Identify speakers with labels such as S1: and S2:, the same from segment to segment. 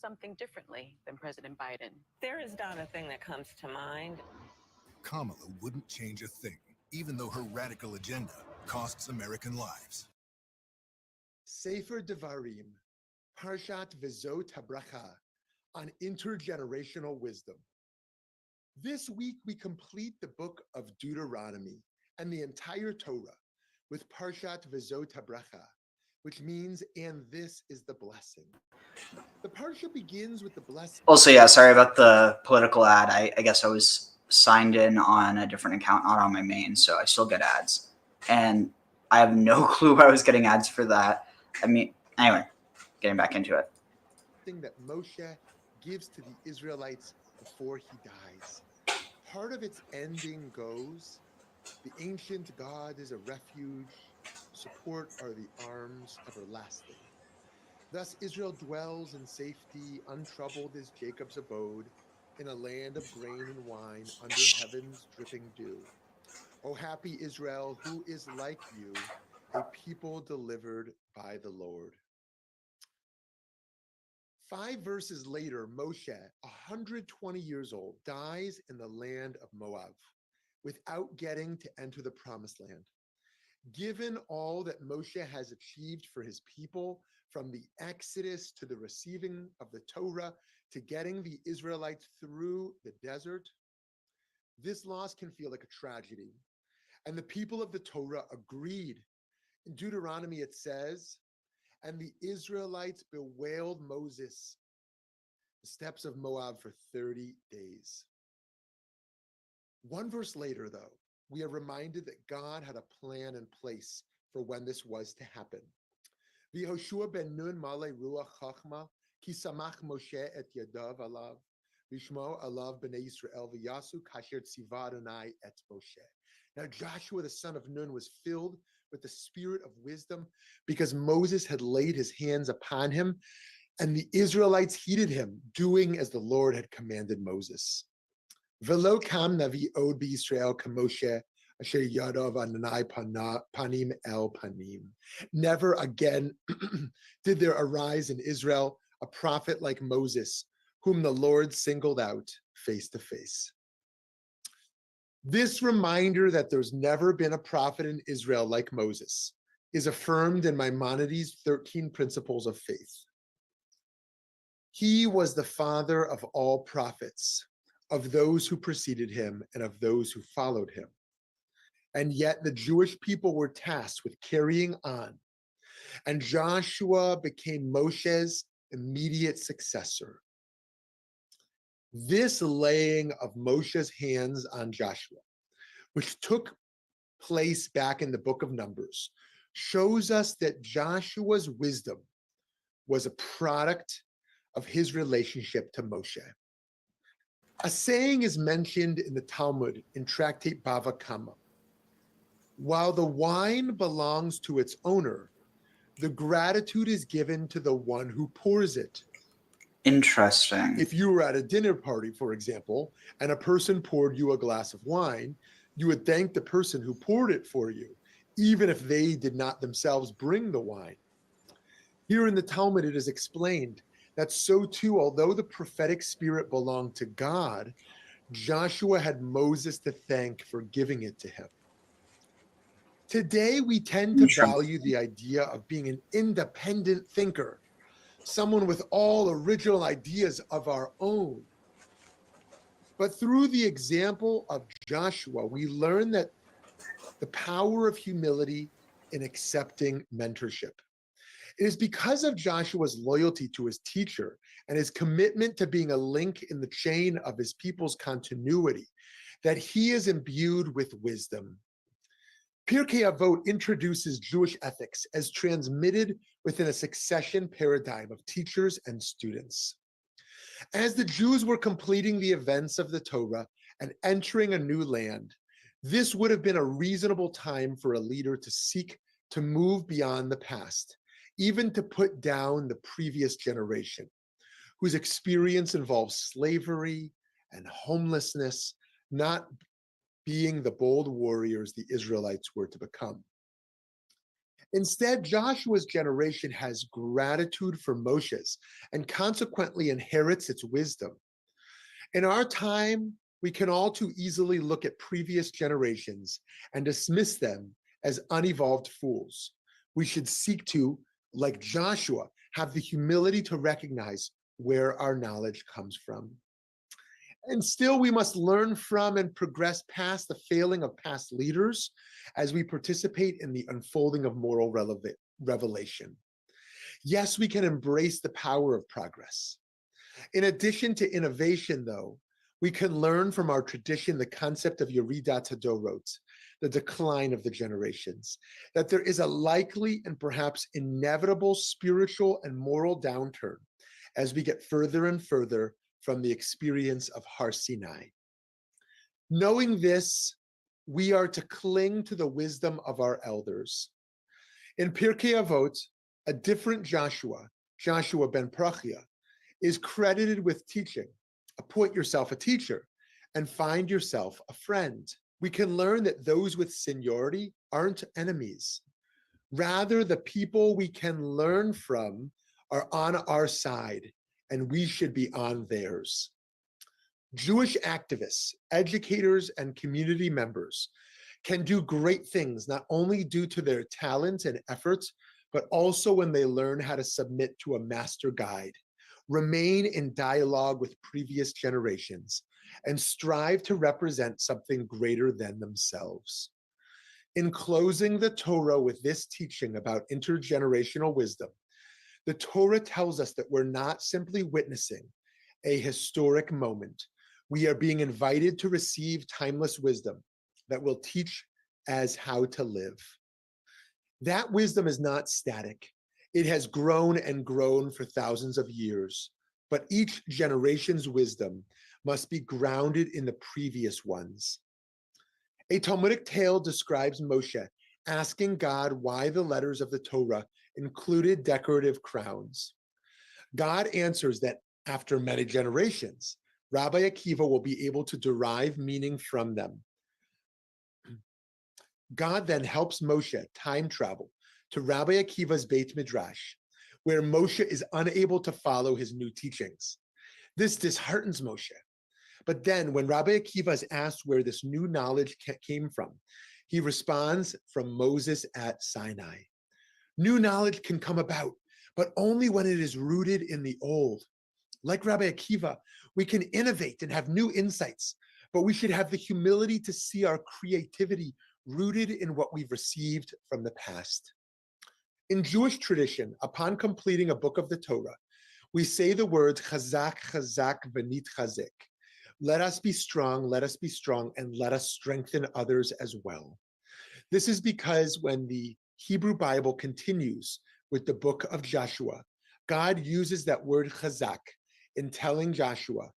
S1: Something differently than President Biden.
S2: There is not a thing that comes to mind.
S3: Kamala wouldn't change a thing, even though her radical agenda costs American lives.
S4: Sefer Devarim, Parshat V'zot HaBracha, on intergenerational wisdom. This week we complete the book of Deuteronomy and the entire Torah with Parshat V'zot HaBracha, which means, and this is the blessing. The Parsha begins with the blessing.
S5: Also, yeah, sorry about the political ad. I guess I was signed in on a different account, not on my main, so I still get ads. And I have no clue why I was getting ads for that. I mean, anyway, getting back into it.
S4: Thing that Moshe gives to the Israelites before he dies. Part of its ending goes, the ancient God is a refuge, support are the arms everlasting. Thus Israel dwells in safety, untroubled is Jacob's abode, in a land of grain and wine, under heaven's dripping dew. O happy Israel, who is like you, a people delivered by the Lord. 5 verses later, Moshe, 120 years old, dies in the land of Moab without getting to enter the promised land. Given all that Moshe has achieved for his people, from the Exodus to the receiving of the Torah to getting the Israelites through the desert, this loss can feel like a tragedy. And the people of the Torah agreed. In Deuteronomy it says, and the Israelites bewailed Moses, the steppes of Moab, for 30 days. 1 verse later, though, we are reminded that God had a plan in place for when this was to happen. V'Yehoshua ben Nun malei ruach chachma, ki samach Moshe et yadav alav, v'shmo alav b'nei Yisrael v'yasu kasher tziva Adonai et Moshe. Now Joshua the son of Nun was filled with the spirit of wisdom because Moses had laid his hands upon him, and the Israelites heeded him, doing as the Lord had commanded Moses. V'lo kam navi od b'Yisrael k'Moshe asher yadav Adonai panim el panim. Never again did there arise in Israel a prophet like Moses, whom the Lord singled out face to face. This reminder that there's never been a prophet in Israel like Moses is affirmed in Maimonides' 13 Principles of Faith. He was the father of all prophets, of those who preceded him and of those who followed him. And yet the Jewish people were tasked with carrying on, and Joshua became Moshe's immediate successor. This laying of Moshe's hands on Joshua, which took place back in the book of Numbers, shows us that Joshua's wisdom was a product of his relationship to Moshe. A saying is mentioned in the Talmud in Tractate Bava Kama. While the wine belongs to its owner, the gratitude is given to the one who pours it.
S5: Interesting.
S4: If you were at a dinner party, for example, and a person poured you a glass of wine, you would thank the person who poured it for you, even if they did not themselves bring the wine. Here in the Talmud, it is explained that so too, although the prophetic spirit belonged to God, Joshua had Moses to thank for giving it to him. Today, we tend to value the idea of being an independent thinker, someone with all original ideas of our own. But through the example of Joshua, we learn that the power of humility in accepting mentorship. It is because of Joshua's loyalty to his teacher and his commitment to being a link in the chain of his people's continuity that he is imbued with wisdom. Pirkei Avot introduces Jewish ethics as transmitted within a succession paradigm of teachers and students. As the Jews were completing the events of the Torah and entering a new land, this would have been a reasonable time for a leader to seek to move beyond the past, even to put down the previous generation, whose experience involves slavery and homelessness, not being the bold warriors the Israelites were to become. Instead, Joshua's generation has gratitude for Moshe's and consequently inherits its wisdom. In our time, we can all too easily look at previous generations and dismiss them as unevolved fools. We should seek to, like Joshua, have the humility to recognize where our knowledge comes from. And still, we must learn from and progress past the failing of past leaders as we participate in the unfolding of moral revelation. Yes, we can embrace the power of progress. In addition to innovation, though, we can learn from our tradition the concept of 𤄅𝐤𝐬𝐕, the decline of the generations, that there is a likely and perhaps inevitable spiritual and moral downturn as we get further and further from the experience of Har Sinai. Knowing this, we are to cling to the wisdom of our elders. In Pirkei Avot, a different Joshua, Joshua ben Parachia, is credited with teaching. Appoint yourself a teacher and find yourself a friend. We can learn that those with seniority aren't enemies. Rather, the people we can learn from are on our side, and we should be on theirs. Jewish activists, educators, and community members can do great things, not only due to their talent and efforts, but also when they learn how to submit to a master guide, remain in dialogue with previous generations, and strive to represent something greater than themselves. In closing the Torah with this teaching about intergenerational wisdom, the Torah tells us that we're not simply witnessing a historic moment. We are being invited to receive timeless wisdom that will teach us how to live. That wisdom is not static. It has grown and grown for thousands of years, but each generation's wisdom must be grounded in the previous ones. A Talmudic tale describes Moshe asking God why the letters of the Torah included decorative crowns. God answers that after many generations, Rabbi Akiva will be able to derive meaning from them. God then helps Moshe time travel to Rabbi Akiva's Beit Midrash, where Moshe is unable to follow his new teachings. This disheartens Moshe, But then when Rabbi Akiva is asked where this new knowledge came from, he responds from Moses at Sinai. New knowledge can come about, but only when it is rooted in the old. Like Rabbi Akiva, we can innovate and have new insights, but we should have the humility to see our creativity rooted in what we've received from the past. In Jewish tradition, upon completing a book of the Torah, we say the words chazak, chazak, v'nitchazek. Let us be strong, and let us strengthen others as well. This is because when the Hebrew Bible continues with the book of Joshua, God uses that word chazak in telling Joshua,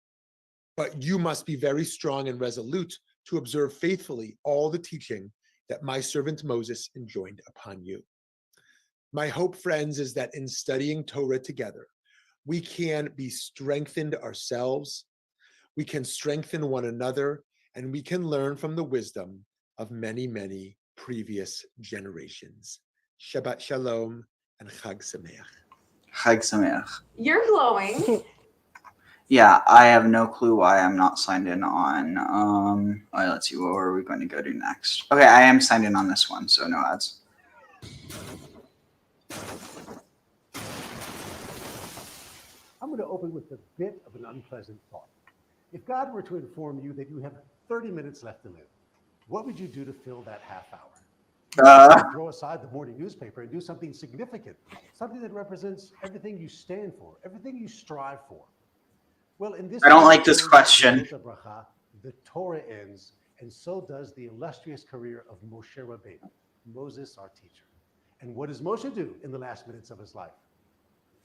S4: but you must be very strong and resolute to observe faithfully all the teaching that my servant Moses enjoined upon you. My hope, friends, is that in studying Torah together, we can be strengthened ourselves, we can strengthen one another, and we can learn from the wisdom of many, many previous generations. Shabbat Shalom and Chag Sameach.
S5: Chag Sameach.
S6: You're glowing.
S5: Yeah, I have no clue why I'm not signed in on, let's see, what are we going to go to next? Okay, I am signed in on this one, so no ads.
S7: I'm going to open with a bit of an unpleasant thought. If God were to inform you that you have 30 minutes left to live, what would you do to fill that half hour? Throw aside the morning newspaper and do something significant, something that represents everything you stand for, everything you strive for. Well, in this
S5: I don't like this question.
S7: וזות HaBracha, the Torah ends, and so does the illustrious career of Moshe Rabbeinu, Moses, our teacher. And what does Moshe do in the last minutes of his life?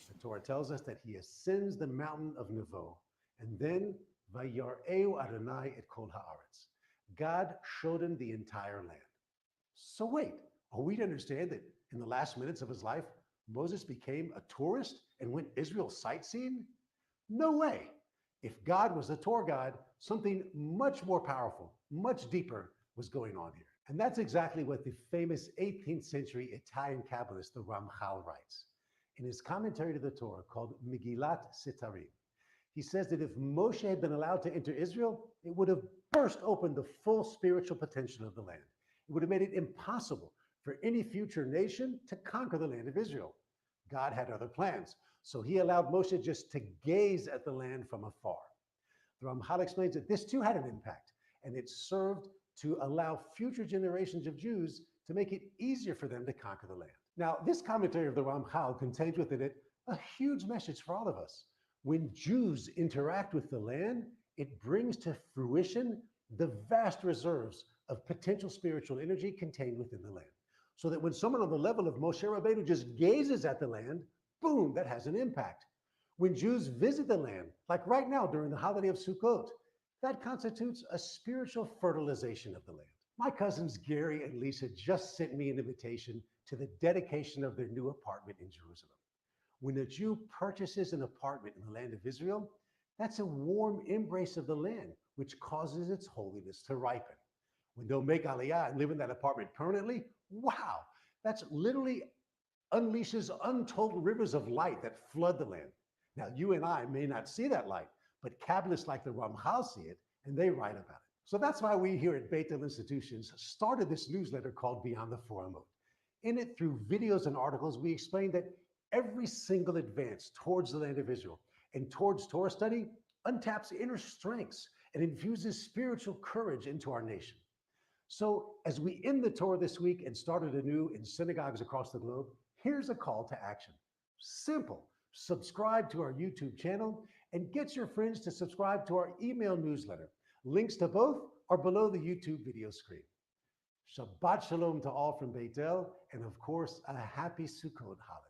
S7: The Torah tells us that he ascends the mountain of Nevo, and then 𤤅𤤆𝐴 Adonai et kol haaretz. God showed him the entire land. So wait, are we to understand that in the last minutes of his life, Moses became a tourist and went Israel sightseeing? No way. If God was a tour guide, something much more powerful, much deeper was going on here. And that's exactly what the famous 18th century Italian Kabbalist, the Ramchal, writes. In his commentary to the Torah called Megillat Sitarim, he says that if Moshe had been allowed to enter Israel, it would have burst open the full spiritual potential of the land. It would have made it impossible for any future nation to conquer the land of Israel. God had other plans, so he allowed Moshe just to gaze at the land from afar. The Ramchal explains that this too had an impact, and it served to allow future generations of Jews to make it easier for them to conquer the land. Now, this commentary of the Ramchal contains within it a huge message for all of us. When Jews interact with the land, it brings to fruition the vast reserves of potential spiritual energy contained within the land. So that when someone on the level of Moshe Rabbeinu just gazes at the land, boom, that has an impact. When Jews visit the land, like right now during the holiday of Sukkot, that constitutes a spiritual fertilization of the land. My cousins Gary and Lisa just sent me an invitation to the dedication of their new apartment in Jerusalem. When a Jew purchases an apartment in the land of Israel, that's a warm embrace of the land, which causes its holiness to ripen. When they'll make aliyah and live in that apartment permanently, wow, that's literally unleashes untold rivers of light that flood the land. Now, you and I may not see that light, but Kabbalists like the Ramchal see it, and they write about it. So that's why we here at Beit El Institutions started this newsletter called Beyond the Four Amot. In it, through videos and articles, we explain that every single advance towards the land of Israel and towards Torah study untaps inner strengths and infuses spiritual courage into our nation. So as we end the Torah this week and started anew in synagogues across the globe, here's a call to action. Simple. Subscribe to our YouTube channel and get your friends to subscribe to our email newsletter. Links to both are below the YouTube video screen. Shabbat Shalom to all from Beit El, and of course, a happy Sukkot holiday.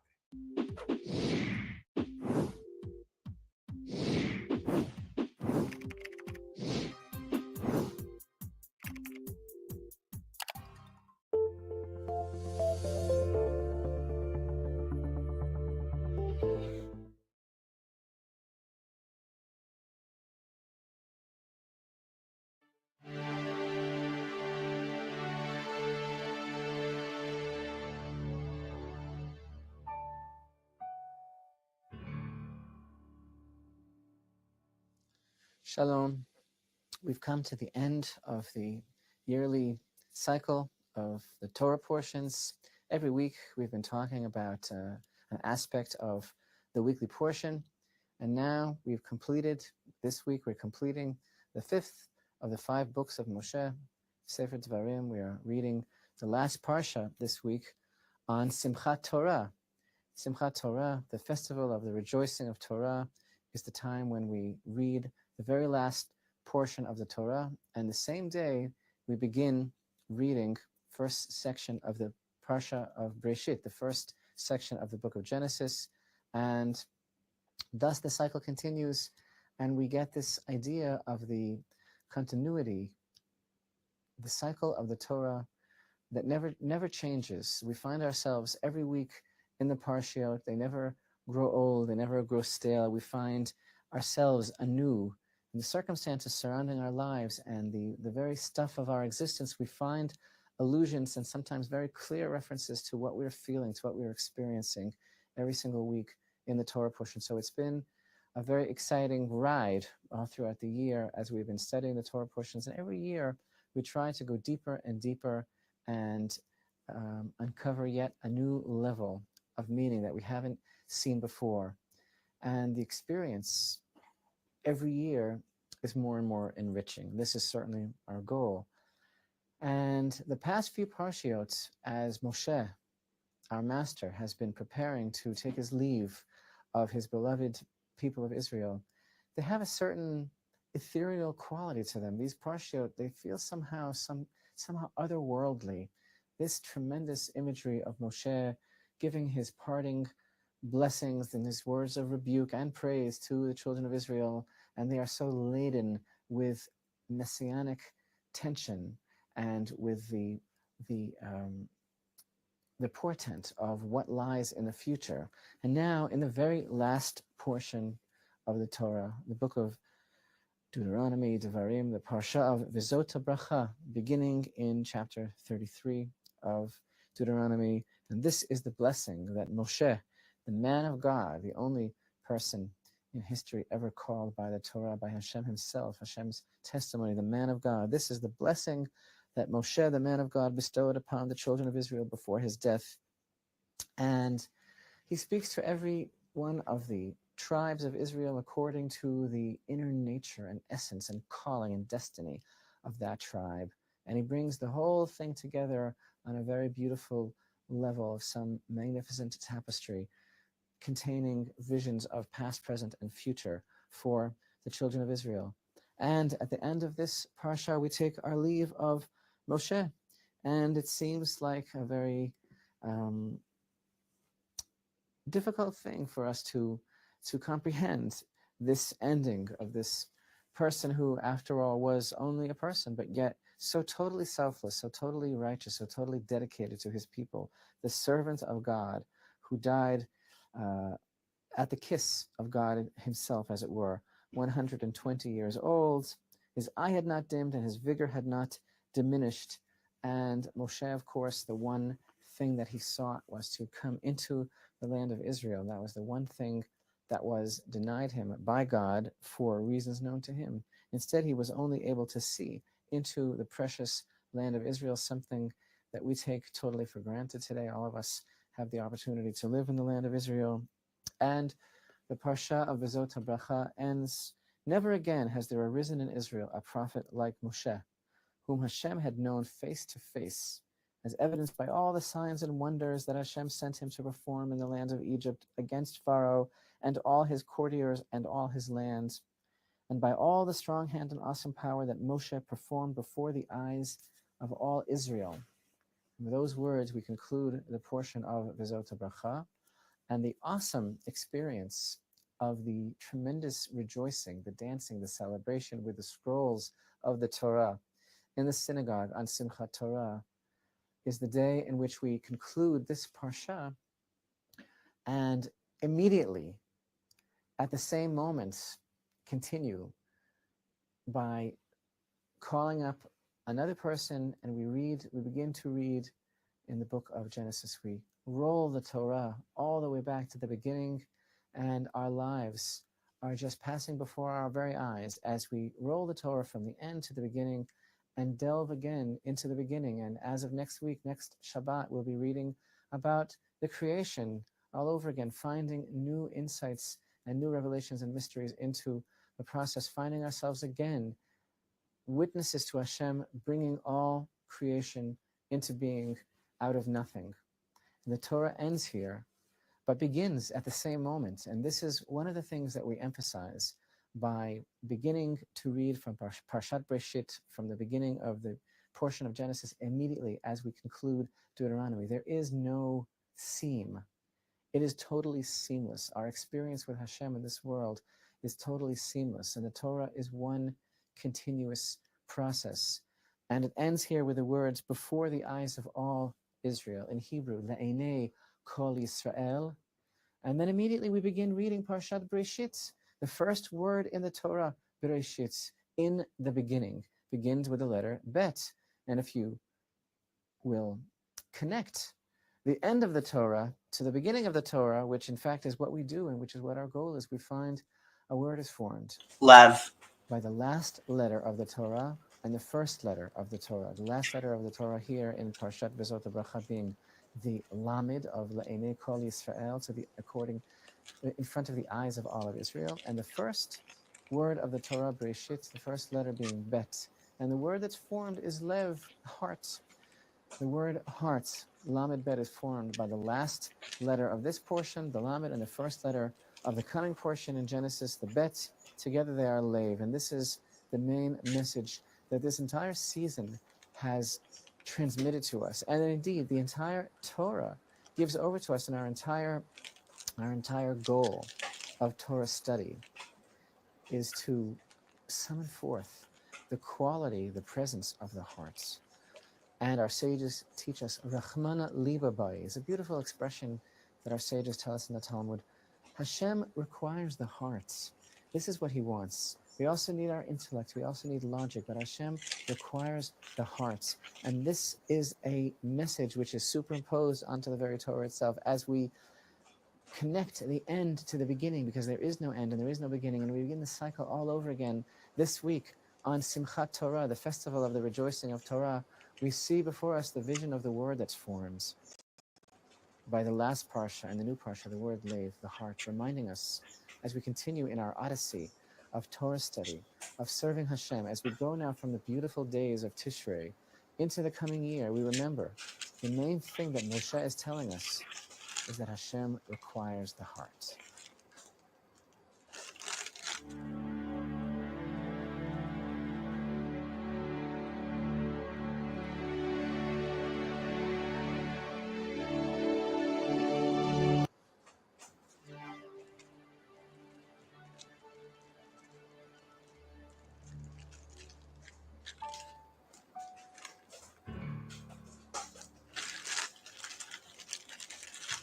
S8: Shalom.
S6: we've come to the end of the yearly cycle of the Torah portions. Every week we've been talking about an aspect of the weekly portion, and now we've completed, this week we're completing the fifth of the 5 books of Moshe, Sefer Dvarim. We are reading the last Parsha this week on Simchat Torah. Simchat Torah, the festival of the rejoicing of Torah, is the time when we read the very last portion of the Torah, and the same day we begin reading first section of the Parsha of Breshit, the first section of the book of Genesis, and thus the cycle continues, and we get this idea of the continuity, the cycle of the Torah that never changes. We find ourselves every week in the Parshiot. They never grow old, they never grow stale. We find ourselves anew in the circumstances surrounding our lives and the very stuff of our existence. We find allusions and sometimes very clear references to what we're feeling, to what we're experiencing every single week in the Torah portion. So it's been a very exciting ride all throughout the year as we've been studying the Torah portions. And every year we try to go deeper and deeper and uncover yet a new level of meaning that we haven't seen before. And the experience every year is more and more enriching. This is certainly our goal. And the past few Parshiot, as Moshe, our master, has been preparing to take his leave of his beloved people of Israel, they have a certain ethereal quality to them. These Parshiot, they feel somehow otherworldly. This tremendous imagery of Moshe giving his parting blessings and his words of rebuke and praise to the children of Israel, and they are so laden with messianic tension and with the portent of what lies in the future. And now, in the very last portion of the Torah, the book of Deuteronomy, Devarim, the Parshah of V'zot HaBracha, beginning in chapter 33 of Deuteronomy. And this is the blessing that Moshe, the man of God, the only person in history ever called by the Torah, by Hashem himself, Hashem's testimony, the man of God. This is the blessing that Moshe, the man of God, bestowed upon the children of Israel before his death. And he speaks to every one of the tribes of Israel according to the inner nature and essence and calling and destiny of that tribe. And he brings the whole thing together on a very beautiful level of some magnificent tapestry containing visions of past, present, and future for the children of Israel. And at the end of this parsha, we take our leave of Moshe. And it seems like a very difficult thing for us to comprehend, this ending of this person who, after all, was only a person, but yet so totally selfless, so totally righteous, so totally dedicated to his people, the servant of God who died at the kiss of God himself, as it were, 120 years old. His eye had not dimmed and his vigor had not diminished. And Moshe, of course, the one thing that he sought was to come into the land of Israel. That was the one thing that was denied him by God for reasons known to him. Instead, he was only able to see into the precious land of Israel, something that we take totally for granted today. All of us have the opportunity to live in the land of Israel. And the Parsha of וזאת HaBracha ends, never again has there arisen in Israel a prophet like Moshe, whom Hashem had known face to face, as evidenced by all the signs and wonders that Hashem sent him to perform in the land of Egypt against Pharaoh and all his courtiers and all his lands, and by all the strong hand and awesome power that Moshe performed before the eyes of all Israel. And with those words, we conclude the portion of וזאת HaBracha and the awesome experience of the tremendous rejoicing, the dancing, the celebration with the scrolls of the Torah in the synagogue on Simchat Torah is the day in which we conclude this parsha, and immediately at the same moment continue by calling up another person, and we begin to read in the book of Genesis. We roll the Torah all the way back to the beginning, and our lives are just passing before our very eyes as we roll the Torah from the end to the beginning and delve again into the beginning. And as of next week, next Shabbat, we'll be reading about the creation all over again, finding new insights and new revelations and mysteries into the process, finding ourselves again witnesses to Hashem bringing all creation into being out of nothing. And the Torah ends here, but begins at the same moment. And this is one of the things that we emphasize by beginning to read from Parshat Breshit, from the beginning of the portion of Genesis, immediately as we conclude Deuteronomy. There is no seam. It is totally seamless. Our experience with Hashem in this world is totally seamless, and the Torah is one continuous process. And it ends here with the words, before the eyes of all Israel, in Hebrew, 𤄅𐤄𤊃 kol Yisrael. And then immediately we begin reading Parshat Breshit. The first word in the Torah, Bereshit, in the beginning, begins with the letter Bet. And if you will connect the end of the Torah to the beginning of the Torah, which in fact is what we do and which is what our goal is, we find a word is formed.
S5: Lev.
S6: By the last letter of the Torah and the first letter of the Torah. The last letter of the Torah here in Parshat V'zot HaBracha being the Lamed of 𝄅𐤄𤃃 kol Yisrael, to the according in front of the eyes of all of Israel. And the first word of the Torah, Bereshit, the first letter being Bet. And the word that's formed is Lev, heart. The word heart, Lamed Bet, is formed by the last letter of this portion, the Lamed, and the first letter of the coming portion in Genesis, the Bet. Together they are Lev. And this is the main message that this entire season has transmitted to us. And indeed, the entire Torah gives over to us in our entire goal of Torah study is to summon forth the quality, the presence of the hearts. And our sages teach us, 𝐄�𐤁𐤓�12 is a beautiful expression that our sages tell us in the Talmud. Hashem requires the hearts. This is what he wants. We also need our intellect, we also need logic, but Hashem requires the hearts. And this is a message which is superimposed onto the very Torah itself as we connect the end to the beginning, because there is no end and there is no beginning, and we begin the cycle all over again this week on Simchat Torah, the festival of the rejoicing of Torah. We see before us the vision of the word that forms by the last Parsha and the new Parsha, the word Lev, the heart, reminding us as we continue in our odyssey of Torah study, of serving Hashem, as we go now from the beautiful days of Tishrei into the coming year. We remember the main thing that Moshe is telling us is that Hashem requires the heart.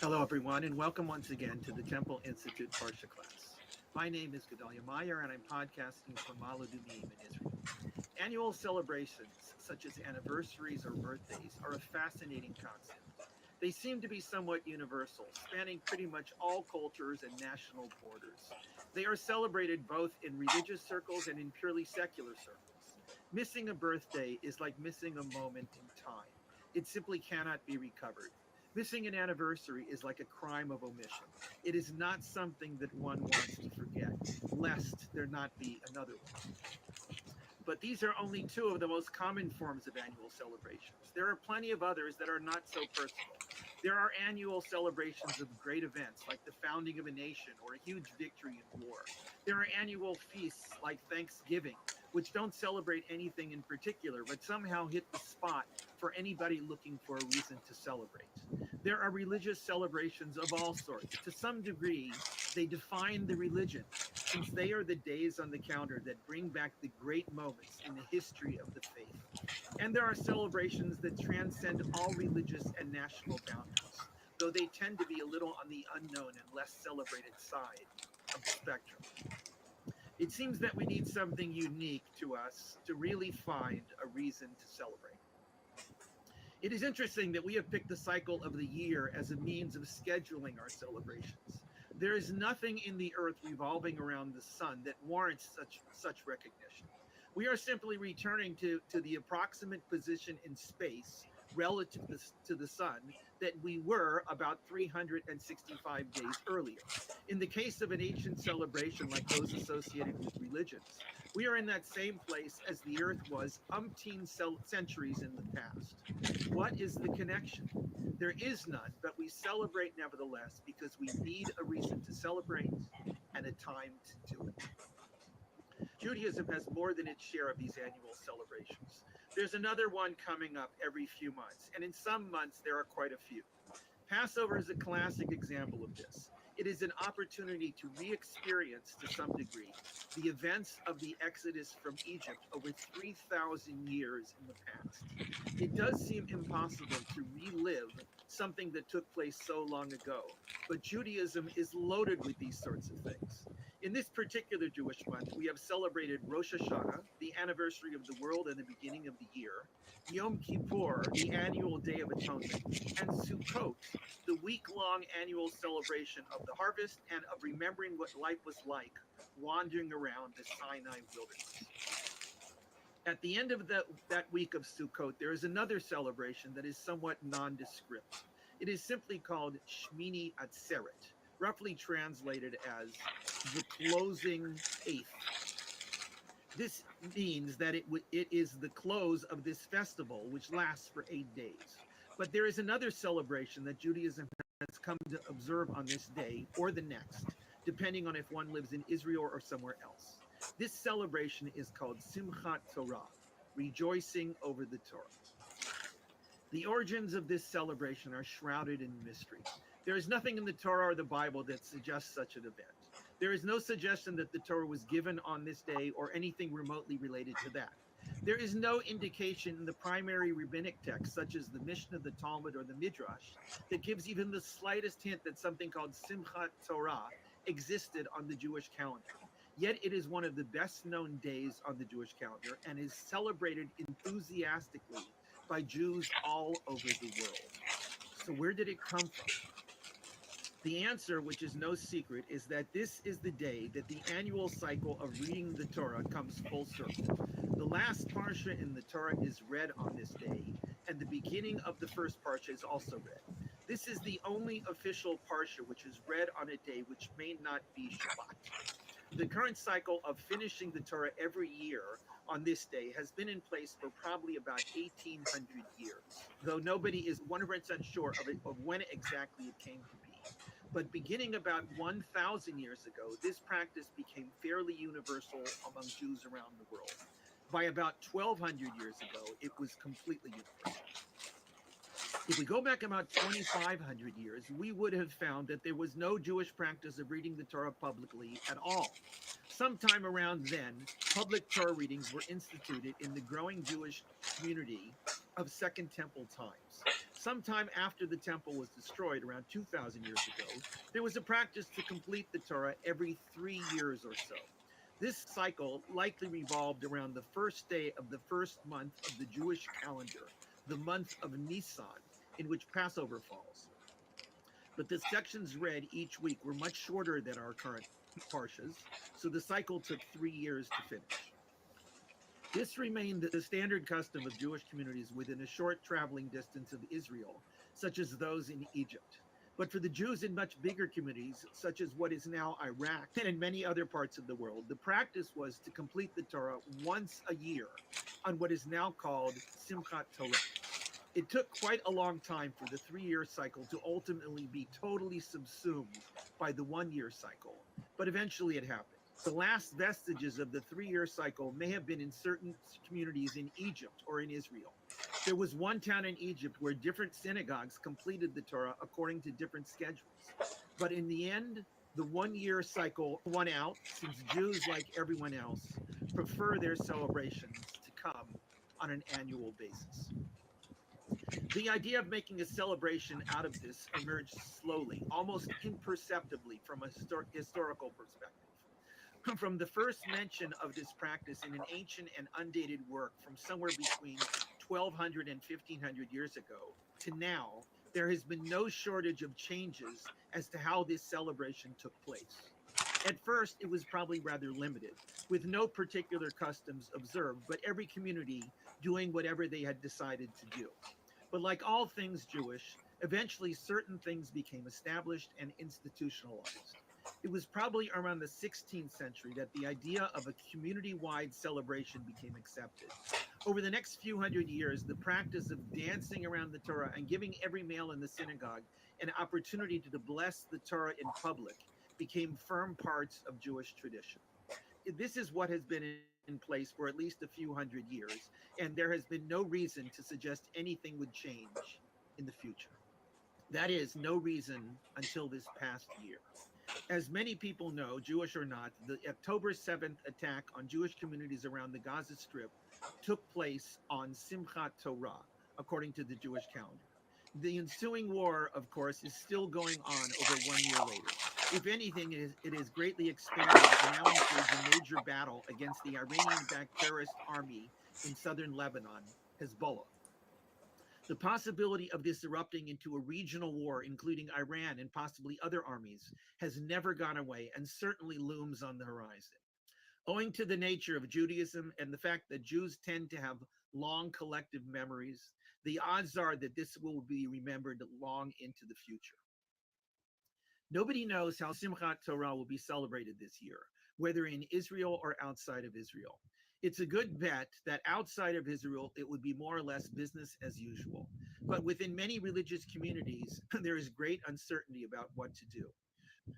S8: Hello, everyone, and welcome once again to the Temple Institute Parsha class. My name is Gedalia Meyer, and I'm podcasting from moadim in Israel. Annual celebrations, such as anniversaries or birthdays, are a fascinating concept. They seem to be somewhat universal, spanning pretty much all cultures and national borders. They are celebrated both in religious circles and in purely secular circles. Missing a birthday is like missing a moment in time. It simply cannot be recovered. Missing an anniversary is like a crime of omission. It is not something that one wants to forget, lest there not be another one. But these are only two of the most common forms of annual celebrations. There are plenty of others that are not so personal. There are annual celebrations of great events like the founding of a nation or a huge victory in war. There are annual feasts like Thanksgiving, which don't celebrate anything in particular, but somehow hit the spot for anybody looking for a reason to celebrate. There are religious celebrations of all sorts. To some degree, they define the religion, since they are the days on the calendar that bring back the great moments in the history of the faith. And there are celebrations that transcend all religious and national boundaries, though they tend to be a little on the unknown and less celebrated side of the spectrum. It seems that we need something unique to us to really find a reason to celebrate. It is interesting that we have picked the cycle of the year as a means of scheduling our celebrations. There is nothing in the earth revolving around the sun that warrants such recognition. We are simply returning to the approximate position in space relative to the sun that we were about 365 days earlier. In the case of an ancient celebration like those associated with religions, we are in that same place as the earth was umpteen centuries in the past. What is the connection? There is none, but we celebrate nevertheless because we need a reason to celebrate and a time to do it. Judaism has more than its share of these annual celebrations. There's another one coming up every few months, and in some months there are quite a few. Passover is a classic example of this. It is an opportunity to re-experience, to some degree, the events of the Exodus from Egypt over 3,000 years in the past. It does seem impossible to relive something that took place so long ago, but Judaism is loaded with these sorts of things. In this particular Jewish month, we have celebrated Rosh Hashanah, the anniversary of the world and the beginning of the year, Yom Kippur, the annual Day of Atonement, and Sukkot, the week-long annual celebration of the harvest and of remembering what life was like wandering around the Sinai wilderness. At the end of that week of Sukkot, there is another celebration that is somewhat nondescript. It is simply called Shemini Atzeret, roughly translated as the closing eighth. This means that it is the close of this festival, which lasts for 8 days. But there is another celebration that Judaism has come to observe on this day or the next, depending on if one lives in Israel or somewhere else. This celebration is called Simchat Torah, rejoicing over the Torah. The origins of this celebration are shrouded in mystery. There is nothing in the Torah or the Bible that suggests such an event. There is no suggestion that the Torah was given on this day or anything remotely related to that. There is no indication in the primary rabbinic texts, such as the Mishnah, the Talmud, or the Midrash, that gives even the slightest hint that something called Simchat Torah existed on the Jewish calendar. Yet it is one of the best known days on the Jewish calendar and is celebrated enthusiastically by Jews all over the world. So where did it come from? The answer, which is no secret, is that this is the day that the annual cycle of reading the Torah comes full circle. The last Parsha in the Torah is read on this day, and the beginning of the first Parsha is also read. This is the only official Parsha which is read on a day which may not be Shabbat. The current cycle of finishing the Torah every year on this day has been in place for probably about 1,800 years, though nobody is 100% sure of when exactly it came to be. But beginning about 1,000 years ago, this practice became fairly universal among Jews around the world. By about 1,200 years ago, it was completely universal. If we go back about 2,500 years, we would have found that there was no Jewish practice of reading the Torah publicly at all. Sometime around then, public Torah readings were instituted in the growing Jewish community of Second Temple times. Sometime after the temple was destroyed, around 2,000 years ago, there was a practice to complete the Torah every 3 years or so. This cycle likely revolved around the first day of the first month of the Jewish calendar, the month of Nisan, in which Passover falls. But the sections read each week were much shorter than our current parshas, so the cycle took 3 years to finish. This remained the standard custom of Jewish communities within a short traveling distance of Israel, such as those in Egypt. But for the Jews in much bigger communities, such as what is now Iraq and in many other parts of the world, the practice was to complete the Torah once a year on what is now called Simchat Torah. It took quite a long time for the 3-year cycle to ultimately be totally subsumed by the 1-year cycle, but eventually it happened. The last vestiges of the 3-year cycle may have been in certain communities in Egypt or in Israel. There was one town in Egypt where different synagogues completed the Torah according to different schedules. But in the end, the 1-year cycle won out, since Jews, like everyone else, prefer their celebrations to come on an annual basis. The idea of making a celebration out of this emerged slowly, almost imperceptibly from a historical perspective. From the first mention of this practice in an ancient and undated work from somewhere between 1,200 and 1,500 years ago to now, there has been no shortage of changes as to how this celebration took place. At first, it was probably rather limited, with no particular customs observed, but every community doing whatever they had decided to do. But like all things Jewish, eventually certain things became established and institutionalized. It was probably around the 16th century that the idea of a community-wide celebration became accepted. Over the next few hundred years, the practice of dancing around the Torah and giving every male in the synagogue an opportunity to bless the Torah in public became firm parts of Jewish tradition. This is what has been in place for at least a few hundred years, and there has been no reason to suggest anything would change in the future. That is, no reason until this past year. As many people know, Jewish or not, the October 7th attack on Jewish communities around the Gaza Strip took place on Simchat Torah, according to the Jewish calendar. The ensuing war, of course, is still going on over 1 year later. If anything, it is greatly expanded and now includes a major battle against the Iranian-backed terrorist army in southern Lebanon, Hezbollah. The possibility of this erupting into a regional war, including Iran and possibly other armies, has never gone away and certainly looms on the horizon. Owing to the nature of Judaism and the fact that Jews tend to have long collective memories, the odds are that this will be remembered long into the future. Nobody knows how Simchat Torah will be celebrated this year, whether in Israel or outside of Israel. It's a good bet that outside of Israel, it would be more or less business as usual. But within many religious communities, there is great uncertainty about what to do.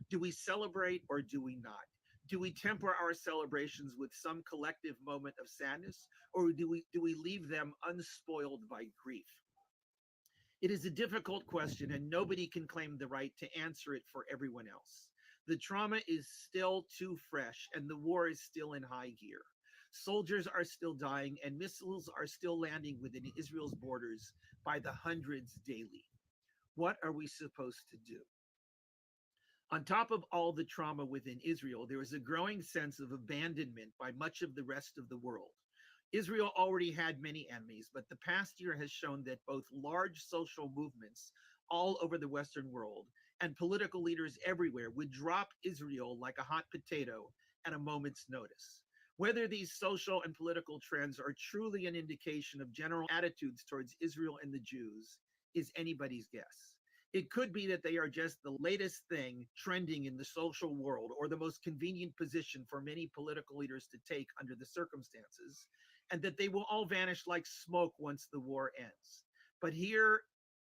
S8: Do we celebrate or do we not? Do we temper our celebrations with some collective moment of sadness, or do we leave them unspoiled by grief? It is a difficult question, and nobody can claim the right to answer it for everyone else. The trauma is still too fresh, and the war is still in high gear. Soldiers are still dying, and missiles are still landing within Israel's borders by the hundreds daily. What are we supposed to do? On top of all the trauma within Israel, there is a growing sense of abandonment by much of the rest of the world. Israel already had many enemies, but the past year has shown that both large social movements all over the Western world and political leaders everywhere would drop Israel like a hot potato at a moment's notice. Whether these social and political trends are truly an indication of general attitudes towards Israel and the Jews is anybody's guess. It could be that they are just the latest thing trending in the social world, or the most convenient position for many political leaders to take under the circumstances, and that they will all vanish like smoke once the war ends. But here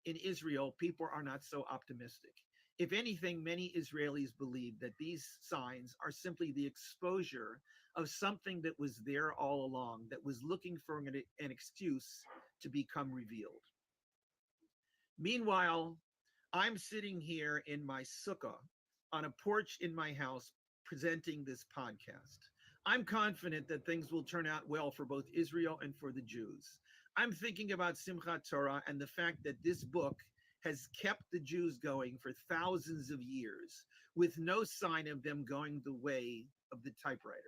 S8: in Israel, people are not so optimistic. If anything, many Israelis believe that these signs are simply the exposure of something that was there all along, that was looking for an excuse to become revealed. Meanwhile, I'm sitting here in my sukkah on a porch in my house presenting this podcast. I'm confident that things will turn out well for both Israel and for the Jews. I'm thinking about Simchat Torah and the fact that this book has kept the Jews going for thousands of years with no sign of them going the way of the typewriter.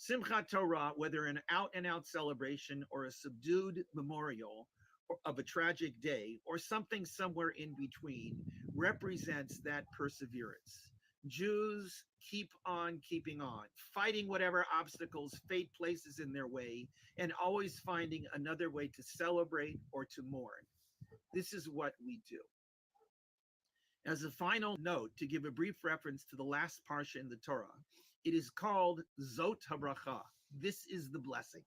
S8: Simchat Torah, whether an out-and-out celebration or a subdued memorial of a tragic day or something somewhere in between, represents that perseverance. Jews keep on keeping on, fighting whatever obstacles fate places in their way, and always finding another way to celebrate or to mourn. This is what we do. As a final note, to give a brief reference to the last Parsha in the Torah, it is called 𝐤zot HaBracha. This is the blessing.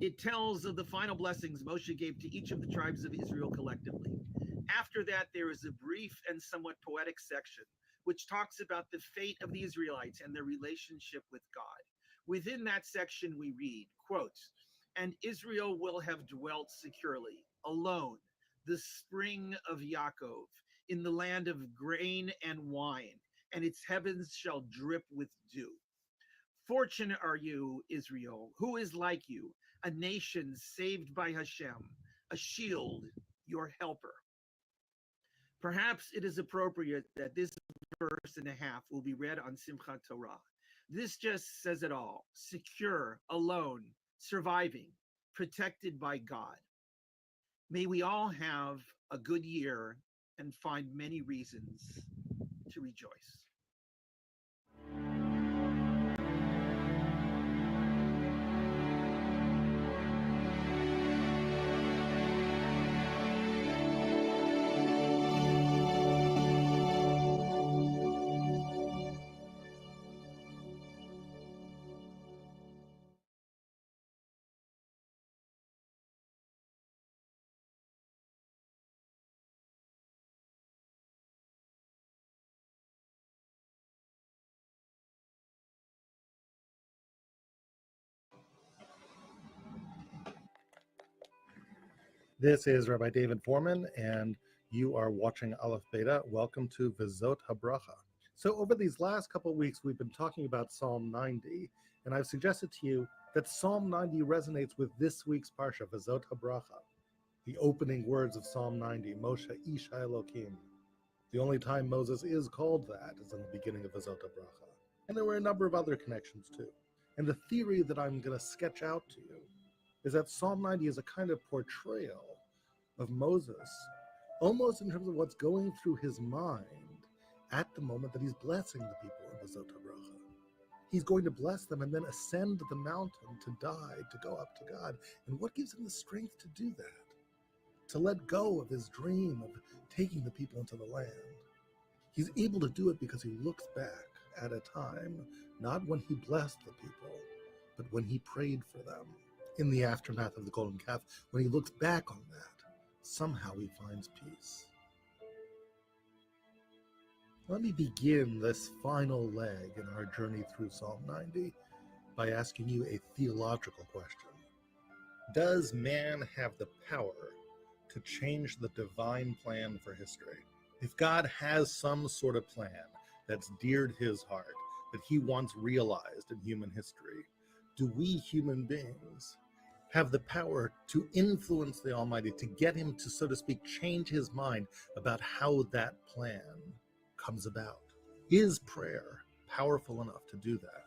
S8: It tells of the final blessings Moshe gave to each of the tribes of Israel collectively. After that, there is a brief and somewhat poetic section which talks about the fate of the Israelites and their relationship with God. Within that section, we read, quote, "And Israel will have dwelt securely, alone, the spring of Yaakov, in the land of grain and wine, and its heavens shall drip with dew. Fortunate are you, Israel, who is like you, a nation saved by Hashem, a shield, your helper." Perhaps it is appropriate that this verse and a half will be read on Simchat Torah. This just says it all: secure, alone, surviving, protected by God. May we all have a good year and find many reasons to rejoice.
S9: This is Rabbi David Foreman, and you are watching Aleph Beta. Welcome to וזות HaBracha. So over these last couple of weeks, we've been talking about Psalm 90, and I've suggested to you that Psalm 90 resonates with this week's Parsha, וזות HaBracha. The opening words of Psalm 90, Moshe Ish HaElokim. The only time Moses is called that is in the beginning of וזות HaBracha. And there were a number of other connections too. And the theory that I'm going to sketch out to you is that Psalm 90 is a kind of portrayal of Moses, almost in terms of what's going through his mind at the moment that he's blessing the people in וזות HaBracha. He's going to bless them and then ascend the mountain to die, to go up to God. And what gives him the strength to do that? To let go of his dream of taking the people into the land. He's able to do it because he looks back at a time, not when he blessed the people, but when he prayed for them. In the aftermath of the golden calf, when he looks back on that, somehow he finds peace. Let me begin this final leg in our journey through Psalm 90 by asking you a theological question. Does man have the power to change the divine plan for history? If God has some sort of plan that's dear to his heart, that he wants realized in human history, do we human beings have the power to influence the Almighty, to get him to, so to speak, change his mind about how that plan comes about? Is prayer powerful enough to do that?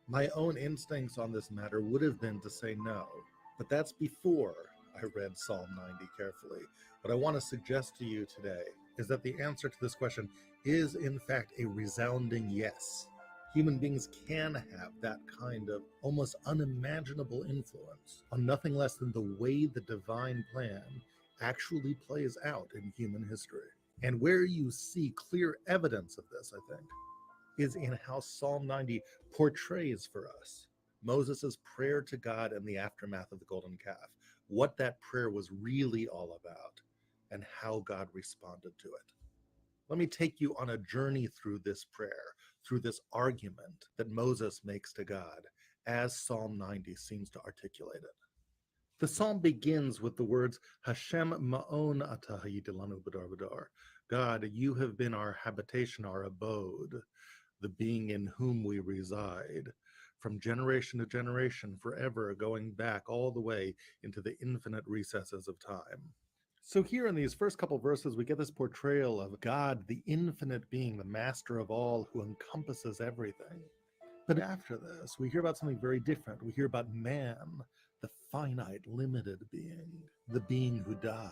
S9: My own instincts on this matter would have been to say no, but that's before I read Psalm 90 carefully. What I want to suggest to you today is that the answer to this question is, in fact, a resounding yes. Human beings can have that kind of almost unimaginable influence on nothing less than the way the divine plan actually plays out in human history. And where you see clear evidence of this, I think, is in how Psalm 90 portrays for us Moses' prayer to God in the aftermath of the golden calf, what that prayer was really all about, and how God responded to it. Let me take you on a journey through this prayer, through this argument that Moses makes to God, as Psalm 90 seems to articulate it. The psalm begins with the words, Hashem ma'on atah yidilanu b'dor b'dor. God, you have been our habitation, our abode, the being in whom we reside, from generation to generation, forever, going back all the way into the infinite recesses of time. So here in these first couple verses, we get this portrayal of God, the infinite being, the master of all, who encompasses everything. But after this, we hear about something very different. We hear about man, the finite, limited being, the being who dies.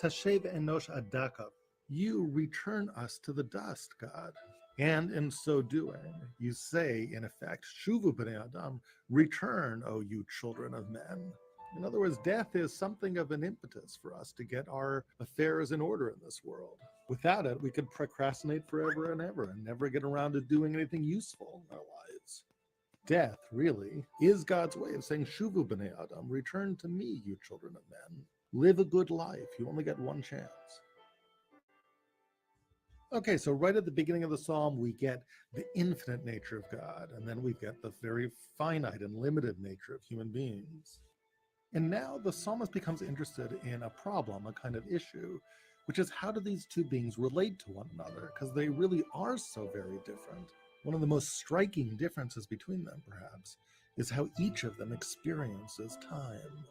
S9: Tashev enosh adaka, you return us to the dust, God. And in so doing, you say, in effect, Shuvu b'nei Adam, return, O you children of men. In other words, death is something of an impetus for us to get our affairs in order in this world. Without it, we could procrastinate forever and ever and never get around to doing anything useful in our lives. Death, really, is God's way of saying, Shuvu b'nei Adam, return to me, you children of men. Live a good life. You only get one chance. Okay, so right at the beginning of the psalm, we get the infinite nature of God, and then we get the very finite and limited nature of human beings. And now the psalmist becomes interested in a problem, a kind of issue, which is how do these two beings relate to one another? Because they really are so very different. One of the most striking differences between them, perhaps, is how each of them experiences time.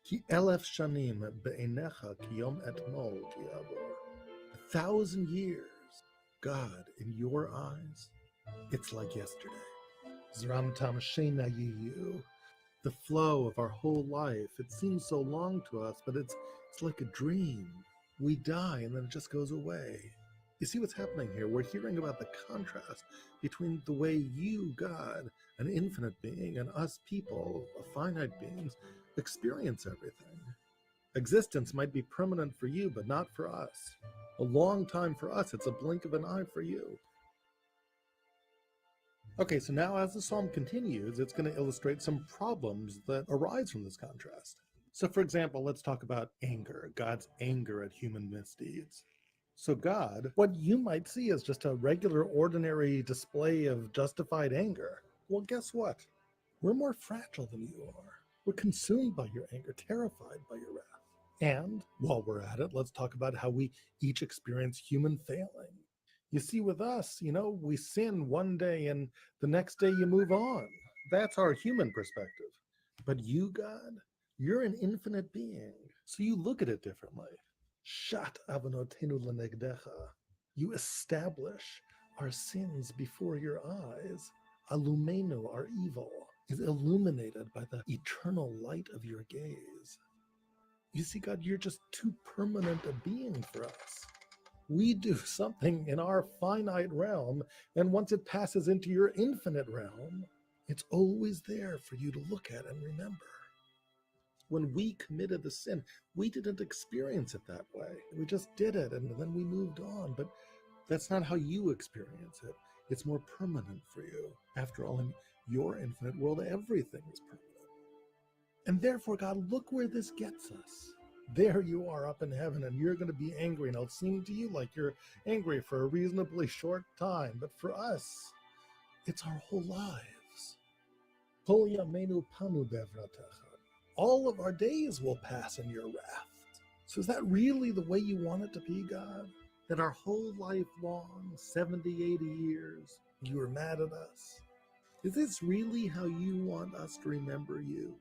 S9: Ki elef shanim be'enecha kiyom etmol ki avor. 1,000 years, God, in your eyes, it's like yesterday. Zram tam shena yiyu. the flow of our whole life. It seems so long to us, but it's like a dream. We die and then it just goes away. You see what's happening here? We're hearing about the contrast between the way you, God, an infinite being, and us people, finite beings, experience everything. Existence might be permanent for you, but not for us. A long time for us, it's a blink of an eye for you. Okay, so now as the psalm continues, it's going to illustrate some problems that arise from this contrast. So for example, let's talk about anger, God's anger at human misdeeds. So God, what you might see as just a regular, ordinary display of justified anger. Well, guess what? We're more fragile than you are. We're consumed by your anger, terrified by your wrath. And while we're at it, let's talk about how we each experience human failing. You see, with us, we sin one day and the next day you move on. That's our human perspective. But you, God, you're an infinite being, so you look at it differently. Shat avonotenu lenegdecha. You establish our sins before your eyes. Alumenu, our evil, is illuminated by the eternal light of your gaze. You see, God, you're just too permanent a being for us. We do something in our finite realm, and once it passes into your infinite realm, it's always there for you to look at and remember. When we committed the sin, we didn't experience it that way. We just did it, and then we moved on. But that's not how you experience it. It's more permanent for you. After all, in your infinite world, everything is permanent. And therefore, God, look where this gets us. There you are up in heaven, and you're going to be angry, and it'll seem to you like you're angry for a reasonably short time. But for us, it's our whole lives. Kol yameinu panu bevratecha. All of our days will pass in your wrath. So is that really the way you want it to be, God? That our whole life long, 70, 80 years, you were mad at us? Is this really how you want us to remember you?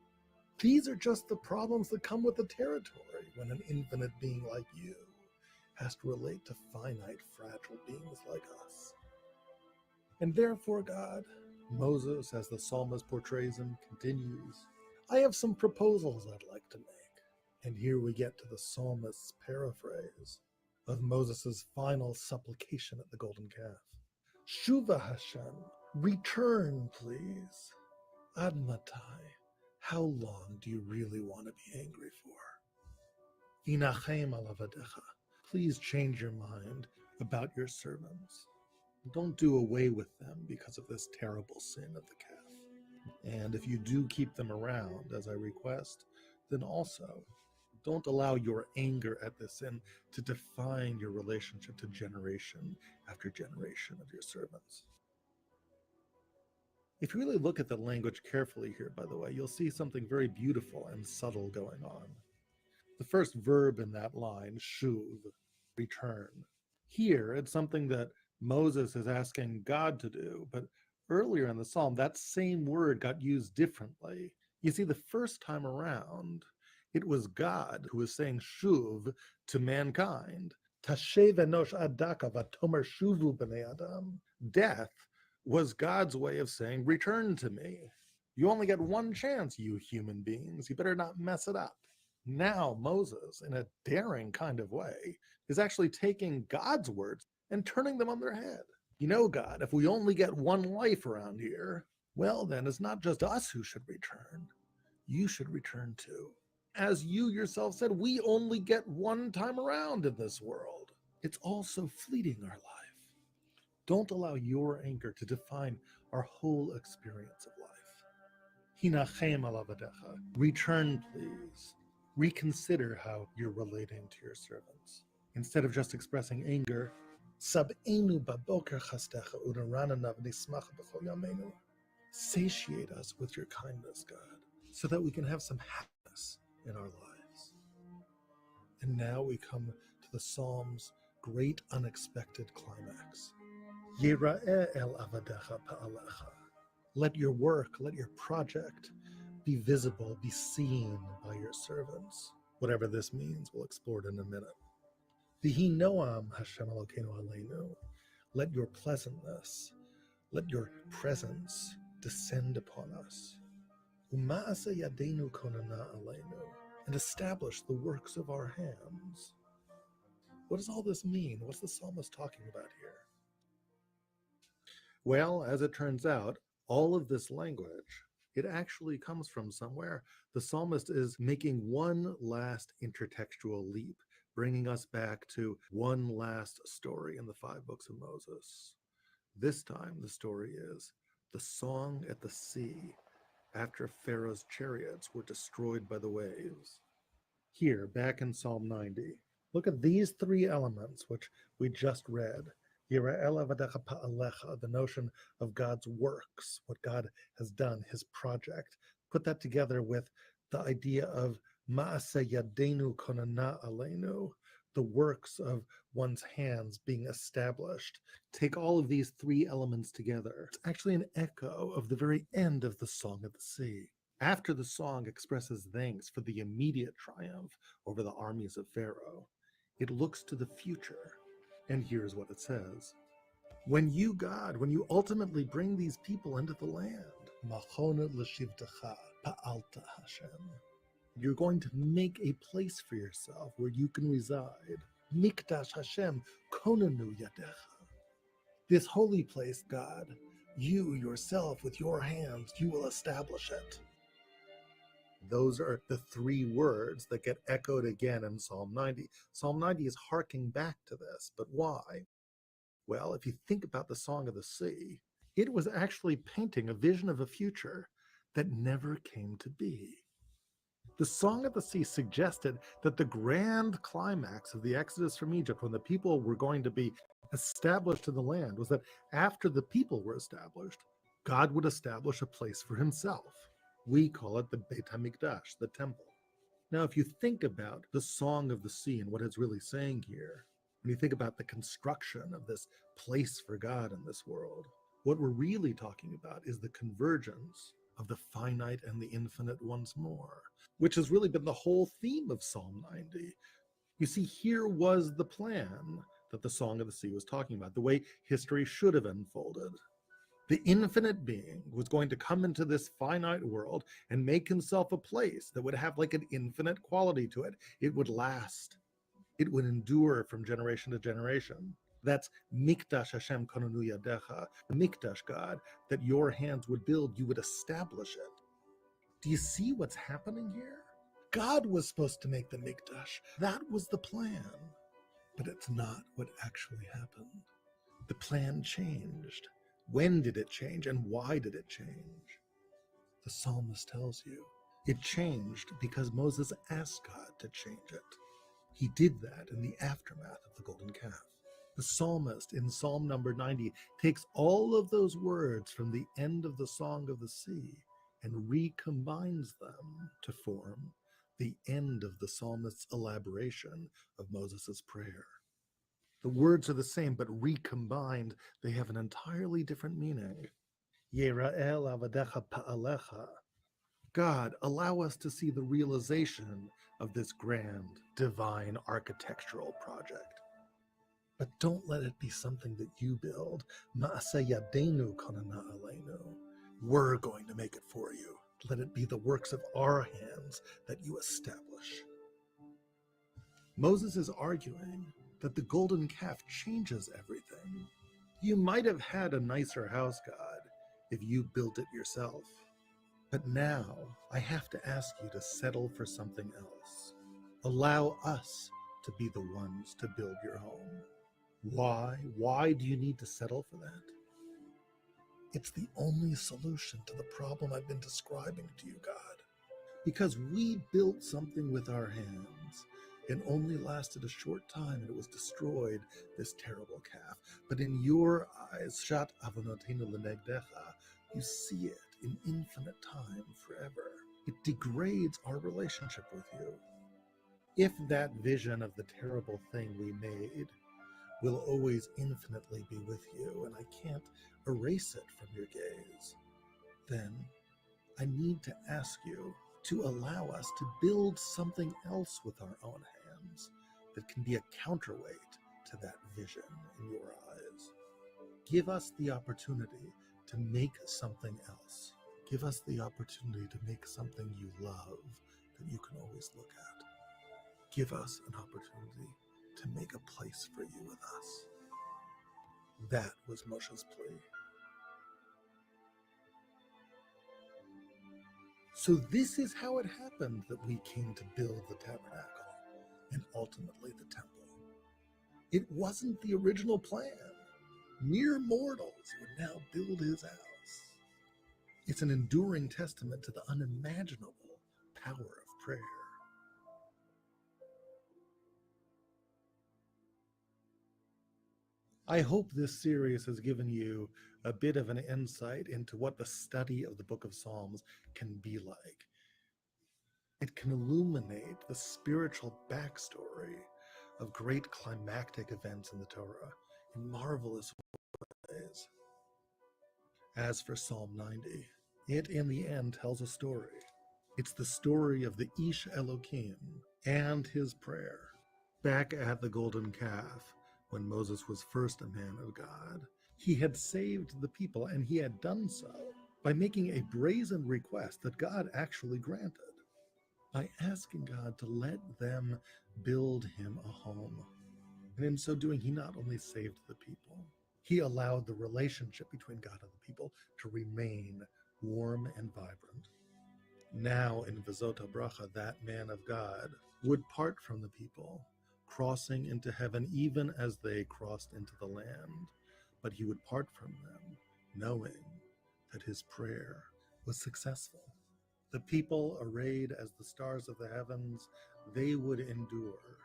S9: These are just the problems that come with the territory when an infinite being like you has to relate to finite, fragile beings like us. And therefore, God, Moses, as the psalmist portrays him, continues, I have some proposals I'd like to make. And here we get to the psalmist's paraphrase of Moses' final supplication at the golden calf. Shuva Hashem, return, please. Ad matai, how long do you really want to be angry for? Inachem alavadecha, please change your mind about your servants. Don't do away with them because of this terrible sin of the calf. And if you do keep them around, as I request, then also don't allow your anger at this sin to define your relationship to generation after generation of your servants. If you really look at the language carefully here, by the way, you'll see something very beautiful and subtle going on. The first verb in that line, shuv, return. Here, it's something that Moses is asking God to do, but earlier in the psalm, that same word got used differently. You see, the first time around, it was God who was saying shuv to mankind. Tashev enosh adaka vatomer shuvu b'nei adam. Death was God's way of saying, return to me. You only get one chance, you human beings. You better not mess it up. Now Moses, in a daring kind of way, is actually taking God's words and turning them on their head. You know, God, if we only get one life around here, well, then it's not just us who should return. You should return too. As you yourself said, we only get one time around in this world. It's all so fleeting, our life. Don't allow your anger to define our whole experience of life. Hinachem alavadecha. Return, please. Reconsider how you're relating to your servants. Instead of just expressing anger, sab'enu baboker chastecha u'narananav nismach b'chol yameinu. Satiate us with your kindness, God, so that we can have some happiness in our lives. And now we come to the Psalm's great unexpected climax. Yira'eh el avadecha pa'alecha. Let your work, let your project be visible, be seen by your servants. Whatever this means, we'll explore it in a minute. V'hi noam Hashem Elokeinu aleinu. Let your pleasantness, let your presence descend upon us. U'ma'aseh yadeinu konana aleinu, and establish the works of our hands. What does all this mean? What's the psalmist talking about here? Well, as it turns out, all of this language, it actually comes from somewhere. The psalmist is making one last intertextual leap, bringing us back to one last story in the 5 books of Moses. This time, the story is the song at the sea after Pharaoh's chariots were destroyed by the waves. Here, back in Psalm 90, look at these 3 elements which we just read. The notion of God's works, what God has done, his project. Put that together with the idea of ma'aseh yadeinu konana aleinu, the works of one's hands being established. Take all of these 3 elements together. It's actually an echo of the very end of the Song of the Sea. After the song expresses thanks for the immediate triumph over the armies of Pharaoh, it looks to the future. And here's what it says. When you, God, when you ultimately bring these people into the land, you're going to make a place for yourself where you can reside. Mikdash Hashem konanu yadecha. This holy place, God, you yourself with your hands, you will establish it. Those are the 3 words that get echoed again in Psalm 90. Psalm 90 is harking back to this, but why? Well, if you think about the Song of the Sea, it was actually painting a vision of a future that never came to be. The Song of the Sea suggested that the grand climax of the Exodus from Egypt, when the people were going to be established in the land, was that after the people were established, God would establish a place for himself. We call it the Beit HaMikdash, the temple. Now, if you think about the Song of the Sea and what it's really saying here, when you think about the construction of this place for God in this world, what we're really talking about is the convergence of the finite and the infinite once more, which has really been the whole theme of Psalm 90. You see, here was the plan that the Song of the Sea was talking about, the way history should have unfolded. The infinite being was going to come into this finite world and make himself a place that would have like an infinite quality to it. It would last. It would endure from generation to generation. That's Mikdash Hashem konanu yadecha, the Mikdash God that your hands would build, you would establish it. Do you see what's happening here? God was supposed to make the Mikdash. That was the plan. But it's not what actually happened. The plan changed. When did it change and why did it change? The psalmist tells you. It changed because Moses asked God to change it. He did that in the aftermath of the golden calf. The psalmist in Psalm number 90 takes all of those words from the end of the Song of the Sea and recombines them to form the end of the psalmist's elaboration of Moses' prayer. The words are the same, but recombined, they have an entirely different meaning. Yera'el avadecha pa'alecha. God, allow us to see the realization of this grand, divine architectural project. But don't let it be something that you build. Ma'aseh yadeinu konana aleinu. We're going to make it for you. Let it be the works of our hands that you establish. Moses is arguing that the golden calf changes everything. You might have had a nicer house, God, if you built it yourself. But now I have to ask you to settle for something else. Allow us to be the ones to build your home. Why? Why do you need to settle for that? It's the only solution to the problem I've been describing to you, God. Because we built something with our hands. It only lasted a short time and it was destroyed, this terrible calf. But in your eyes, shat avonotenu lenegdecha, you see it in infinite time forever. It degrades our relationship with you. If that vision of the terrible thing we made will always infinitely be with you, and I can't erase it from your gaze, then I need to ask you to allow us to build something else with our own hands that can be a counterweight to that vision in your eyes. Give us the opportunity to make something else. Give us the opportunity to make something you love that you can always look at. Give us an opportunity to make a place for you with us. That was Moshe's plea. So this is how it happened that we came to build the tabernacle and ultimately the temple. It wasn't the original plan. Mere mortals would now build his house. It's an enduring testament to the unimaginable power of prayer. I hope this series has given you a bit of an insight into what the study of the book of Psalms can be like. It can illuminate the spiritual backstory of great climactic events in the Torah in marvelous ways. As for Psalm 90, it in the end tells a story. It's the story of the Ish Elohim and his prayer. Back at the golden calf, when Moses was first a man of God, he had saved the people, and he had done so by making a brazen request that God actually granted, by asking God to let them build him a home. And in so doing, he not only saved the people, he allowed the relationship between God and the people to remain warm and vibrant. Now in וזות HaBracha, that man of God would part from the people, crossing into heaven even as they crossed into the land. But he would part from them, knowing that his prayer was successful. The people, arrayed as the stars of the heavens, they would endure,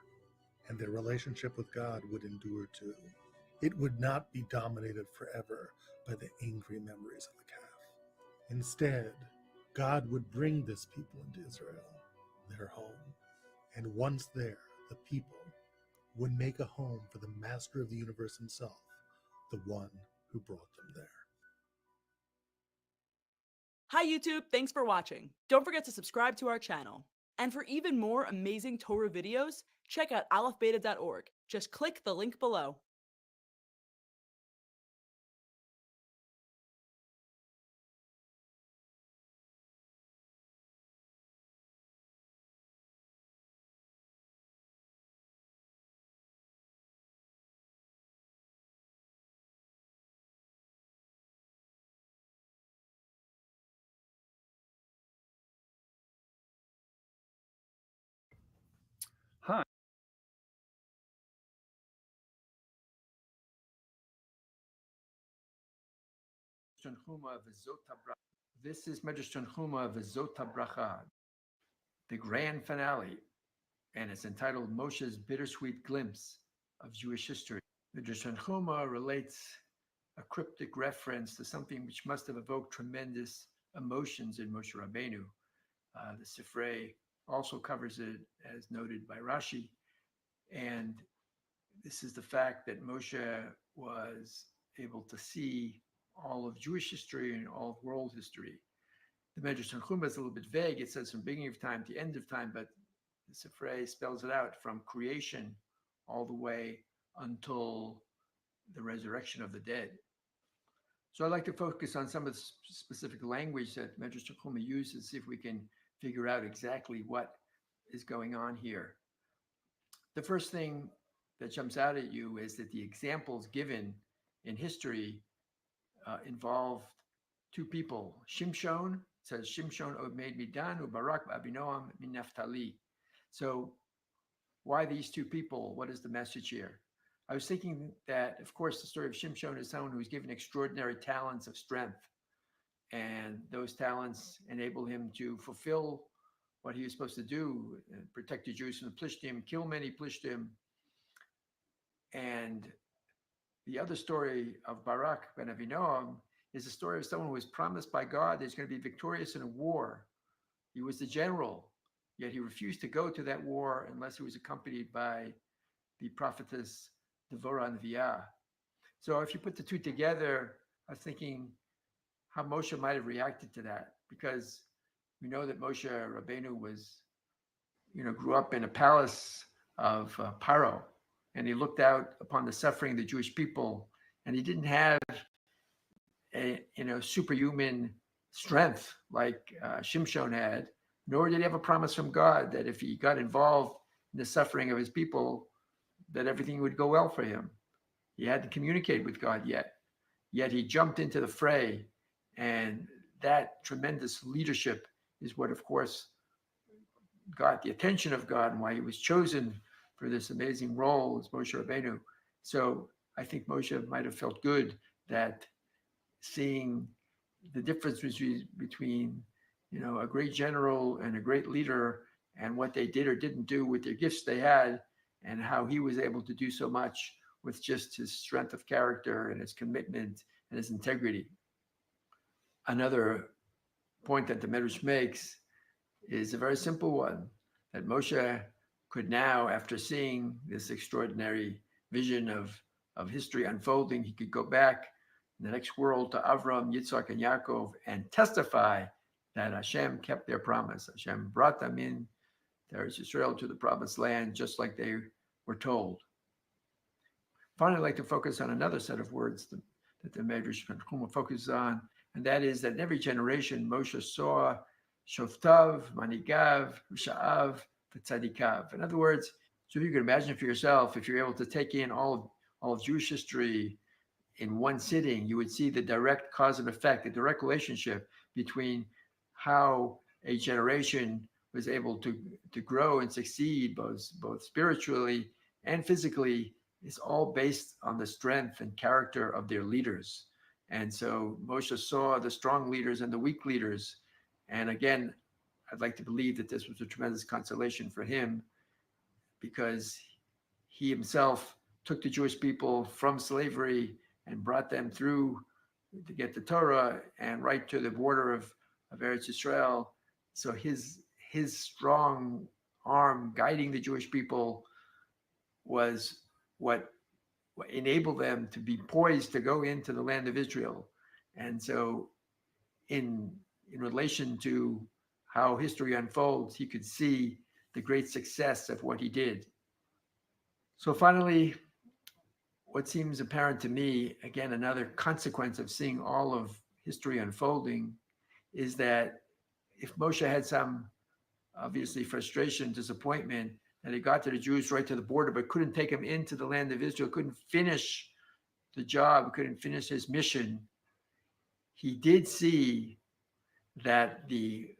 S9: and their relationship with God would endure too. It would not be dominated forever by the angry memories of the calf. Instead, God would bring this people into Israel, their home, and once there, the people would make a home for the master of the universe himself, the one who brought them there.
S10: Hi YouTube, thanks for watching. Don't forget to subscribe to our channel. And for even more amazing Torah videos, check out 𝐤𝐿𝐹𝐵eta.org. Just click the link below.
S11: Hi. This is 𐤄𐤁𐤕 𝐵zot the grand finale, and it's entitled Moshe's Bittersweet Glimpse of Jewish History. The 𤄓𝐻umah relates a cryptic reference to something which must have evoked tremendous emotions in Moshe Rabbeinu. The Sifrei also covers it, as noted by Rashi, and this is the fact that Moshe was able to see all of Jewish history and all of world history. The Medrash Tanchuma is a little bit vague. It says from beginning of time to end of time, but the Sifrei spells it out from creation all the way until the resurrection of the dead. So I'd like to focus on some of the specific language that Medrash Tanchuma uses, see if we can figure out exactly what is going on here. The first thing that jumps out at you is that the examples given in history involved two people. Shimshon, says Shimshon made Midan, uBarak Abinoam min Naphtali. So why these two people? What is the message here? I was thinking that, of course, the story of Shimshon is someone who was given extraordinary talents of strength, and those talents enable him to fulfill what he was supposed to do, protect the Jews from the Plishtim, kill many Plishtim. And the other story of Barak ben Avinoam is the story of someone who was promised by God that he's going to be victorious in a war. He was the general, yet he refused to go to that war unless he was accompanied by the prophetess Devorah Neviah. So if you put the two together, I was thinking how Moshe might have reacted to that, because we know that Moshe Rabbeinu was, grew up in a palace of Paro, and he looked out upon the suffering of the Jewish people, and he didn't have a superhuman strength like Shimshon had, nor did he have a promise from God that if he got involved in the suffering of his people, that everything would go well for him. He hadn't communicated with God yet he jumped into the fray, and that tremendous leadership is what, of course, got the attention of God and why he was chosen for this amazing role as Moshe Rabbeinu. So I think Moshe might have felt good that seeing the difference between a great general and a great leader, and what they did or didn't do with their gifts they had, and how he was able to do so much with just his strength of character and his commitment and his integrity. Another point that the Medrash makes is a very simple one, that Moshe could now, after seeing this extraordinary vision of history unfolding, he could go back in the next world to Avram, Yitzhak, and Yaakov and testify that Hashem kept their promise. Hashem brought them in, there is Israel, to the promised land, just like they were told. Finally, I'd like to focus on another set of words that the Medrash focuses on, and that is that in every generation, Moshe saw Shoftav, Manigav, Sha'av, Tzadikav. In other words, so you can imagine for yourself, if you're able to take in all of Jewish history in one sitting, you would see the direct cause and effect, the direct relationship between how a generation was able to grow and succeed, both spiritually and physically, is all based on the strength and character of their leaders. And so Moshe saw the strong leaders and the weak leaders. And again, I'd like to believe that this was a tremendous consolation for him, because he himself took the Jewish people from slavery and brought them through to get the Torah and right to the border of Eretz Yisrael. So his strong arm guiding the Jewish people was what enabled them to be poised to go into the land of Israel. And so in relation to how history unfolds, he could see the great success of what he did. So finally, what seems apparent to me, again, another consequence of seeing all of history unfolding, is that if Moshe had some, obviously, frustration, disappointment, that he got to the Jews right to the border, but couldn't take them into the land of Israel, couldn't finish the job, couldn't finish his mission, he did see that the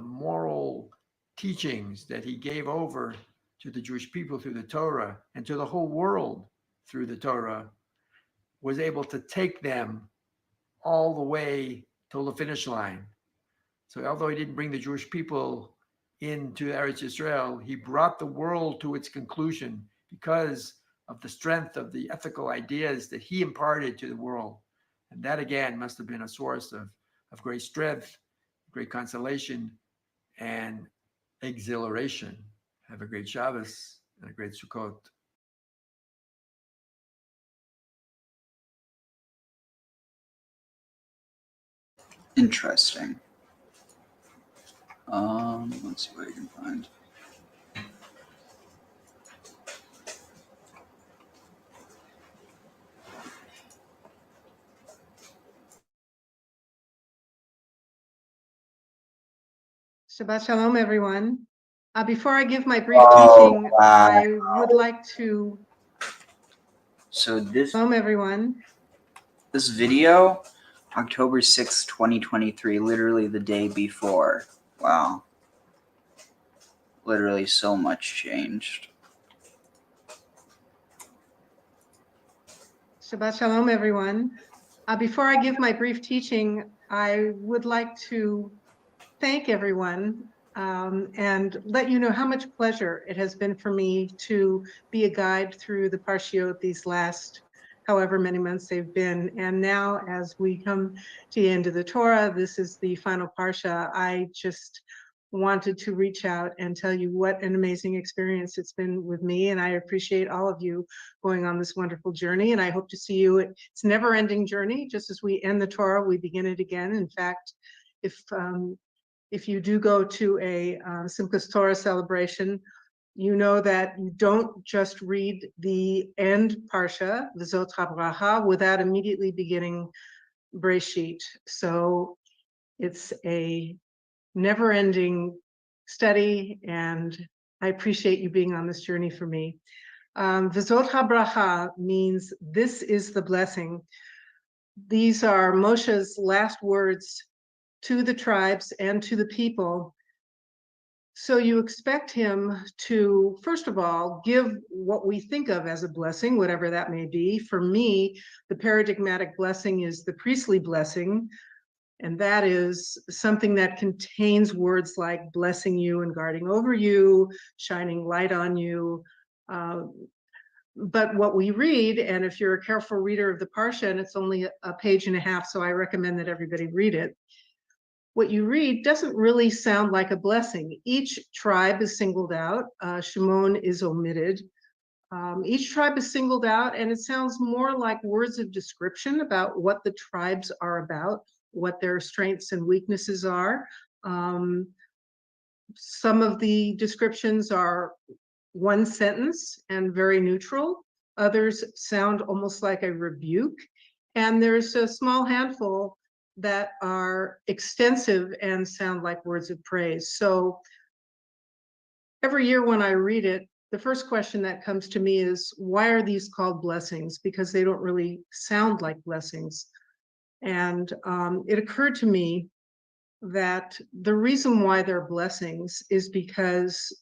S11: moral teachings that he gave over to the Jewish people through the Torah and to the whole world through the Torah was able to take them all the way to the finish line. So although he didn't bring the Jewish people into Eretz Yisrael, he brought the world to its conclusion because of the strength of the ethical ideas that he imparted to the world. And that, again, must have been a source of great strength, great consolation, and exhilaration. Have a great Shabbos and a great Sukkot.
S5: Interesting. Let's see what I can find.
S12: Shabbat Shalom, everyone. Before I give my brief teaching,
S5: wow.
S12: I would like to...
S5: So this...
S12: Shalom, everyone.
S5: This video, October 6th, 2023, literally the day before. Wow. Literally so much changed.
S12: Shabbat Shalom, everyone. Before I give my brief teaching, I would like to thank everyone and let you know how much pleasure it has been for me to be a guide through the Parshiot these last however many months they've been. And now, as we come to the end of the Torah, this is the final Parsha. I just wanted to reach out and tell you what an amazing experience it's been with me, and I appreciate all of you going on this wonderful journey, and I hope to see you. It's a never-ending journey. Just as we end the Torah, we begin it again. In fact, if you do go to a Simchat Torah celebration, you know that you don't just read the end Parsha, וזאת HaBracha, without immediately beginning Breshit. So it's a never-ending study, and I appreciate you being on this journey for me. וזאת HaBracha means this is the blessing. These are Moshe's last words to the tribes and to the people. So you expect him to, first of all, give what we think of as a blessing, whatever that may be. For me, the paradigmatic blessing is the priestly blessing, and that is something that contains words like blessing you and guarding over you, shining light on you. But what we read, and if you're a careful reader of the Parsha, and it's only a page and a half, so I recommend that everybody read it, what you read doesn't really sound like a blessing. Each tribe is singled out. Shimon is omitted. Each tribe is singled out, and it sounds more like words of description about what the tribes are about, what their strengths and weaknesses are. Some of the descriptions are one sentence and very neutral. Others sound almost like a rebuke. And there's a small handful that are extensive and sound like words of praise. So every year when I read it, the first question that comes to me is, why are these called blessings? Because they don't really sound like blessings. And it occurred to me that the reason why they're blessings is because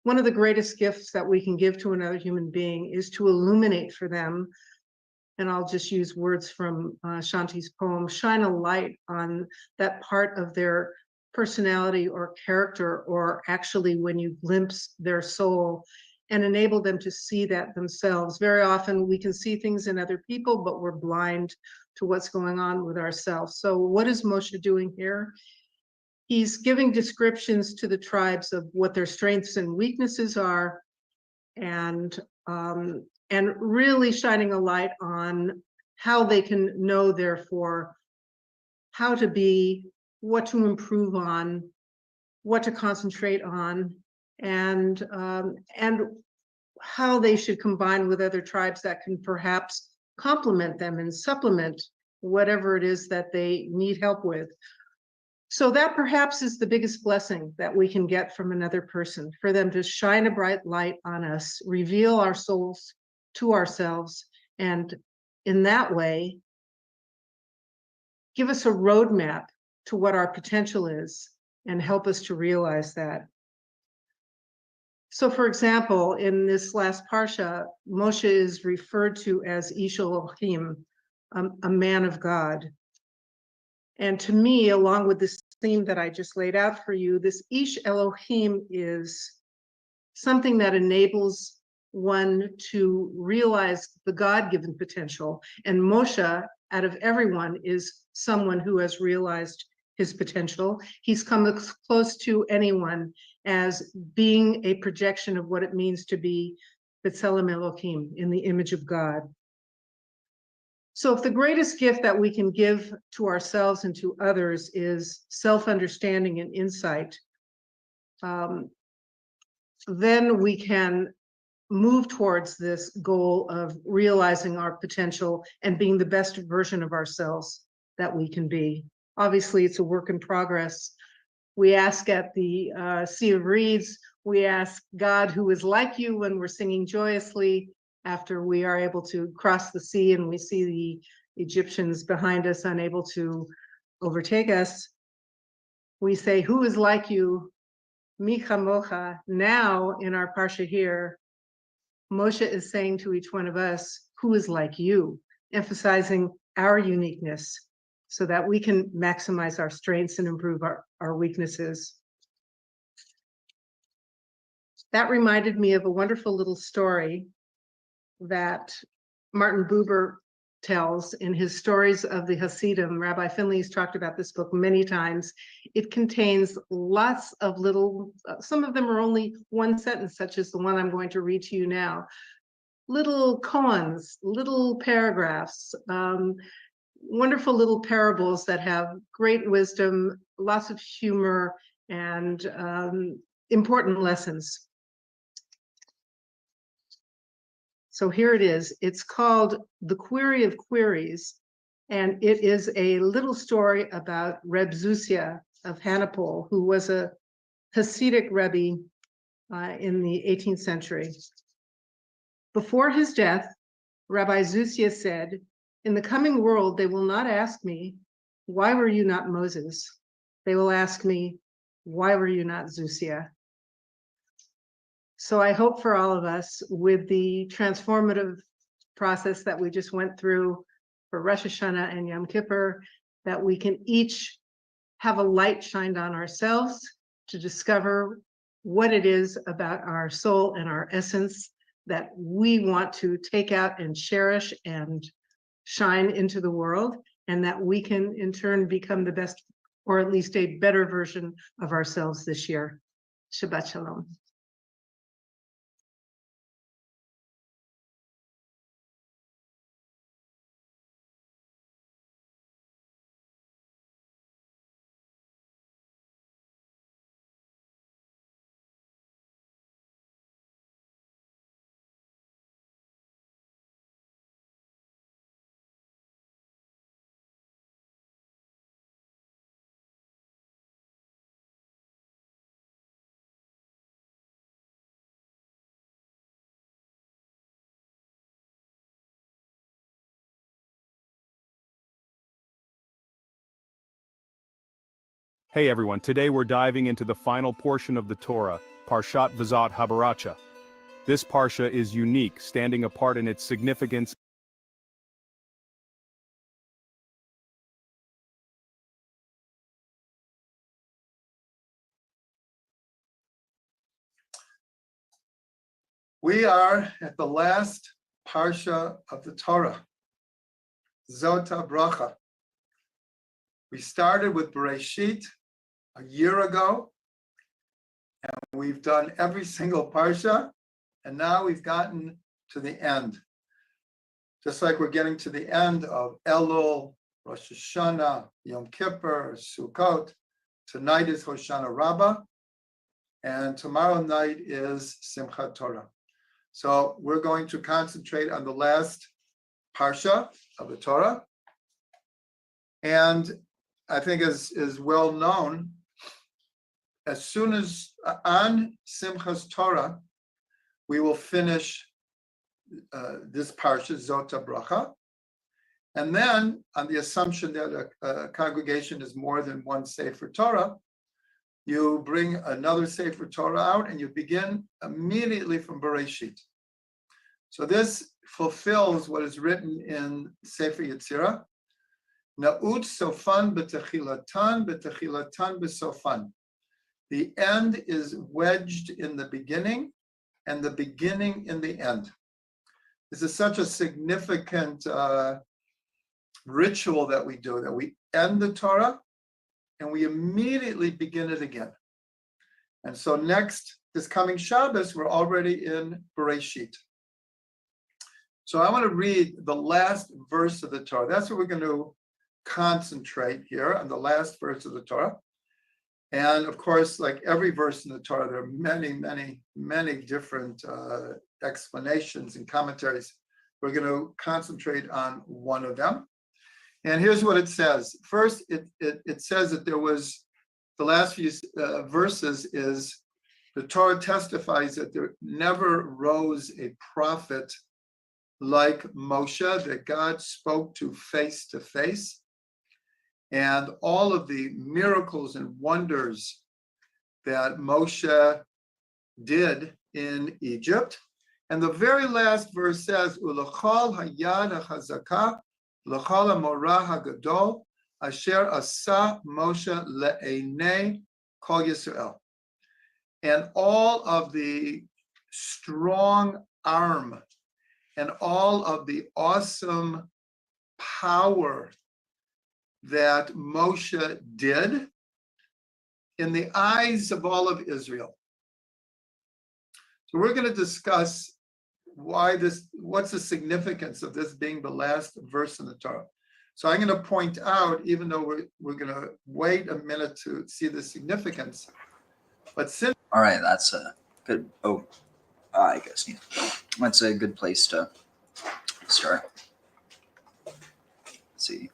S12: one of the greatest gifts that we can give to another human being is to illuminate for them, and I'll just use words from Shanti's poem, shine a light on that part of their personality or character, or actually when you glimpse their soul, and enable them to see that themselves. Very often we can see things in other people, but we're blind to what's going on with ourselves. So what is Moshe doing here? He's giving descriptions to the tribes of what their strengths and weaknesses are, and really shining a light on how they can know, therefore, how to be, what to improve on, what to concentrate on, and how they should combine with other tribes that can perhaps complement them and supplement whatever it is that they need help with. So that perhaps is the biggest blessing that we can get from another person, for them to shine a bright light on us, reveal our souls to ourselves, and in that way, give us a roadmap to what our potential is and help us to realize that. So for example, in this last Parsha, Moshe is referred to as Ish Elohim, a man of God. And to me, along with this theme that I just laid out for you, this Ish Elohim is something that enables one to realize the God-given potential. And Moshe, out of everyone, is someone who has realized his potential. He's come as close to anyone as being a projection of what it means to be B'Tselem Elohim, in the image of God. So if the greatest gift that we can give to ourselves and to others is self-understanding and insight, then we can move towards this goal of realizing our potential and being the best version of ourselves that we can be. Obviously, it's a work in progress. We ask at the Sea of Reeds, we ask God who is like you when we're singing joyously, after we are able to cross the sea and we see the Egyptians behind us unable to overtake us. We say, who is like you? Mi chamocha. Now in our Parsha here, Moshe is saying to each one of us, who is like you? Emphasizing our uniqueness so that we can maximize our strengths and improve our weaknesses. That reminded me of a wonderful little story that Martin Buber tells in his Stories of the Hasidim. Rabbi Finley's talked about this book many times. It contains lots of little, some of them are only one sentence, such as the one I'm going to read to you now. Little koans, little paragraphs, wonderful little parables that have great wisdom, lots of humor, and important lessons. So here it is. It's called The Query of Queries, And it is a little story about Reb Zusia of Hanipol, who was a Hasidic Rebbe in the 18th century. Before his death, Rabbi Zusia said, "In the coming world, they will not ask me, 'Why were you not Moses?' They will ask me, 'Why were you not Zusia?'" So I hope for all of us, with the transformative process that we just went through for Rosh Hashanah and Yom Kippur, that we can each have a light shined on ourselves to discover what it is about our soul and our essence that we want to take out and cherish and shine into the world, and that we can in turn become the best, or at least a better version of ourselves this year. Shabbat Shalom.
S13: Hey everyone, today we're diving into the final portion of the Torah, Parshah V'zot HaBracha. This Parsha is unique, standing apart in its significance.
S14: We are at the last Parsha of the Torah, וזות HaBracha. We started with Bereshit a year ago, and we've done every single Parsha, and now we've gotten to the end. Just like we're getting to the end of Elul, Rosh Hashanah, Yom Kippur, Sukkot. Tonight is Hoshana Rabbah, and tomorrow night is Simchat Torah. So we're going to concentrate on the last Parsha of the Torah. And I think as is well known, as soon as on Simchat Torah, we will finish this Parsha, וזות HaBracha. And then, on the assumption that a congregation is more than one Sefer Torah, you bring another Sefer Torah out and you begin immediately from Bereshit. So this fulfills what is written in Sefer Yetzirah, Na'ut sofan b'techilatan b'sofan. The end is wedged in the beginning, and the beginning in the end. This is such a significant ritual that we do, that we end the Torah and we immediately begin it again. And so this coming Shabbos, we're already in Bereshit. So I want to read the last verse of the Torah. That's what we're going to concentrate here on, the last verse of the Torah. And of course, like every verse in the Torah, there are many, many, many different explanations and commentaries. We're going to concentrate on one of them. And here's what it says. First, it says that there was, the last few verses is, the Torah testifies that there never rose a prophet like Moshe, that God spoke to face, and all of the miracles and wonders that Moshe did in Egypt. And the very last verse says, Ulachal hayad hachazaka, l'chal hamorah hagadol, asher asa Moshe le'einei kol Yisrael. And all of the strong arm and all of the awesome power that Moshe did in the eyes of all of Israel. So we're going to discuss what's the significance of this being the last verse in the Torah. So I'm going to point out, even though we're going to wait a minute to see the significance, but since...
S5: All right, that's a good, I guess, yeah. That's a good place to start. Let's see.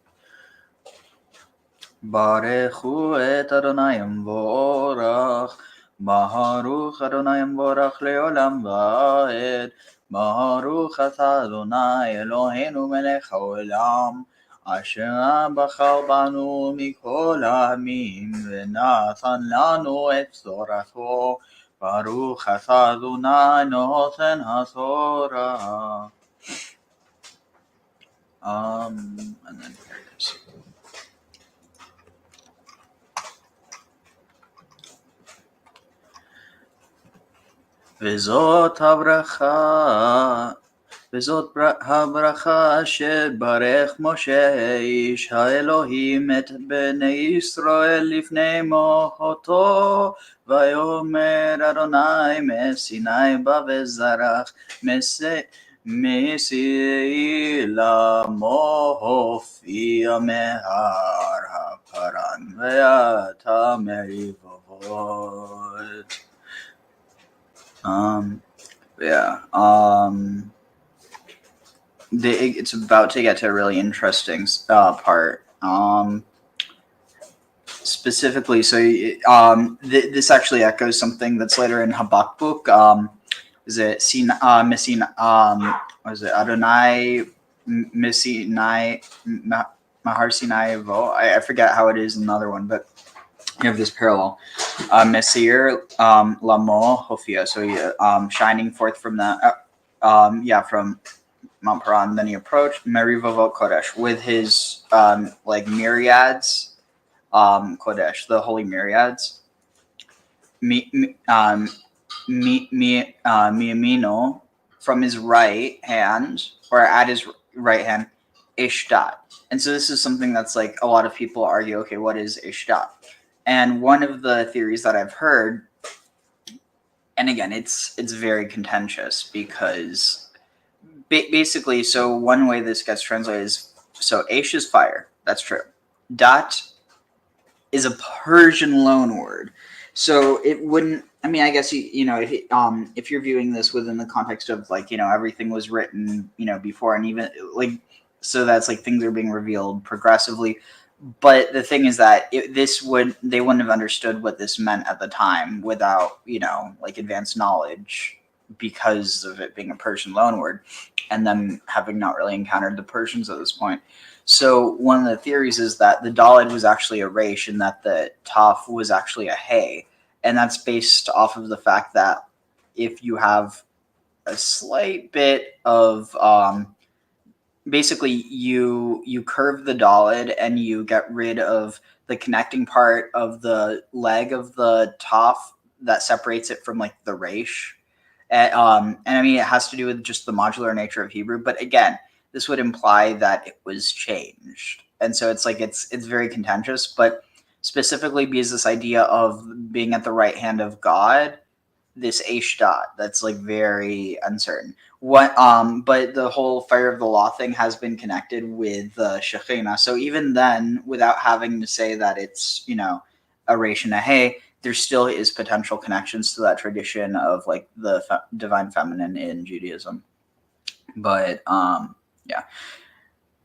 S5: ברכו את אדוני מבורך, ברוך אדוני מבורך לעולם ועד, ברוך אתה אדוני אלוהינו מלך העולם, אשר בחר בנו מכל העמים ונתן לנו את תורתו, ברוך אתה אדוני נותן התורה. And then here it is. וזאת הברכה, וזאת הברכה אשר ברך משה איש האלוהים את בני ישראל לפני מותו, ויאמר אדוני מסיני בא וזרח מסילה מופיע מהר הפרן ואתה מריבות. It's about to get to a really interesting part. Specifically, so this actually echoes something that's later in Habakkuk. Is it was it Adonai Messinai Mahar Sinai Vo? I forget how it is in another one, but you have this parallel. Messir Lamo Hofia, so shining forth from that, from Mount Paran. Then he approached Merivavot Kodesh with his like myriads, Kodesh, the holy myriads. Miyamino, from his right hand, or at his right hand, Ishdat. And so this is something that's like a lot of people argue, okay, what is Ishdat? And one of the theories that I've heard, and again, it's very contentious because basically, so one way this gets translated is, so Aish is fire, that's true. Dat is a Persian loanword. So it wouldn't, I mean, I guess, if you're viewing this within the context of like, everything was written, before, and even like, so that's like things are being revealed progressively. But the thing is that they wouldn't have understood what this meant at the time without, like advanced knowledge because of it being a Persian loanword and them having not really encountered the Persians at this point. So one of the theories is that the Daled was actually a Resh and that the Taf was actually a Hey. And that's based off of the fact that if you have a slight bit of, basically you curve the Daled and you get rid of the connecting part of the leg of the Taf that separates it from like the Resh. And I mean, it has to do with just the modular nature of Hebrew. But again, this would imply that it was changed. And so it's like, it's very contentious, but specifically because this idea of being at the right hand of God, this Ashdat, that's like very uncertain. But the whole fire of the law thing has been connected with the Shekhinah. So even then, without having to say that it's, a Resh and a Hey, there still is potential connections to that tradition of like the divine feminine in Judaism. But yeah.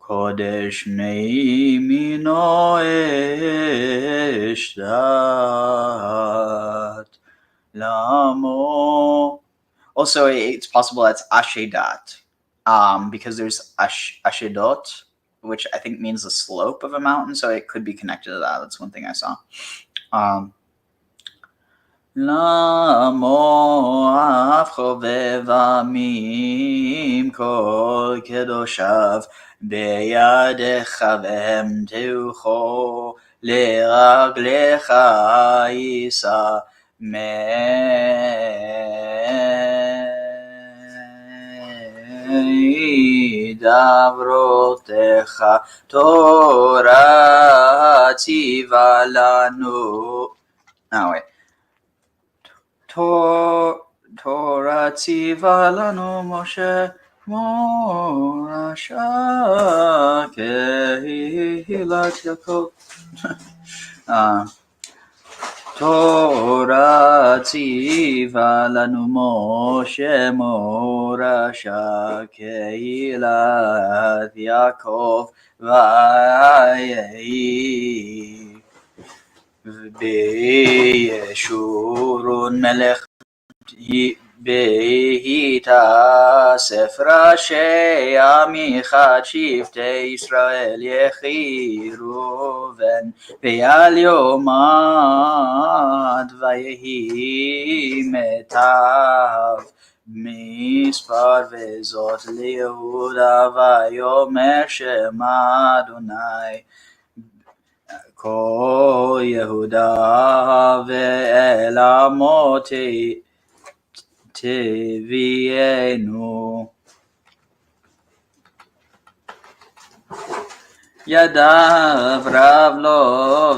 S5: Kodesh Neimino Eshdat Lamo. Also, it's possible that's Ashedat, because there's Ashedot, which I think means the slope of a mountain, so it could be connected to that. That's one thing I saw. Lamo Avchoveva Mim Kol Kedoshav Beyadecha Vehem Teucho Le'raglecha Isa Davrotecha Torah tziva lanu. Oh wait. Torah tziva lanu Moshe Morasha Kehilat Yaakov. Torah tziva lanu Moshe Morasha Kehilat Yaakov Vayehi בישורון מלך בהיתאסף ראשי עמיך שבטי ישראל יחי ראובן ויעל יומד ויהי מיטב מספר וזאת ליהודה ויאמר שם אדוני כה יהודה ואל עמותי תביאנו ידיו רב לו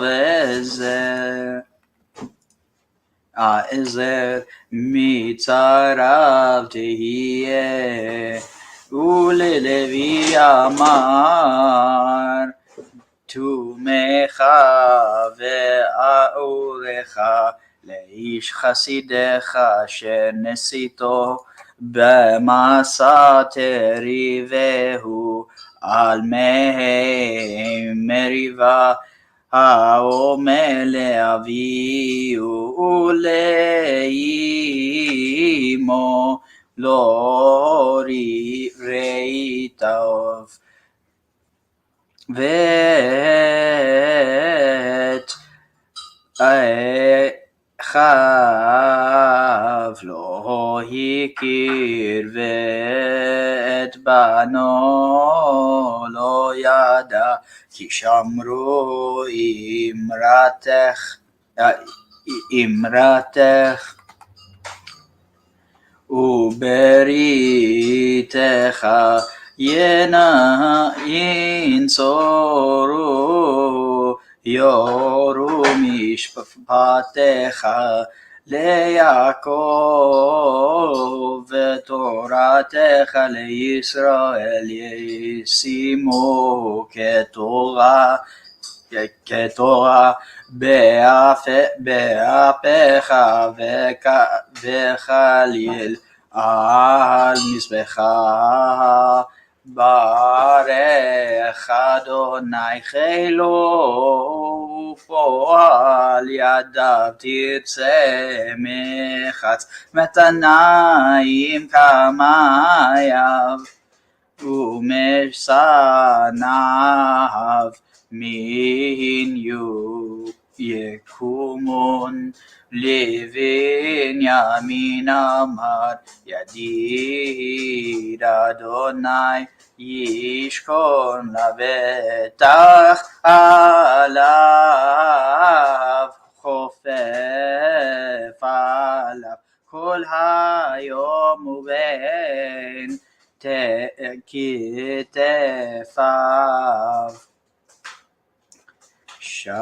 S5: עזר מצריו תהיה וללוי אמר תומך ואורך לאיש חסידך אשר נסיתו במסע תריבהו על מי מריבה האומר לאביהו ולאמו לא ראי טוב ואת אחיו לא הכיר ואת בנו לא ידע כי שמרו אמרתך ובריתך ינצורו יורו משפטך ליעקב ותורתך לישראל ישימו כתורה באפיך וכליל על מזבחך ברך אדוני חילו ופועל ידיו תרצה מחץ מתניים כמייו ומשנאיו מן יקומון לבנימין אמר ידיד אדוני ישכון לבטח עליו חופף עליו כל היום ובין כתפיו שכן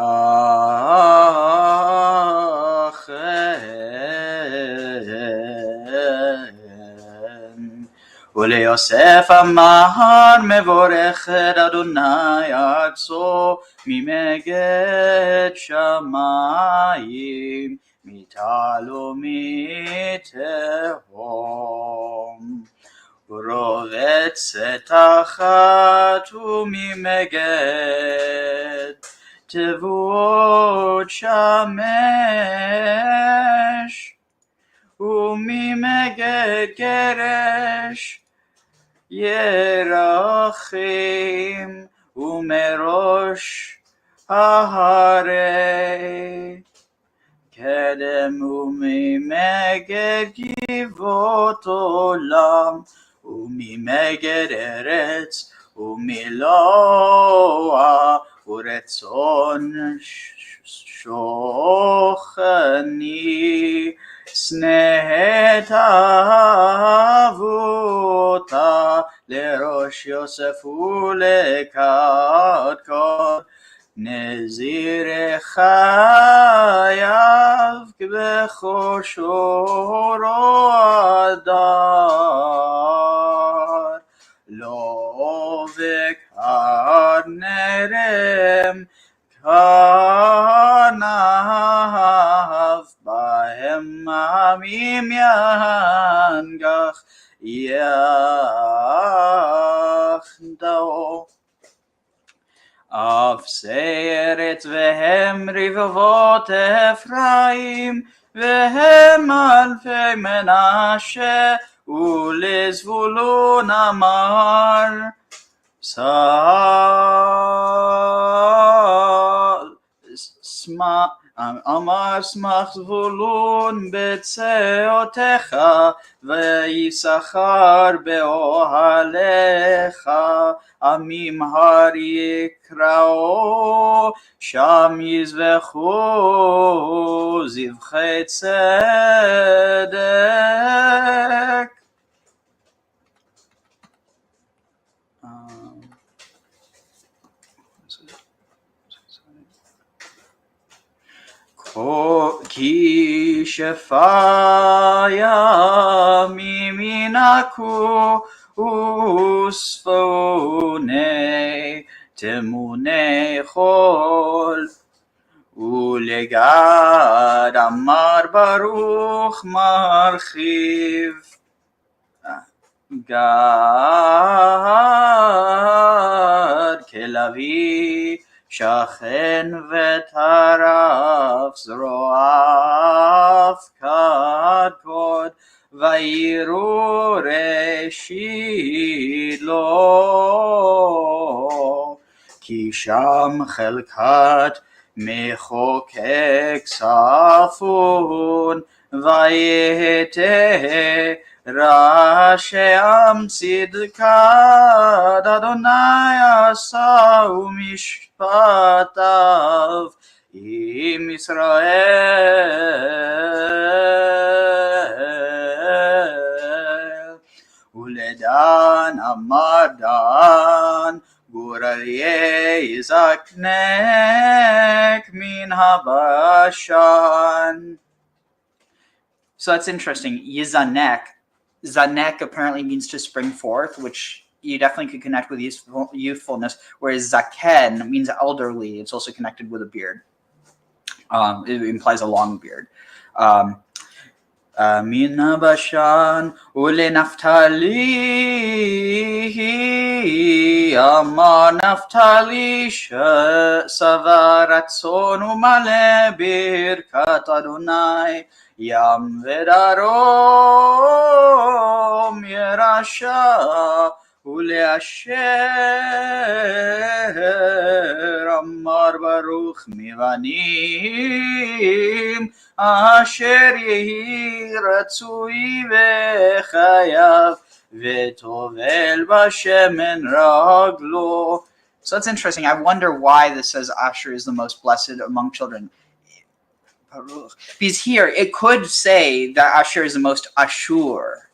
S5: וליוסף אמר מבורכת אדוני ארצו ממגד שמיים מטל ומתהום ורובצת תחת וממגד תבואות שמש וממגד גרש ירחים ומראש ההרי קדם וממגד גבעות עולם וממגד ארץ ומילואה ורצון שוכני שנאת אהבותה לראש יוסף ולקדקוד נזיר חייו כבכל שורו הדר לא וכר נרם כנף בהם עמים ינגח יחדו Atzeret והם רבבות אפרים והם אלפי מנשה ולזבולון אמר אמר שמח זבולון בצאותיך ויששכר באוהליך עמים הר יקראו שם יזבחו זבחי צדק. כי שפע ימים ינקו וספוני תמוני חול ולגד אמר ברוך מרחיב גד כלביא שכן וטרף זרועיו כדקוד ויראו ראשית לו כי שם חלקת מחוקק צפון ויהתה ראשי עם צדקת אדוני עשה ומשפטיו עם ישראל. ולדן אמר דן גור אריה יזקנק מן הבשן. So that's interesting. Yizanek. Zanek apparently means to spring forth, which you definitely could connect with youthfulness, whereas Zaken means elderly. It's also connected with a beard. It implies a long beard. Min Bashan ule Naftali Amar Naftali Savar Ratzon Umale Birkat Adonai Yam Vedarom Yerasha Ule Asher Amar Baruch Mivanim Asher Yehi Ratzui Vechayav Vetovel Bashemen Raglo. So that's interesting. I wonder why this says Asher is the most blessed among children. Because here it could say that Asher is the most Ashur,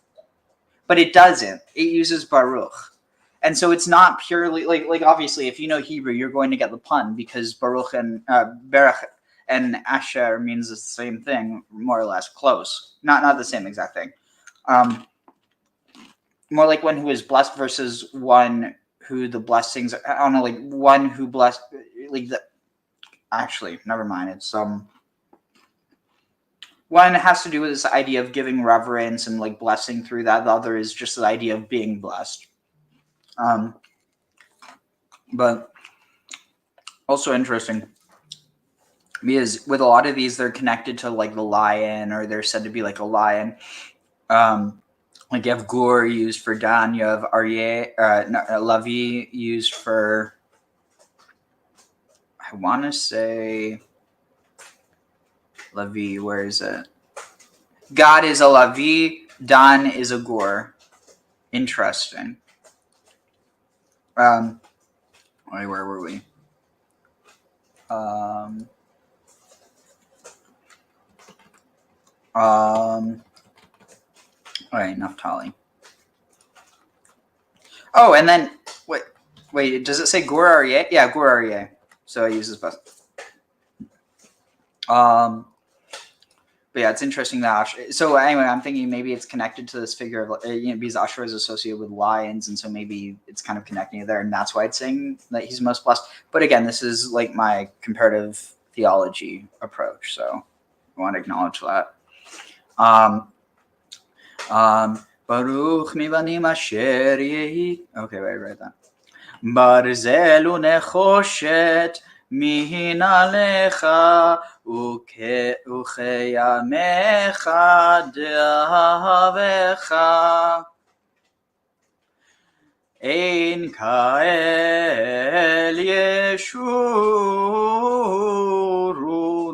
S5: but it doesn't. It uses Baruch. And so it's not purely like obviously if you know Hebrew you're going to get the pun because Baruch and Berach and Asher means the same thing, more or less, close. Not the same exact thing. More like one who is blessed versus one who the blessings, I don't know, like one who blessed, like the, actually, never mind. It's one has to do with this idea of giving reverence and like blessing through that. The other is just the idea of being blessed. But also interesting because with a lot of these, they're connected to like the lion, or they're said to be like a lion. Like you have Gur used for Dan, you have Lavi used for, I want to say Lavi, where is it? God is a Lavi, Dan is a Gur. Interesting. Wait, where were we? All right, Naphtali. Oh, and then wait, does it say Gur Aryeh? Yeah, Gur Aryeh. So I use this bus. But yeah, it's interesting that Asher. So anyway, I'm thinking maybe it's connected to this figure of because Asher is associated with lions, and so maybe it's kind of connecting there, and that's why it's saying that he's most blessed. But again, this is like my comparative theology approach, so I want to acknowledge that. Baruch mivanim asher yehi. Okay, wait, right that. ברזל ונחושת מנעליך וכימיך דאהבך אין כאל ישורון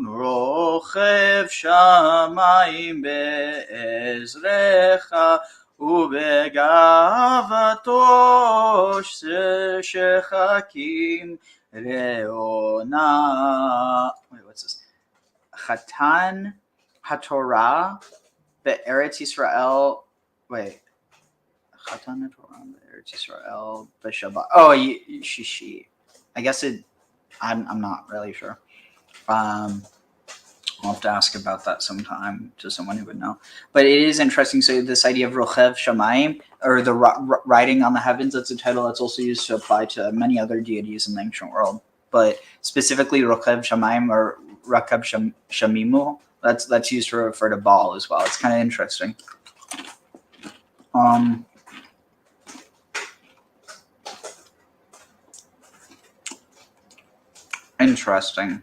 S5: רוכב שמיים בעזרך ובגאוותו שחקים ראונה. Wait, what's this? Chatan HaTorah be'eretz Yisrael. Wait. Chatan HaTorah be'eretz Yisrael b'Shabbat. Oh, Shishi. I guess it. I'm not really sure. I'll have to ask about that sometime to someone who would know. But it is interesting. So this idea of Rochev Shamayim, or the riding on the heavens, that's a title that's also used to apply to many other deities in the ancient world. But specifically Rochev Shamayim or Rakab Shamimu, that's used to refer to Baal as well. It's kind of interesting. Interesting.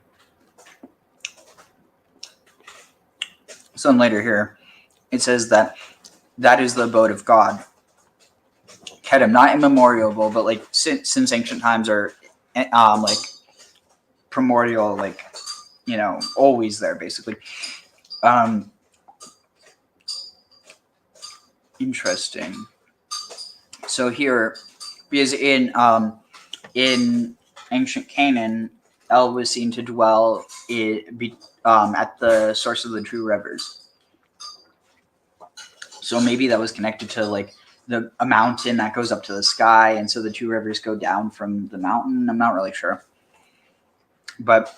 S5: So then later here, it says that is the abode of God. Kedem, not immemorial, but like since ancient times are like primordial, like, you know, always there basically. Interesting. So here, because in ancient Canaan, El was seen to dwell at the source of the two rivers. So maybe that was connected to like a mountain that goes up to the sky, and so the two rivers go down from the mountain. I'm not really sure. But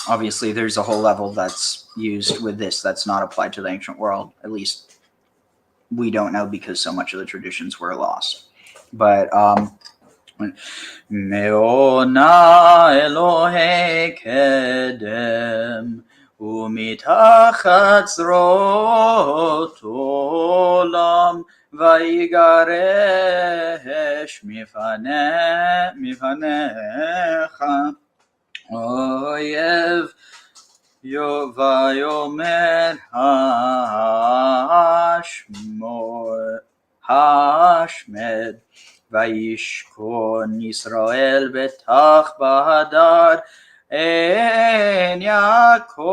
S5: obviously there's a whole level that's used with this that's not applied to the ancient world. At least we don't know, because so much of the traditions were lost. But Me'ona Elohei Kedem ומתחת זרועות עולם ויגרש מפניך אויב ויאמר השמד וישכון ישראל בטח בהדר אין יעקב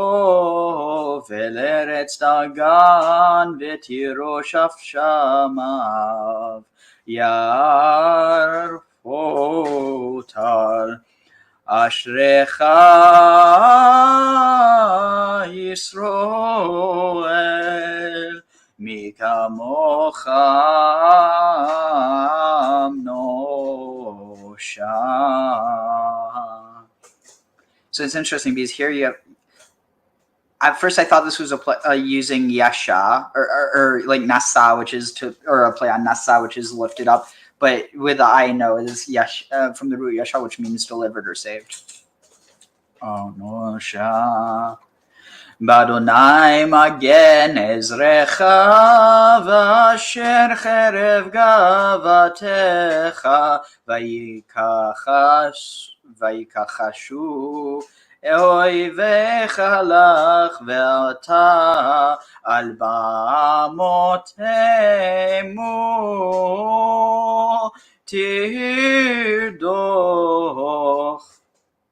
S5: אל ארץ דגן ותירוש אף שמיו יערפו טל אשריך ישראל מי כמוך אמנושה. So it's interesting because here you have, at first I thought this was using Yasha or like Nasa, which is or a play on Nasa, which is lifted up, but with the anew, it is Yash from the root Yasha, which means delivered or saved. Oh no, Sha. Badonai magen ezrecha v'asher cherev gavatecha ויקחשו אויביך לך ואתה על במותימו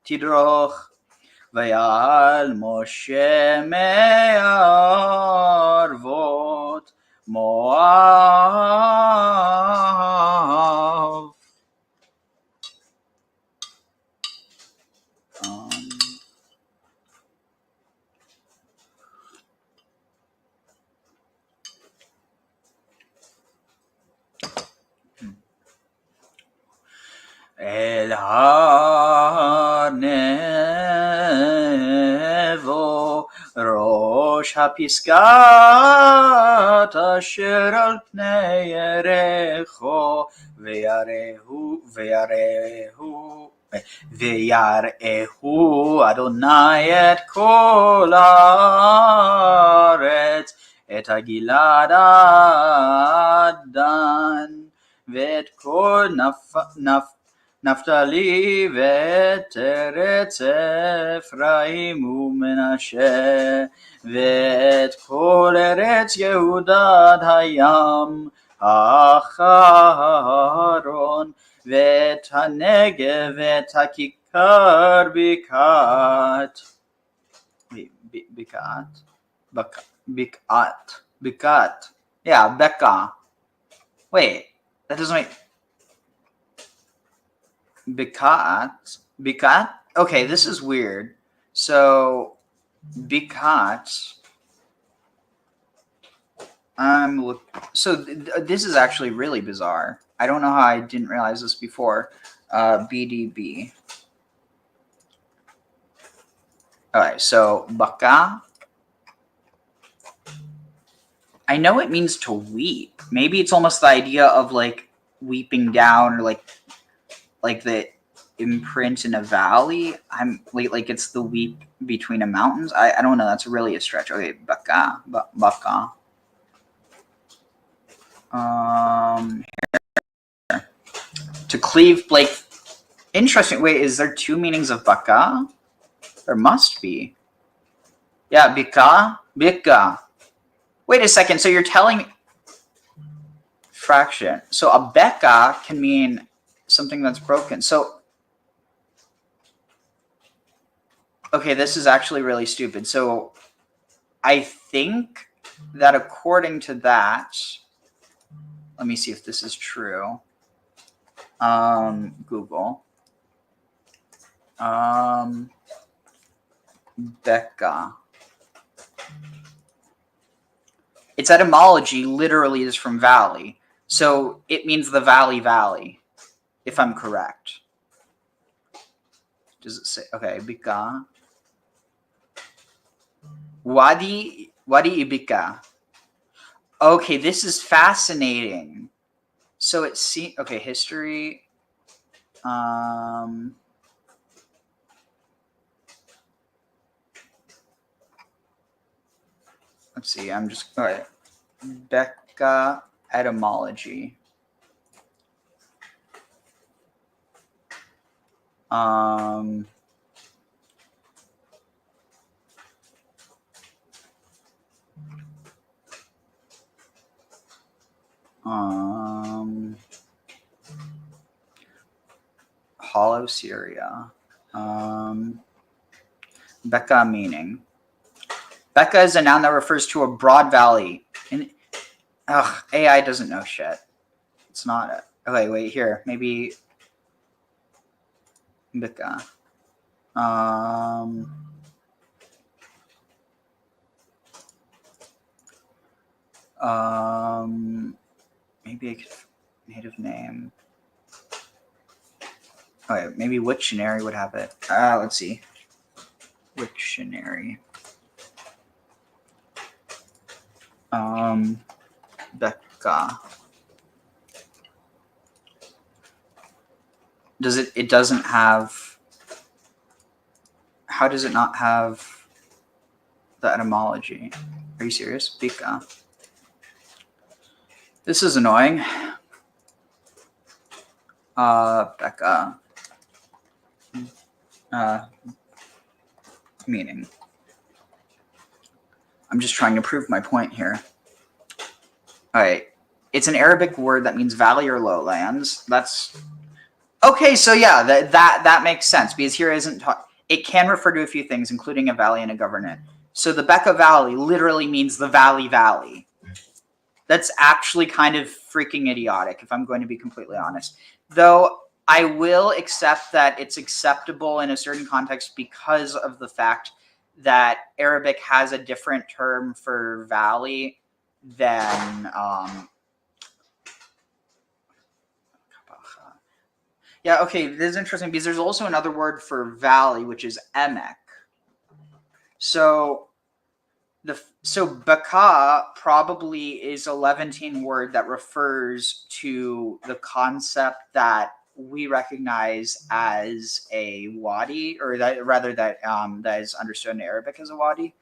S5: תדרוך ויעל משה מערבות מואב. אל הר נבו ראש הפסגת אשר על פני ירחו ויראהו אדוני את כל הארץ את הגלעד עד דן ואת כל נפתלי ואת ארץ אפרים ומנשה ואת כל ארץ יהודה עד הים האחרון ואת הנגב ואת הכיכר בקעת. Yeah, Becca. Wait, that doesn't make Bikat. Okay, this is weird. So Bikat. This is actually really bizarre. I don't know how I didn't realize this before. BDB. All right, so Baka. I know it means to weep. Maybe it's almost the idea of like weeping down, or like the imprint in a valley. I'm like it's the weep between the mountains. I don't know. That's really a stretch. Okay, Baka. Baka. Here. To cleave, like, interesting. Wait, is there two meanings of Baka? There must be. Yeah, Bika. Wait a second. So you're telling me fraction. So a Beka can mean something that's broken. So, okay, this is actually really stupid. So I think that according to that, let me see if this is true. Google. Becca. Its etymology literally is from valley. So it means the valley, if I'm correct. Does it say? Okay, Bika. Wadi Ibika. Okay, this is fascinating. So it's okay, history. Let's see. I'm just all right. Becca etymology. Hollow Syria. Becca meaning. Becca is a noun that refers to a broad valley. AI doesn't know shit. It's not. Okay, wait here. Maybe Becca. Maybe a native name. Okay, maybe Wiktionary would have it. Let's see. Wiktionary. Becca. Does it? It doesn't have. How does it not have the etymology? Are you serious? Becca. This is annoying. Becca. Meaning. I'm just trying to prove my point here. All right. It's an Arabic word that means valley or lowlands. That's okay. So yeah, that makes sense because here isn't. It can refer to a few things, including a valley and a governorate. So the Becca Valley literally means the valley. That's actually kind of freaking idiotic, if I'm going to be completely honest. Though I will accept that it's acceptable in a certain context because of the fact that Arabic has a different term for valley than yeah, okay, this is interesting because there's also another word for valley, which is emek. So Baka probably is a Levantine word that refers to the concept that we recognize as a wadi, or that is understood in Arabic as a wadi.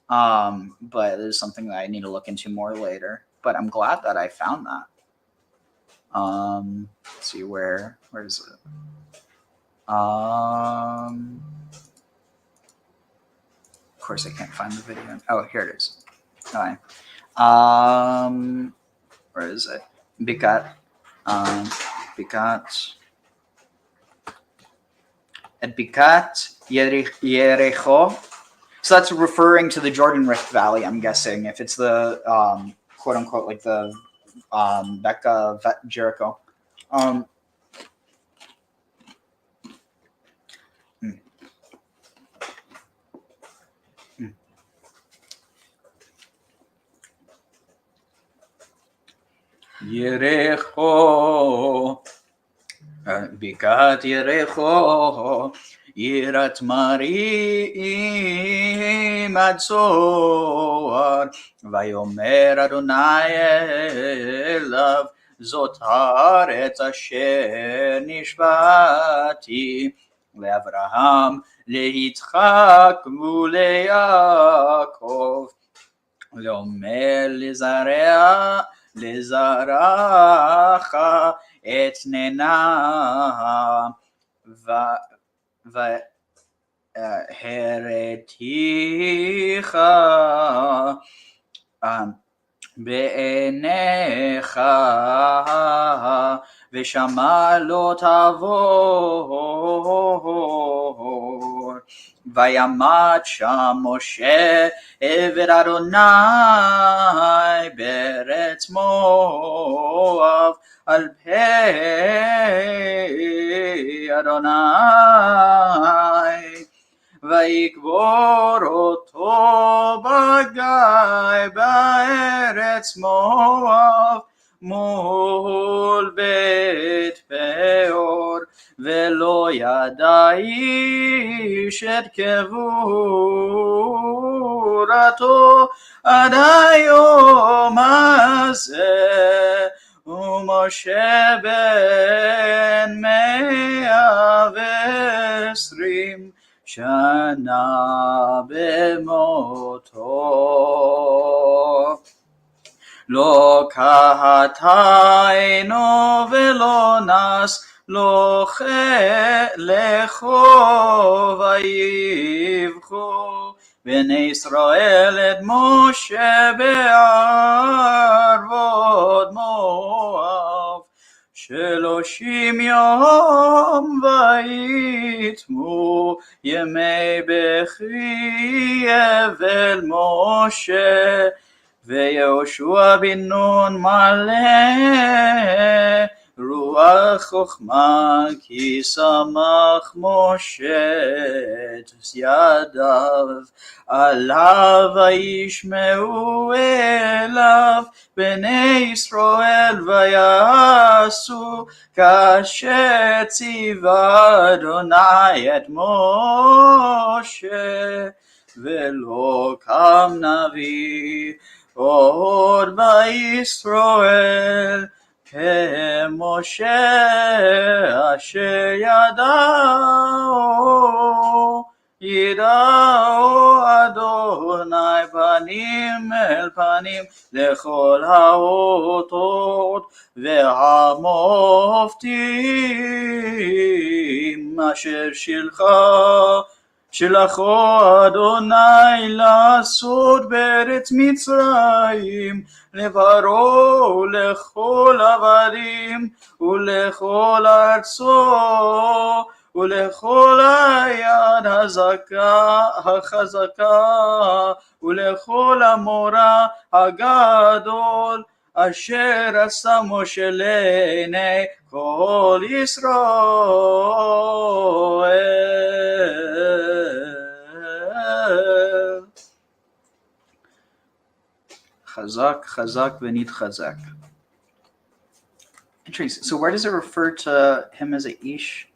S5: But it is something that I need to look into more later. But I'm glad that I found that. Let's see, where is it? Of course, I can't find the video. Oh, here it is. All right. Where is it? Bikat. At Bikat Yericho. So that's referring to the Jordan Rift Valley, I'm guessing, if it's the quote unquote like the Becca Jericho. Yericho, Bikat Yericho, Yirat Marim Adzoar, Vayomer Adonai elav, Zot haaretz asher nishbati, LeAvraham, LeYitzchak, uLeYaakov, LeOmer לזרעך אתננה והראתיך בעיניך ושמע לא תעבור. וימת שם משה עבד אדוני בארץ מואב על פי אדוני, ויקבור אותו בגיא בארץ מואב מול בית פאור, ולא ידע איש את קבורתו עד היום הזה. ומשה בן 120 שנה במותו. לא קהתנו ולא נס לא לכו ויבכו בני ישראל את משה בערבות מואב 30 יום, ויתמו ימי בכי אבל משה, ויהושע בן נון מלא רוח חוכמה, כי שמח משה את ידיו עליו, וישמעו אליו בני ישראל ויעשו כאשר ציווה אדוני את משה. ולא קם נביא עוד בישראל כמשה, אשר ידעו אדוני פנים אל פנים לכל האותות והמופתים אשר שלחו אדוני לעשות בארץ מצרים, לפרעה ולכל עבדים ולכל ארצו ולכל היד החזקה ולכל המורה הגדול אשר עשה משה לעיני כל ישראל. חזק, חזק ונתחזק. Interesting. So where does it refer to him as a ish?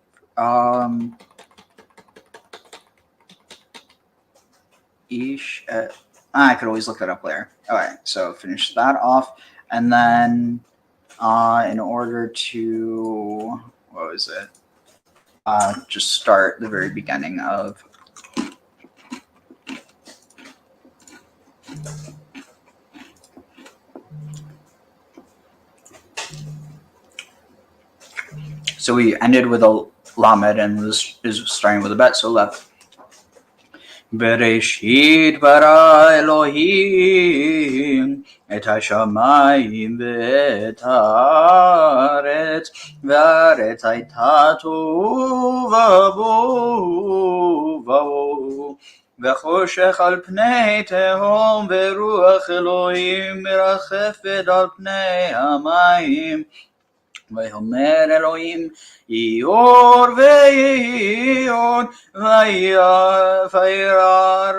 S5: Ish. I could always look that up later. All right, so finish that off, and then in order to just start the very beginning of. So we ended with a lamed and is starting with a bet, so left. Bereshit bara Elohim et hashamayim ve'et haaretz ve'aretz hayta tohu va'bohu v'choshech al pnei tehom ve'ruach Elohim merachefet al pnei hamayim ויאמר אלוהים יאור ויהי וירא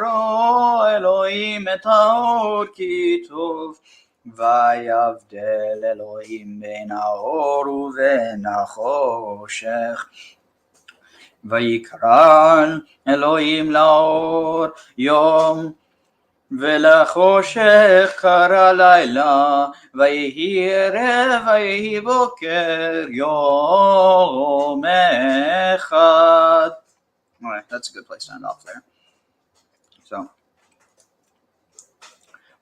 S5: אלוהים את האור כי טוב ויבדל אלוהים בין האור ובין החושך ויקרא אלוהים לאור יום ולחושך קרא לילה ויהי ערב ויהי בוקר יום אחד. All right, that's a good place to end off there. So,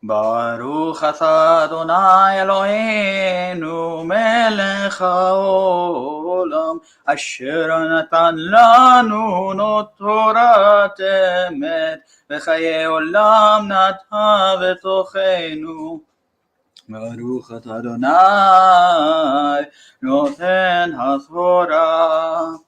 S5: Baruch atah Adonai Eloheinu melech haolam asher natan lanu not Torat emet v'chayei olam nata v'tochenu. Baruch atah Adonai noten haTorah.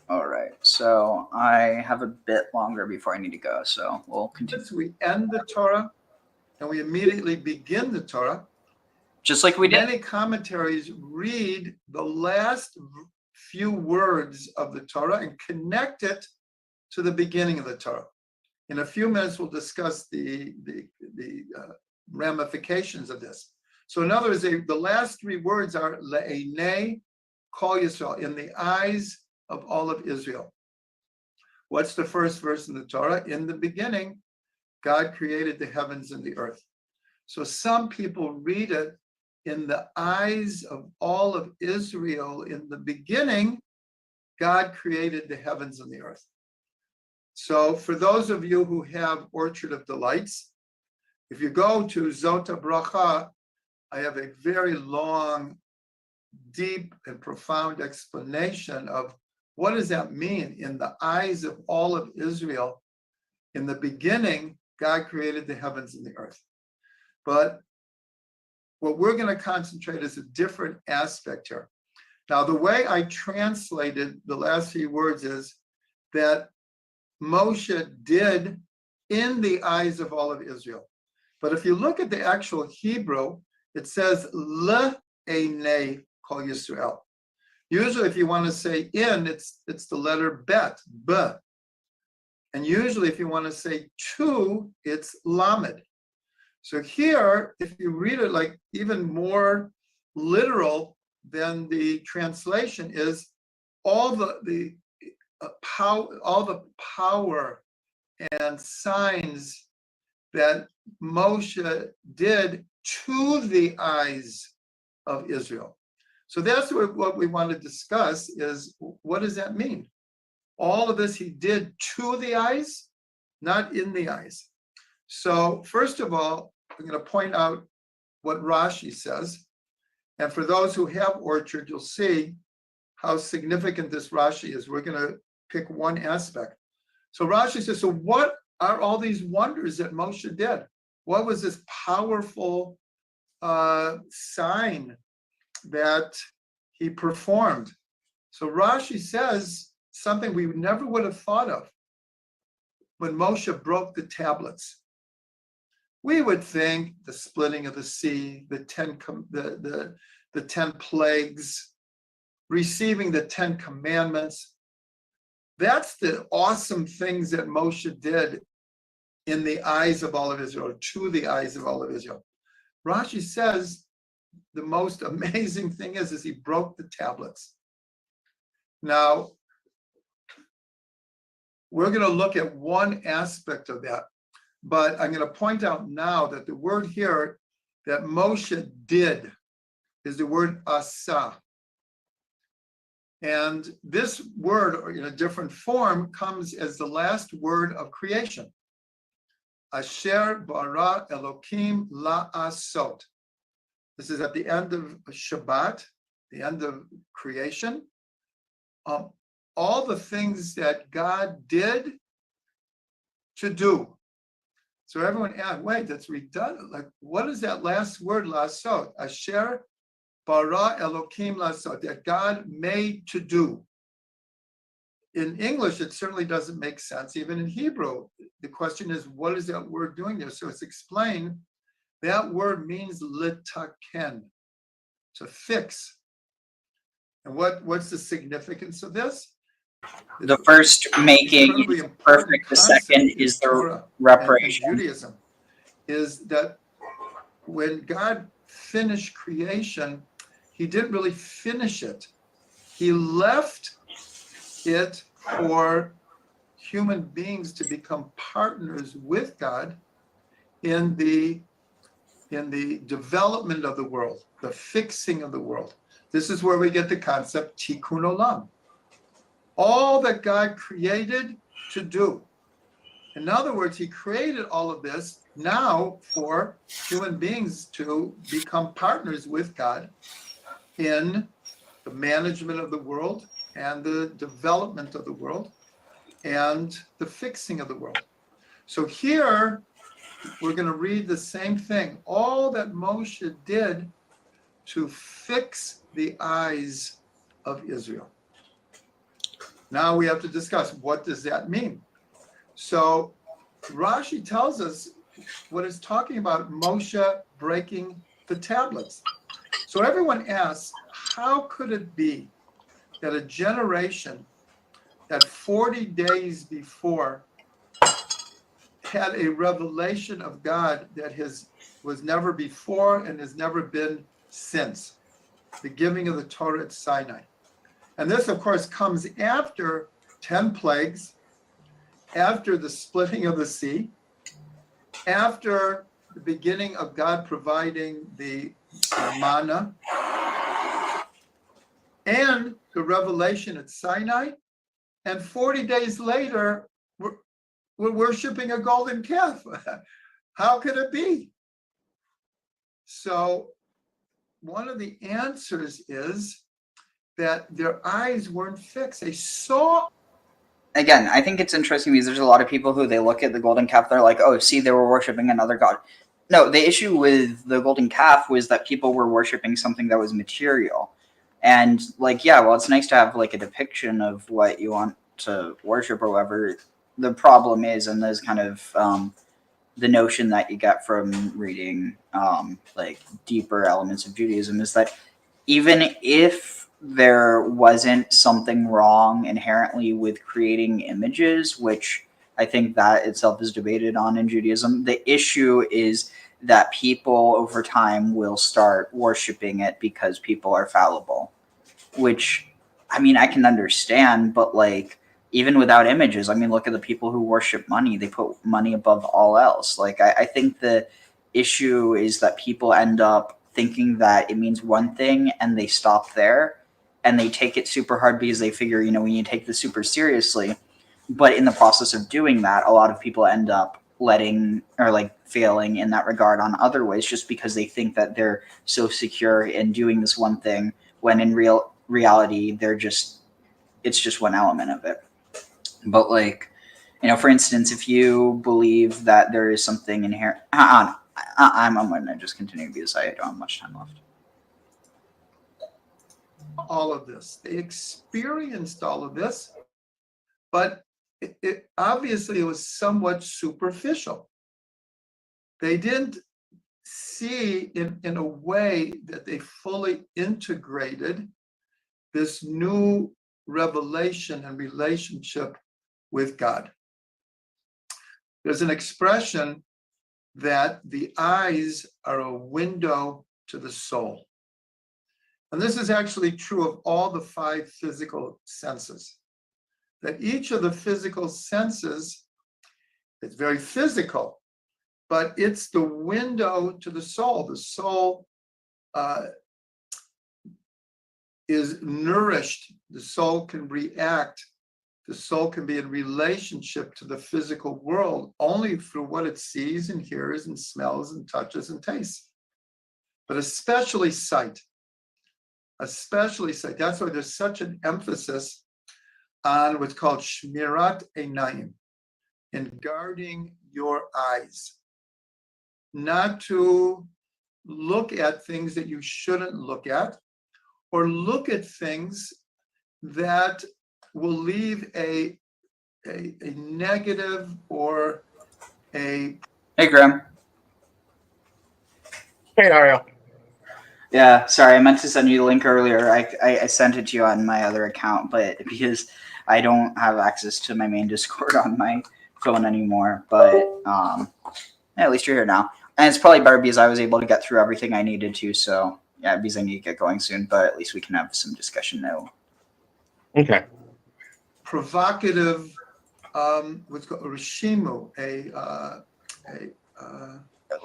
S5: All right, so I have a bit longer before I need to go, so we'll continue.
S14: We end the Torah and we immediately begin the Torah.
S5: Just like we did.
S14: Many commentaries read the last few words of the Torah and connect it to the beginning of the Torah. In a few minutes, we'll discuss the ramifications of this. So in other words, the last three words are le'enei kol Yisrael, in the eyes of all of Israel. What's the first verse in the Torah? In the beginning, God created the heavens and the earth. So some people read it in the eyes of all of Israel. In the beginning, God created the heavens and the earth. So for those of you who have Orchard of Delights, if you go to וזות HaBracha, I have a very long, deep, and profound explanation of what does that mean in the eyes of all of Israel. In the beginning, God created the heavens and the earth. But what we're going to concentrate is a different aspect here. Now, the way I translated the last few words is that Moshe did in the eyes of all of Israel. But if you look at the actual Hebrew, it says le'enei kol Yisrael. Usually, if you want to say in, it's the letter bet, b. And usually, if you want to say to, it's lamed. So here, if you read it like even more literal than the translation is, all the power and signs that Moshe did to the eyes of Israel. So that's what we want to discuss is, what does that mean? All of this he did to the eyes, not in the eyes. So first of all, I'm going to point out what Rashi says. And for those who have Orchard, you'll see how significant this Rashi is. We're going to pick one aspect. So Rashi says, so what are all these wonders that Moshe did? What was this powerful sign that he performed? So Rashi says something we never would have thought of. When Moshe broke the tablets, we would think the splitting of the sea, the 10 plagues, receiving the 10 commandments. That's the awesome things that Moshe did in the eyes of all of Israel, to the eyes of all of Israel. Rashi says the most amazing thing is he broke the tablets. Now, we're going to look at one aspect of that, but I'm going to point out now that the word here that Moshe did is the word asa. And this word, or in a different form, comes as the last word of creation. Asher bara Elokim la'asot. This is at the end of Shabbat, the end of creation, all the things that God did to do. So everyone asked, wait, that's redundant. Like, what is that last word, lasot? Asher bara Elokim lasot, that God made to do. In English, it certainly doesn't make sense. Even in Hebrew, the question is, what is that word doing there? So it's explained, that word means litaken, to fix. And what's the significance of this?
S5: The first making is perfect. The second is the reparation.
S14: Judaism is that when God finished creation, he didn't really finish it. He left it for human beings to become partners with God in the development of the world, the fixing of the world. This is where we get the concept tikkun olam. All that God created to do. In other words, he created all of this now for human beings to become partners with God in the management of the world and the development of the world and the fixing of the world. So here, we're going to read the same thing. All that Moshe did to fix the eyes of Israel. Now we have to discuss, what does that mean? So Rashi tells us what it's talking about, Moshe breaking the tablets. So everyone asks, how could it be that a generation that 40 days before had a revelation of God that was never before and has never been since the giving of the Torah at Sinai? And this, of course, comes after 10 plagues, after the splitting of the sea, after the beginning of God providing the manna, and the revelation at Sinai. And 40 days later, we're worshiping a golden calf. How could it be? So one of the answers is that their eyes weren't fixed. They saw.
S5: Again, I think it's interesting because there's a lot of people who they look at the golden calf, they're like, oh, see, they were worshiping another god. No, the issue with the golden calf was that people were worshiping something that was material. And like, yeah, well, it's nice to have like a depiction of what you want to worship or whatever. The problem is, and there's kind of the notion that you get from reading like deeper elements of Judaism is that even if there wasn't something wrong inherently with creating images, which I think that itself is debated on in Judaism, the issue is that people over time will start worshiping it because people are fallible, which, I mean, I can understand, but like, even without images, I mean, look at the people who worship money. They put money above all else. Like, I think the issue is that people end up thinking that it means one thing and they stop there and they take it super hard because they figure, you know, we need to take this super seriously. But in the process of doing that, a lot of people end up letting or like failing in that regard on other ways just because they think that they're so secure in doing this one thing when in reality it's just one element of it. But like, you know, for instance, if you believe that there is something inherent, I'm going to just continue because I don't have much time left.
S14: All of this, they experienced all of this, but it obviously was somewhat superficial. They didn't see in a way that they fully integrated this new revelation and relationship with God. There's an expression that the eyes are a window to the soul. And this is actually true of all the 5 physical senses. That each of the physical senses, it's very physical, but it's the window to the soul. The soul is nourished. The soul can react. The soul can be in relationship to the physical world only through what it sees and hears and smells and touches and tastes, but especially sight. especially say, that's why there's such an emphasis on what's called shmirat einayim, in guarding your eyes, not to look at things that you shouldn't look at, or look at things that will leave a negative or a...
S5: Hey, Graham.
S15: Hey, Ariel.
S5: Yeah, sorry, I meant to send you the link earlier. I sent it to you on my other account, but because I don't have access to my main Discord on my phone anymore, but yeah, at least you're here now. And it's probably better because I was able to get through everything I needed to, so yeah, because I need to get going soon, but at least we can have some discussion now.
S15: Okay.
S14: Provocative, what's called a rishimu,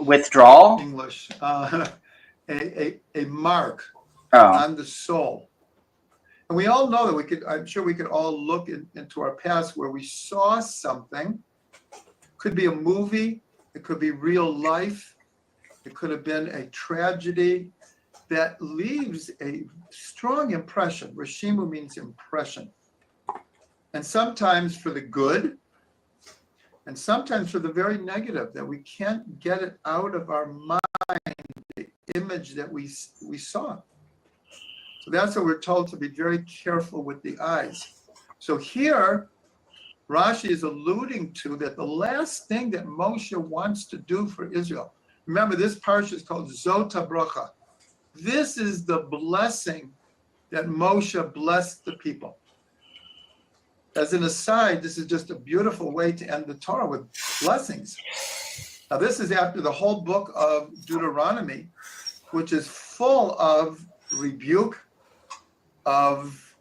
S5: withdrawal?
S14: English, a mark
S5: Oh.
S14: on the soul. And we all know that we could, I'm sure we could all look into our past where we saw something. Could be a movie, it could be real life, it could have been a tragedy that leaves a strong impression. Rishimu means impression. And sometimes for the good, and sometimes for the very negative, that we can't get it out of our mind, the image that we saw. So that's what we're told, to be very careful with the eyes. So here, Rashi is alluding to that the last thing that Moshe wants to do for Israel. Remember, this parsha is called 𝐤ozat HaBracha. This is the blessing that Moshe blessed the people. As an aside, this is just a beautiful way to end the Torah, with blessings. Now, this is after the whole book of Deuteronomy, which is full of rebuke, of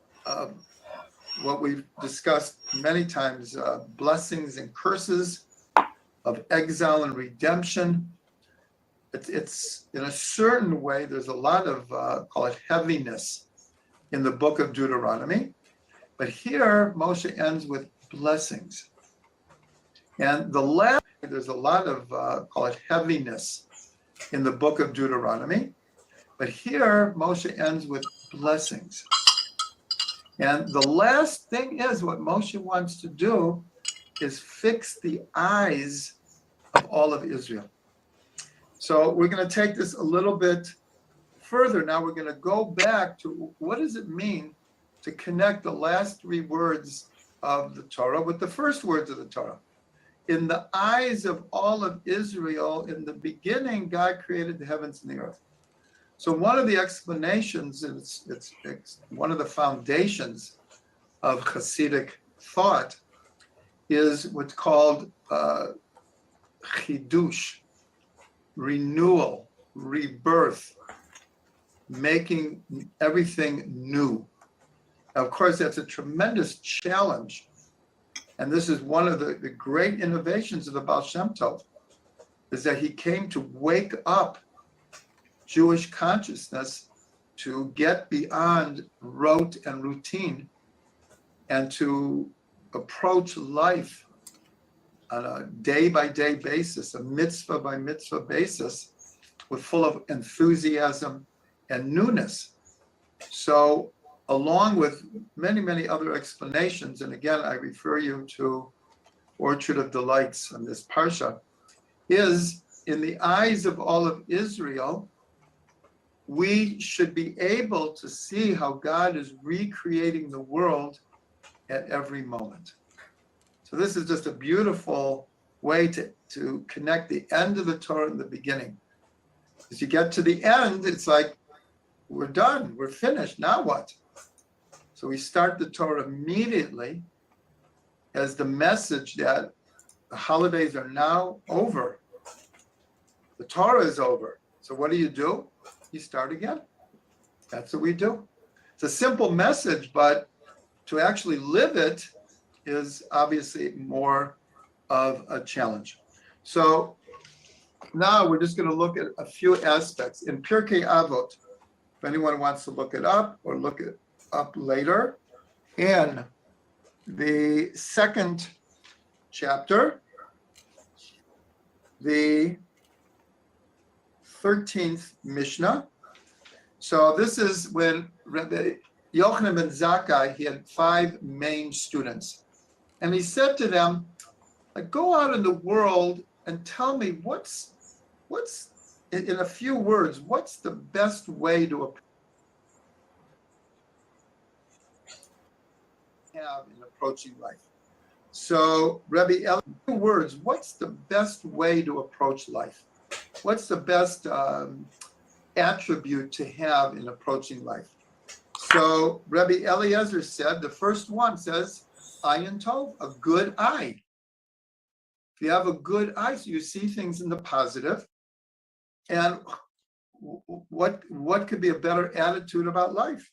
S14: what we've discussed many times, blessings and curses, of exile and redemption. It's in a certain way, there's a lot of, call it heaviness in the book of Deuteronomy. But here, Moshe ends with blessings. And the last, there's a lot of, call it heaviness in the book of Deuteronomy. But here, Moshe ends with blessings. And the last thing is, what Moshe wants to do is fix the eyes of all of Israel. So we're going to take this a little bit further. Now we're going to go back to, what does it mean to connect the last three words of the Torah with the first words of the Torah? In the eyes of all of Israel, in the beginning, God created the heavens and the earth. So one of the explanations, it's one of the foundations of Hasidic thought, is what's called chidush, renewal, rebirth, making everything new. Now, of course, that's a tremendous challenge. And this is one of the great innovations of the Baal Shem Tov, is that he came to wake up Jewish consciousness to get beyond rote and routine and to approach life on a day-by-day basis, a mitzvah-by-mitzvah basis, with full of enthusiasm and newness. So, along with many, many other explanations, and again, I refer you to Orchard of Delights on this Parsha, is in the eyes of all of Israel, we should be able to see how God is recreating the world at every moment. So this is just a beautiful way to connect the end of the Torah and the beginning. As you get to the end, it's like, we're done, we're finished, now what? So we start the Torah immediately as the message that the holidays are now over. The Torah is over. So what do? You start again. That's what we do. It's a simple message, but to actually live it is obviously more of a challenge. So now we're just going to look at a few aspects. In Pirkei Avot, if anyone wants to look it up or look it up later, in the second chapter, the 13th Mishnah, So this is when Rabbi Yochanan ben Zakkai, he had 5 main students. And he said to them, like, go out in the world and tell me what's in a few words, what's the best way to have in approaching life. So Rabbi Eli, 2 words, what's the best way to approach life? What's the best attribute to have in approaching life? So Rabbi Eliezer said, the first one says, ayin tov, a good eye. If you have a good eye, so you see things in the positive. And what could be a better attitude about life?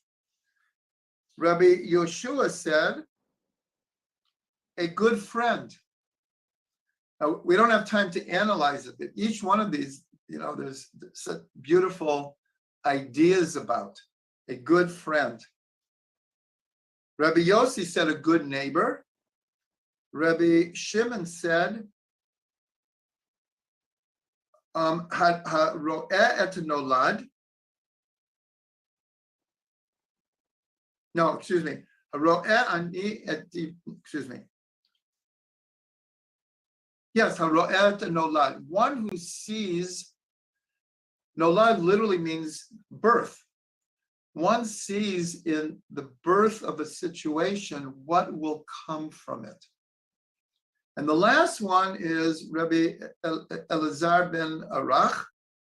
S14: Rabbi Yoshua said, a good friend. Now, we don't have time to analyze it, but each one of these, there's such beautiful ideas about a good friend. Rabbi Yossi said a good neighbor. Rabbi Shimon said, ha'ro'eh et nolad. No, excuse me. Ha'ro'eh ani et, excuse me. Yes, ha'ro'eh et nolad. One who sees, nolad literally means birth. One sees in the birth of a situation what will come from it. And the last one is Rabbi Elazar ben Arach,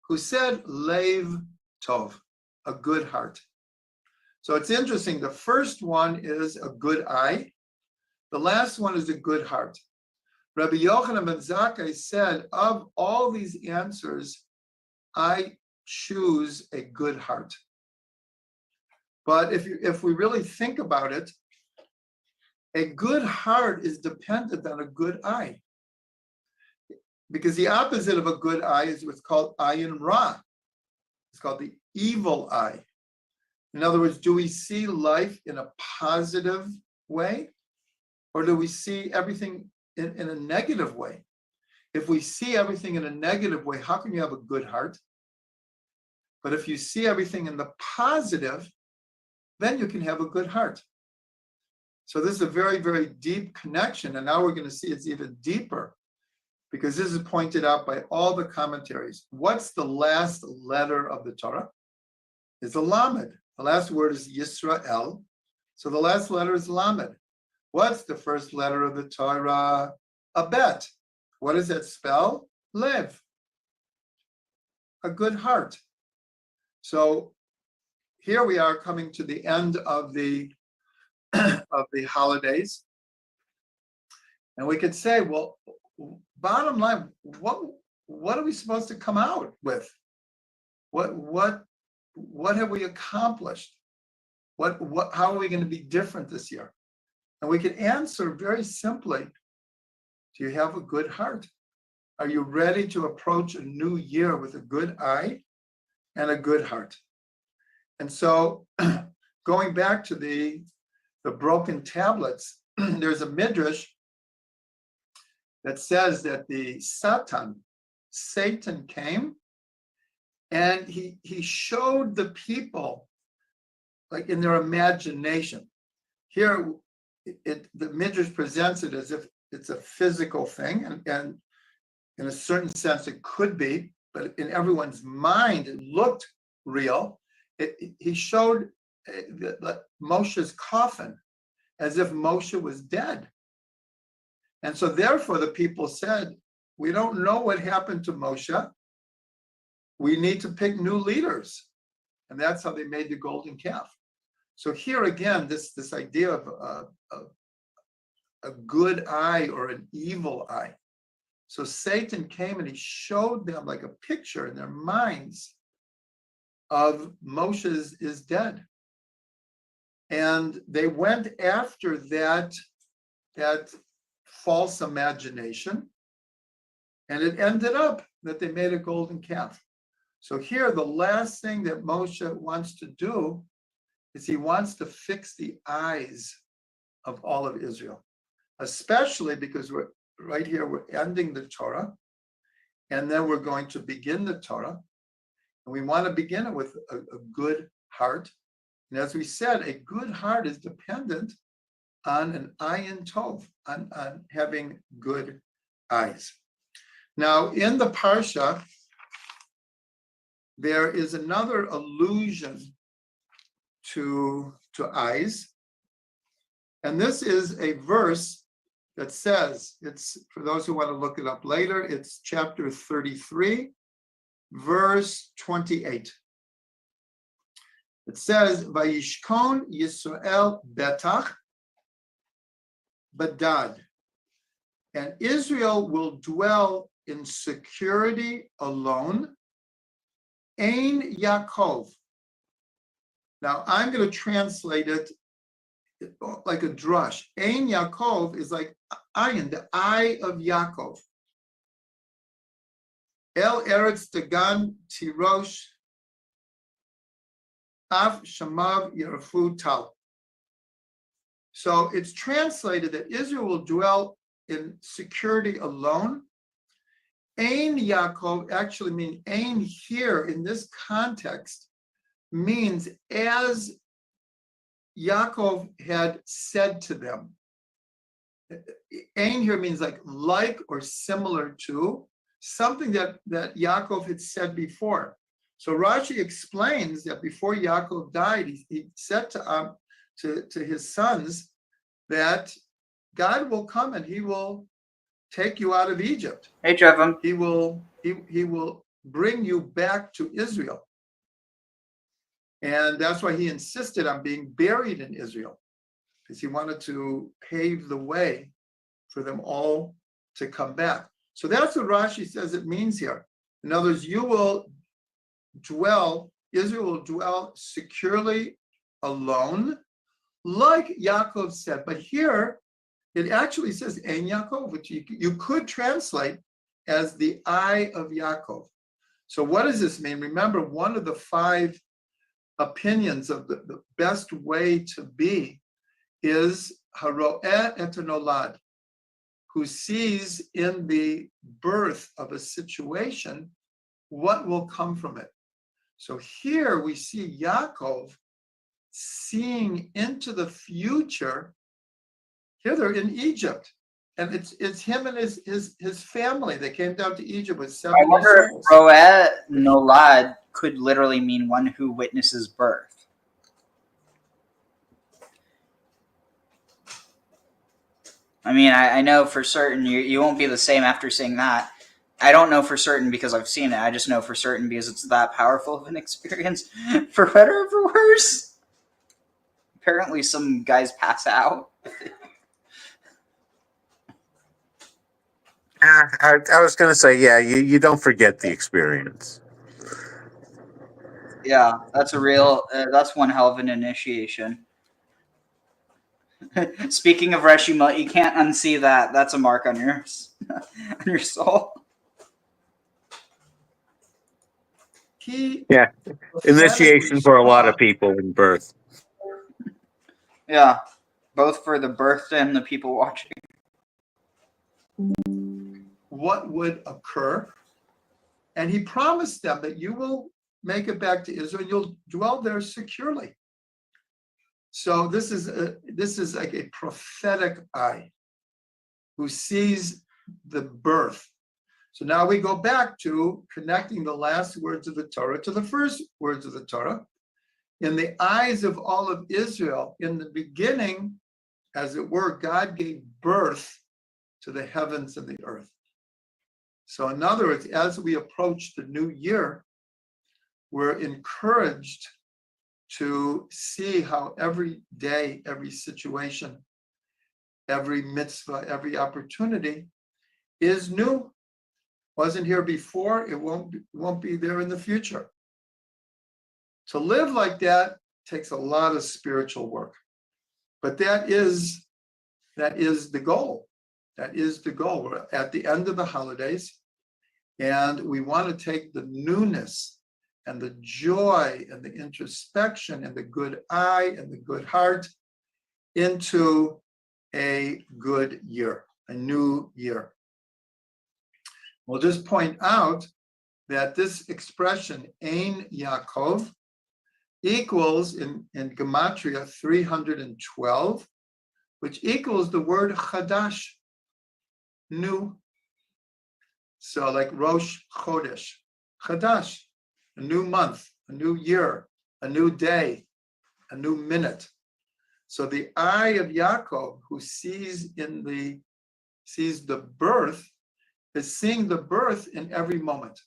S14: who said, Lev Tov, a good heart. So it's interesting. The first one is a good eye. The last one is a good heart. Rabbi Yochanan ben Zakkai said, of all these answers, I choose a good heart. But if we really think about it, a good heart is dependent on a good eye. Because the opposite of a good eye is what's called ayin ra. It's called the evil eye. In other words, do we see life in a positive way? Or do we see everything in a negative way? If we see everything in a negative way, how can you have a good heart? But if you see everything in the positive, then you can have a good heart. So this is a very, very deep connection. And now we're going to see it's even deeper because this is pointed out by all the commentaries. What's the last letter of the Torah? It's a lamed. The last word is Yisrael. So the last letter is lamed. What's the first letter of the Torah? A bet. What does that spell? Lev. A good heart. So here we are coming to the end of the holidays. And we could say, well, bottom line, what are we supposed to come out with? What have we accomplished? How are we going to be different this year? And we can answer very simply, do you have a good heart? Are you ready to approach a new year with a good eye and a good heart? And so going back to the broken tablets, there's a midrash that says that Satan came and he showed the people like in their imagination. Here, the midrash presents it as if it's a physical thing, and in a certain sense it could be, but in everyone's mind it looked real. He showed Moshe's coffin as if Moshe was dead. And so therefore the people said, we don't know what happened to Moshe. We need to pick new leaders. And that's how they made the golden calf. So here again, this idea of a good eye or an evil eye. So Satan came and he showed them like a picture in their minds of Moshe is dead. And they went after that false imagination. And it ended up that they made a golden calf. So here, the last thing that Moshe wants to do is he wants to fix the eyes of all of Israel, especially because we're right here, we're ending the Torah, and then we're going to begin the Torah. And we want to begin it with a good heart. And as we said, a good heart is dependent on an ayin tov, on having good eyes. Now, in the Parsha, there is another allusion to eyes. And this is a verse that says, it's for those who want to look it up later, it's chapter 33, verse 28. It says, Vayishkon Yisrael betach badad. And Israel will dwell in security alone. Ein Yaakov. Now I'm going to translate it like a drush. Ein Yaakov is like ayin, the eye of Yaakov. El Eretz Dagan Tirosh Af Shamav Yerafu Tal. So it's translated that Israel will dwell in security alone. Ein Yaakov actually means ein here in this context means as Yaakov had said to them. Ein here means like or similar to something that Yaakov had said before. So Rashi explains that before Yaakov died, he said to his sons that God will come and he will take you out of Egypt.
S5: Hey, Trevor.
S14: He will bring you back to Israel. And that's why he insisted on being buried in Israel, because he wanted to pave the way for them all to come back. So that's what Rashi says it means here. In other words, Israel will dwell securely alone, like Yaakov said. But here, it actually says Ein Yaakov, which you could translate as the eye of Yaakov. So what does this mean? Remember, one of the 5 opinions of the best way to be is haro'eh et nolad, who sees in the birth of a situation what will come from it. So here we see Yaakov seeing into the future. Here they're in Egypt, and it's him and his family. They came down to Egypt with 70
S5: I wonder
S14: souls.
S5: if Ro'eh Nolad could literally mean one who witnesses birth. I mean, I know for certain you won't be the same after seeing that. I don't know for certain because I've seen it. I just know for certain because it's that powerful of an experience, for better or for worse. Apparently some guys pass out.
S15: I was going to say, yeah, you don't forget the experience.
S5: Yeah, that's a real, that's one hell of an initiation. Speaking of Reshima, you can't unsee that. That's a mark on your on your soul.
S15: Yeah, initiation for a lot of people in birth.
S5: Yeah, both for the birth and the people watching.
S14: What would occur? And he promised them that you will make it back to Israel and you'll dwell there securely. So this is like a prophetic eye who sees the birth. So now we go back to connecting the last words of the Torah to the first words of the Torah. In the eyes of all of Israel, in the beginning, as it were, God gave birth to the heavens and the earth. So in other words, as we approach the new year, we're encouraged to see how every day, every situation, every mitzvah, every opportunity is new. Wasn't here before, it won't be there in the future. To live like that takes a lot of spiritual work. But that is the goal. That is the goal. We're at the end of the holidays, and we want to take the newness and the joy and the introspection and the good eye and the good heart into a good year, a new year. We'll just point out that this expression, Ein Yaakov, equals in gematria 312, which equals the word Chadash, new. So like Rosh Chodesh, Chadash, a new month, a new year, a new day, a new minute. So the eye of Yaakov, who sees the birth, is seeing the birth in every moment.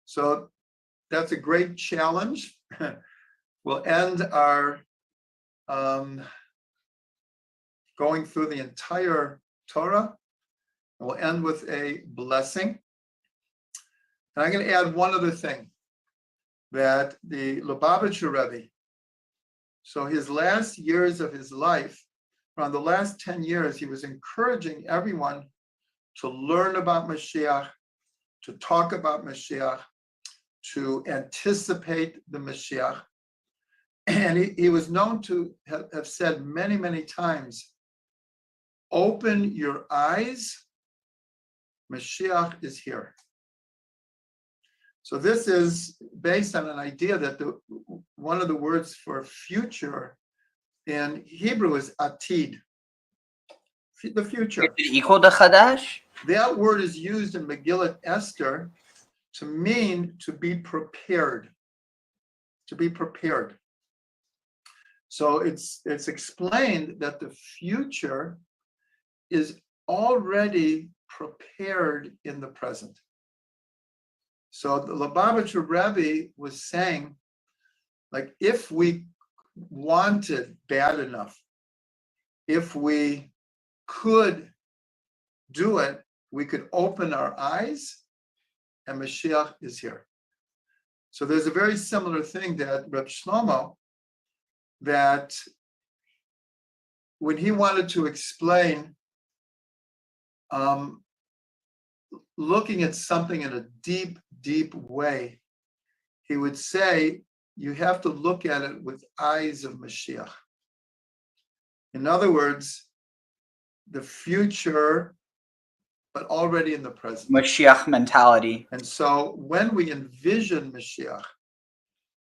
S14: So that's a great challenge. We'll end our going through the entire Torah. And we'll end with a blessing. And I'm going to add one other thing, that the Lubavitcher Rebbe, so his last years of his life, around the last 10 years, he was encouraging everyone to learn about Mashiach, to talk about Mashiach, to anticipate the Mashiach. And he was known to have said many, many times, open your eyes, Mashiach is here. So this is based on an idea that one of the words for future in Hebrew is atid, the future.
S5: Is it equal to Chadash?
S14: That word is used in Megillat Esther to mean to be prepared, to be prepared. So it's explained that the future is already prepared in the present. So the Lubavitcher Rebbe was saying, like, if we wanted bad enough, if we could do it, we could open our eyes and Mashiach is here. So there's a very similar thing that Reb Shlomo, that when he wanted to explain looking at something in a deep, deep way, he would say, you have to look at it with eyes of Mashiach. In other words, the future, but already in the present.
S5: Mashiach mentality.
S14: And so when we envision Mashiach,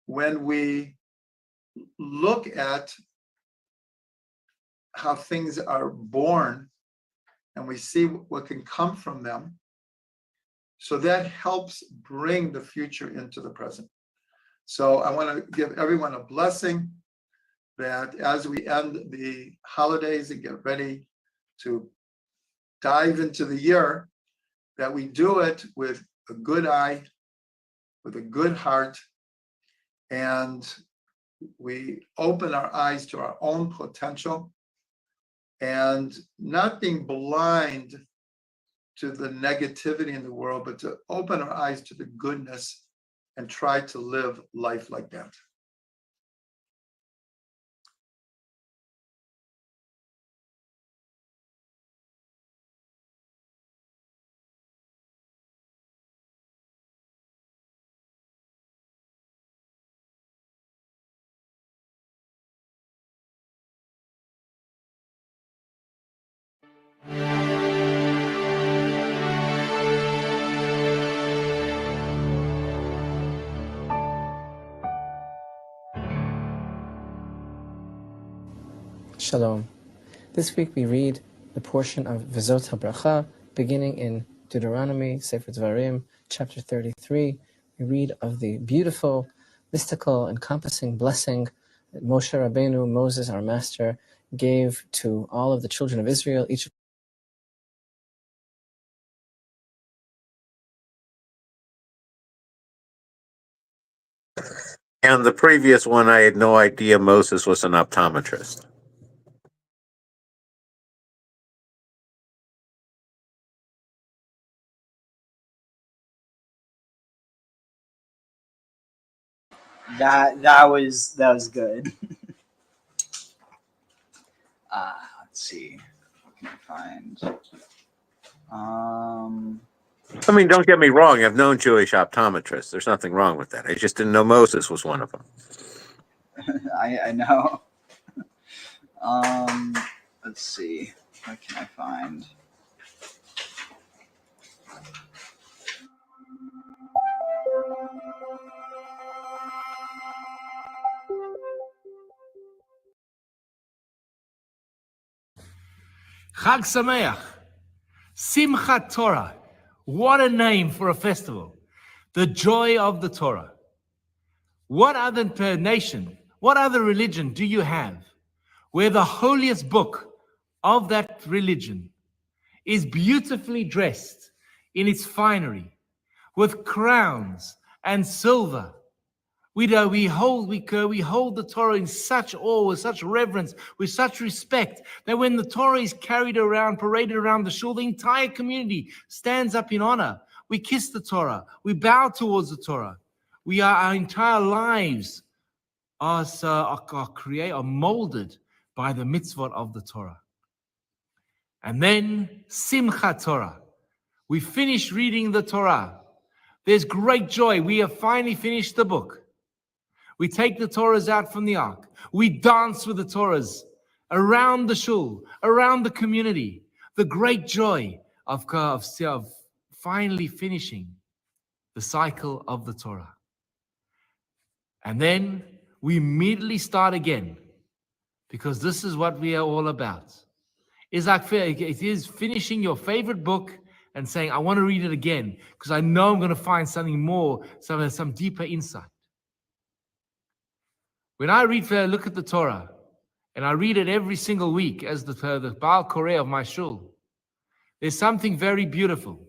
S14: when we look at how things are born and we see what can come from them, so that helps bring the future into the present. So I want to give everyone a blessing that as we end the holidays and get ready to dive into the year, that we do it with a good eye, with a good heart, and we open our eyes to our own potential and not being blind to the negativity in the world, but to open our eyes to the goodness and try to live life like that.
S6: Shalom. This week we read the portion of וזאת HaBracha, beginning in Deuteronomy, Sefer Dvarim, chapter 33. We read of the beautiful, mystical, encompassing blessing that Moshe Rabbeinu, Moses, our master, gave to all of the children of Israel, each
S15: And the previous one, I had no idea Moses was an optometrist.
S5: That was good. Let's see. What can I find?
S15: I mean, don't get me wrong. I've known Jewish optometrists. There's nothing wrong with that. I just didn't know Moses was one of them.
S5: I know. Let's see. What can I find?
S16: Chag Sameach. Simchat Torah. What a name for a festival. The joy of the Torah. What other nation, what other religion do you have where the holiest book of that religion is beautifully dressed in its finery with crowns and silver? We hold the Torah in such awe, with such reverence, with such respect, that when the Torah is carried around, paraded around the shul, the entire community stands up in honor. We kiss the Torah. We bow towards the Torah. Our entire lives are molded by the mitzvot of the Torah. And then Simchat Torah. We finish reading the Torah. There's great joy. We have finally finished the book. We take the Torahs out from the ark. We dance with the Torahs around the shul, around the community. The great joy of finally finishing the cycle of the Torah. And then we immediately start again, because this is what we are all about. It is finishing your favorite book and saying, I want to read it again, because I know I'm going to find something more, some deeper insight. When I look at the Torah, and I read it every single week as the Baal Koreh of my shul, there's something very beautiful.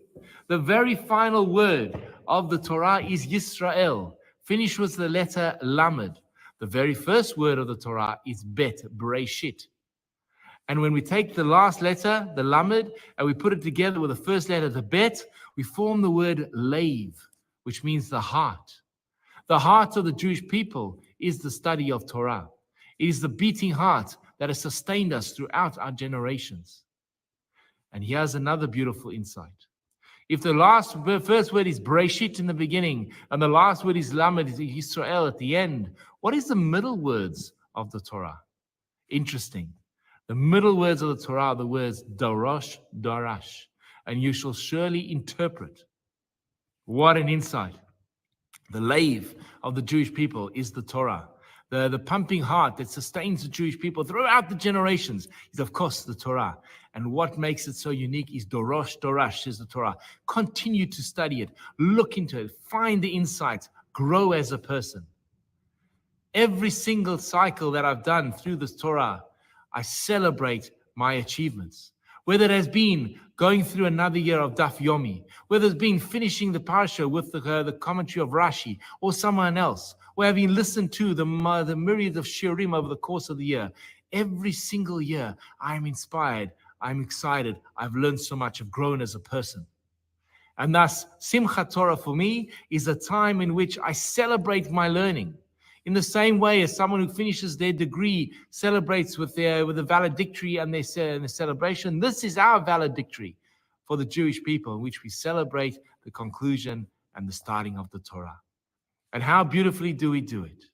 S16: The very final word of the Torah is Yisrael, finished with the letter Lamed. The very first word of the Torah is Bet, Bereshit. And when we take the last letter, the Lamed, and we put it together with the first letter, the Bet, we form the word Leiv, which means the heart. The heart of the Jewish people is the study of Torah. It is the beating heart that has sustained us throughout our generations. And here's another beautiful insight. If the first word is Bereshit in the beginning, and the last word is Lamed, is Yisrael at the end, what is the middle words of the Torah? Interesting. The middle words of the Torah are the words Darosh, Darash, and you shall surely interpret. What an insight. The Leiv of the Jewish people is the Torah. The pumping heart that sustains the Jewish people throughout the generations is, of course, the Torah. And what makes it so unique is Dorosh, Dorash, says the Torah. Continue to study it, look into it, find the insights, grow as a person. Every single cycle that I've done through this Torah, I celebrate my achievements. Whether it has been going through another year of Daf Yomi, whether it's been finishing the Parsha with the commentary of Rashi or someone else, or having listened to the myriad of shiurim over the course of the year, every single year I'm inspired, I'm excited, I've learned so much, I've grown as a person. And thus, Simchat Torah for me is a time in which I celebrate my learning. In the same way as someone who finishes their degree celebrates with a valedictory and their celebration, this is our valedictory for the Jewish people, in which we celebrate the conclusion and the starting of the Torah. And how beautifully do we do it?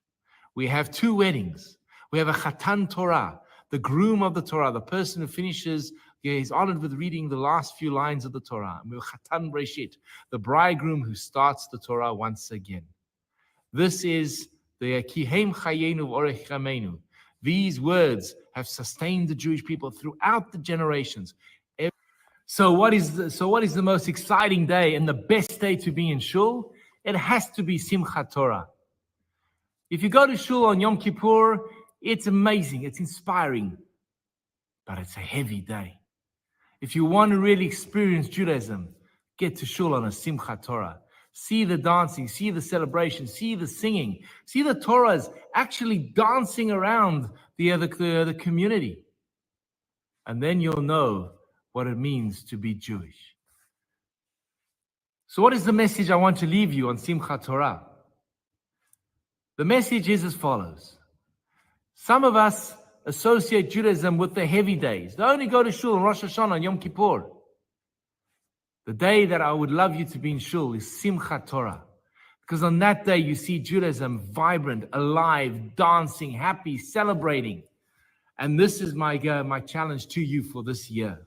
S16: We have two weddings. We have a Chatan Torah, the groom of the Torah, the person who finishes, is honored with reading the last few lines of the Torah. And we have Chatan Breshit, the bridegroom who starts the Torah once again. This is the Kihem Chayenu Orech Chamenu. These words have sustained the Jewish people throughout the generations. So what is the most exciting day and the best day to be in shul? It has to be Simchat Torah. If you go to shul on Yom Kippur, it's amazing, it's inspiring, but it's a heavy day. If you want to really experience Judaism, get to shul on a Simchat Torah. See the dancing, see the celebration, see the singing, see the Torahs actually dancing around the community. And then you'll know what it means to be Jewish. So what is the message I want to leave you on Simchat Torah? The message is as follows. Some of us associate Judaism with the heavy days. They only go to shul on Rosh Hashanah and Yom Kippur. The day that I would love you to be in shul is Simchat Torah. Because on that day you see Judaism vibrant, alive, dancing, happy, celebrating. And this is my challenge to you for this year,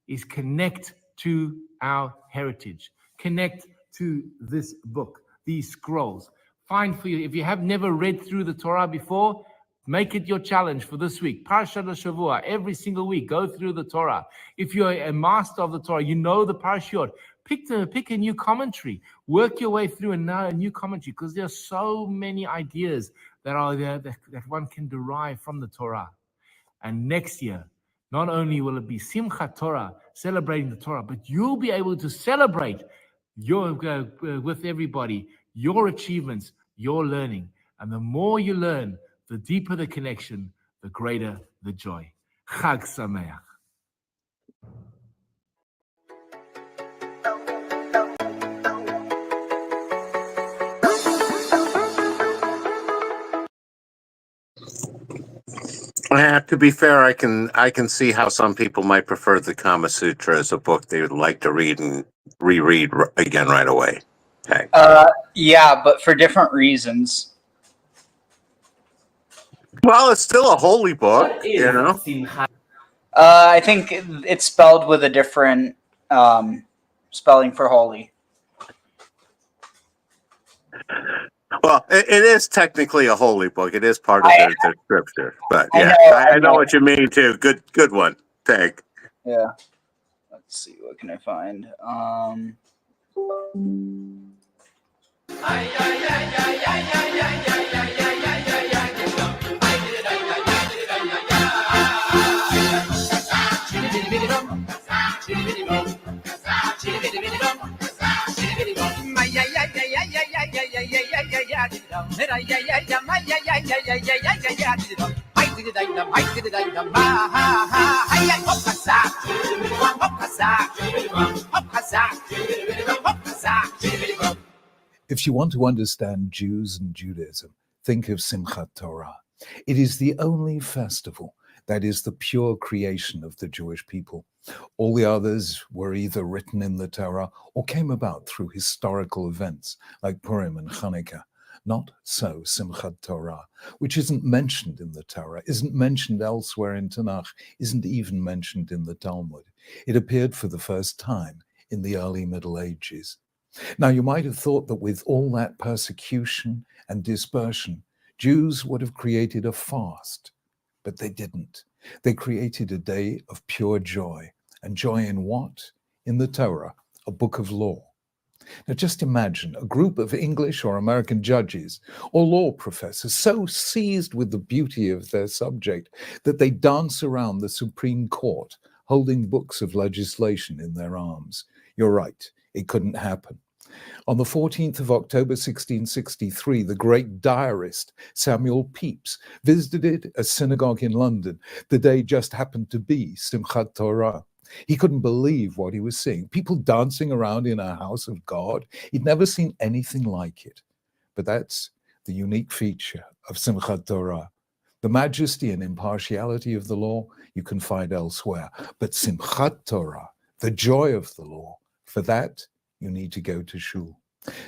S16: is connect to our heritage. Connect to this book, these scrolls. Find for you, if you have never read through the Torah before, Make it your challenge for this week. Parshah Shavuot, every single week, go through the Torah. If you're a master of the Torah, you know the Parashiyot, pick a new commentary. Work your way through a new commentary, because there are so many ideas that are there that one can derive from the Torah. And next year, not only will it be Simchat Torah, celebrating the Torah, but you'll be able to celebrate with everybody your achievements, your learning. And the more you learn, the deeper the connection, the greater the joy. Chag Sameach.
S15: To be fair, I can see how some people might prefer the Kama Sutra as a book they would like to read and reread again right away. Okay.
S5: Yeah, but for different reasons.
S15: Well, it's still a holy book, you know.
S5: I think it's spelled with a different spelling for holy.
S15: Well, it is technically a holy book. It is part of their scripture, but yeah, I know what you mean too. Good one. Thank.
S5: Yeah. Let's see. What can I find?
S17: If you want to understand Jews and Judaism, think of Simchat Torah. It is the only festival that is the pure creation of the Jewish people. All the others were either written in the Torah or came about through historical events like Purim and Hanukkah. Not so Simchat Torah, which isn't mentioned in the Torah, isn't mentioned elsewhere in Tanakh, isn't even mentioned in the Talmud. It appeared for the first time in the early Middle Ages. Now, you might have thought that with all that persecution and dispersion, Jews would have created a fast, but they didn't. They created a day of pure joy. And joy in what? In the Torah, a book of law. Now just imagine a group of English or American judges or law professors so seized with the beauty of their subject that they dance around the Supreme Court holding books of legislation in their arms. You're right, it couldn't happen. On the 14th of October 1663, the great diarist Samuel Pepys visited a synagogue in London. The day just happened to be Simchat Torah. He couldn't believe what he was seeing. People dancing around in a house of God. He'd never seen anything like it. But that's the unique feature of Simchat Torah. The majesty and impartiality of the law you can find elsewhere. But Simchat Torah, the joy of the law, for that you need to go to shul.